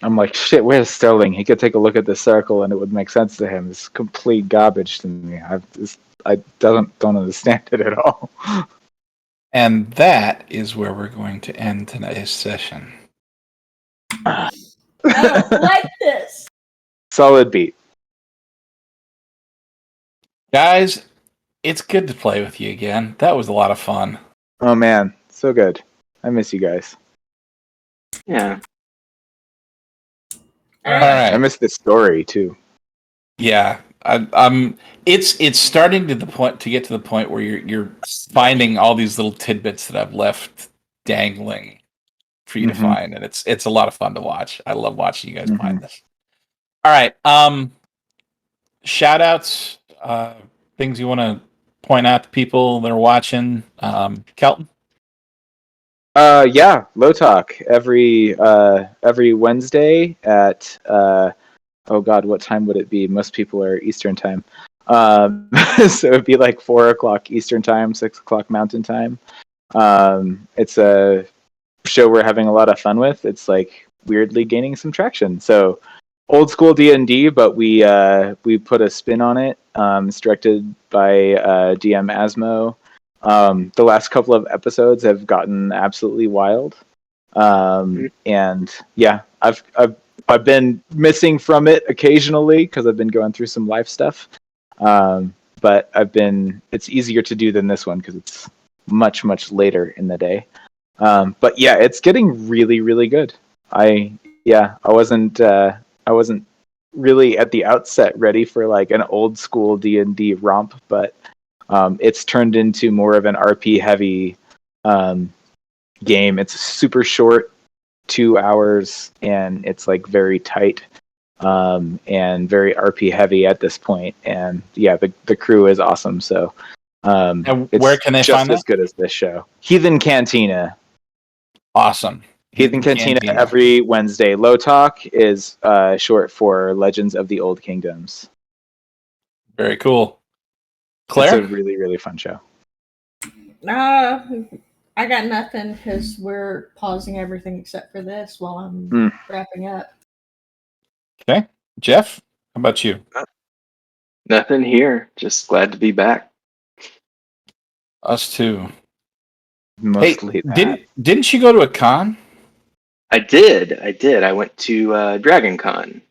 I'm like, shit, where's Sterling? He could take a look at this circle and it would make sense to him. It's complete garbage to me. I don't understand it at all. And that is where we're going to end today's session. I don't like this. Solid beat. Guys, it's good to play with you again. That was a lot of fun. Oh man, so good. I miss you guys. Yeah. All All right. I right. miss this story too. Yeah. It's starting to get to the point where you're finding all these little tidbits that I've left dangling for you to Mhm. find, and it's a lot of fun to watch. I love watching you guys Mhm. find this. All right. Shout outs, things you want to point out to people that are watching. Kelton? Yeah, Low Talk every Wednesday at oh god, what time would it be? Most people are Eastern time. So it'd be like 4:00 Eastern time, 6:00 Mountain time. It's a show we're having a lot of fun with. It's like weirdly gaining some traction. So old school D&D, but we put a spin on it. It's directed by DM Asmo. The last couple of episodes have gotten absolutely wild. And yeah, I've been missing from it occasionally because I've been going through some life stuff. But it's easier to do than this one because it's much later in the day. But yeah, it's getting really, really good. I wasn't really at the outset ready for like an old school D&D romp, but it's turned into more of an RP heavy game. It's super short, 2 hours, and it's like very tight and very RP heavy at this point. And yeah, the crew is awesome. So And it's where can they just find as that? good as this show. Heathen Cantina. Awesome. Heathen Cantina every Wednesday. Low Talk is short for Legends of the Old Kingdoms. Very cool. It's Claire? a really, really fun show. I got nothing because we're pausing everything except for this while I'm wrapping up. Okay. Jeff, how about you? Nothing here. Just glad to be back. Us too. Mostly that. Didn't you go to a con? I did. I went to Dragon Con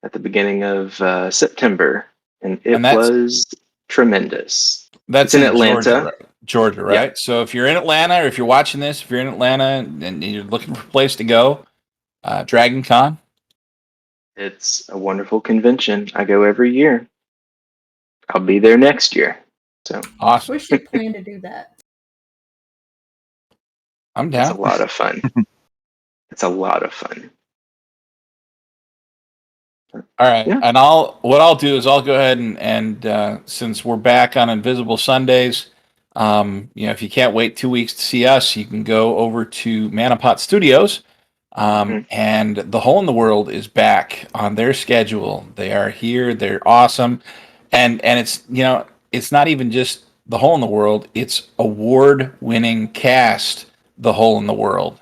at the beginning of September, and it was tremendous. That's in Atlanta. Georgia, right? Yeah. So if you're in Atlanta, or if you're watching this, if you're in Atlanta and you're looking for a place to go, Dragon Con. It's a wonderful convention. I go every year. I'll be there next year. So Awesome. We should plan to do that. I'm it's down. a lot of fun. It's a lot of fun. All right. Yeah. And what I'll do is I'll go ahead and since we're back on Invisible Sundays, if you can't wait 2 weeks to see us, you can go over to Manapot Studios. And The Hole in the World is back on their schedule. They are here. They're awesome. And it's, it's not even just The Hole in the World. It's award-winning cast, The Hole in the World,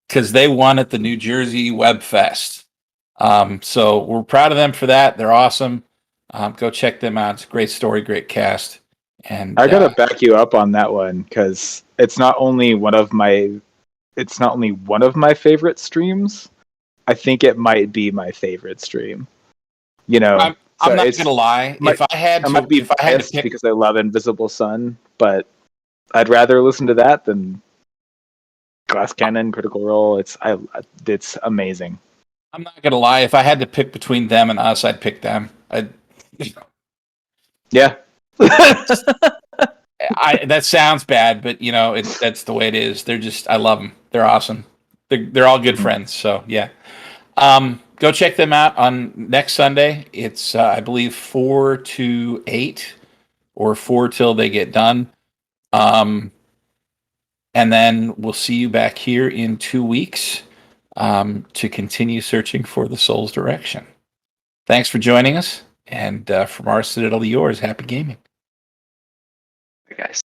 because they won at the New Jersey Web Fest. So we're proud of them for that. They're awesome. Go check them out. It's a great story, great cast. And I gotta back you up on that one because it's not only one of my favorite streams. I think it might be my favorite stream. I'm not gonna lie. If I had to pick, because I love Invisible Sun, but I'd rather listen to that than Glass Cannon, Critical Role. It's amazing. I'm not gonna lie. If I had to pick between them and us, I'd pick them. Yeah. That sounds bad, but that's the way it is. I love them. They're awesome. They're all good friends. So yeah. Go check them out on next Sunday. It's I believe 4 to 8 or 4 till they get done. And then we'll see you back here in 2 weeks to continue searching for the soul's direction. Thanks for joining us. And from our citadel to yours, happy gaming. Guys.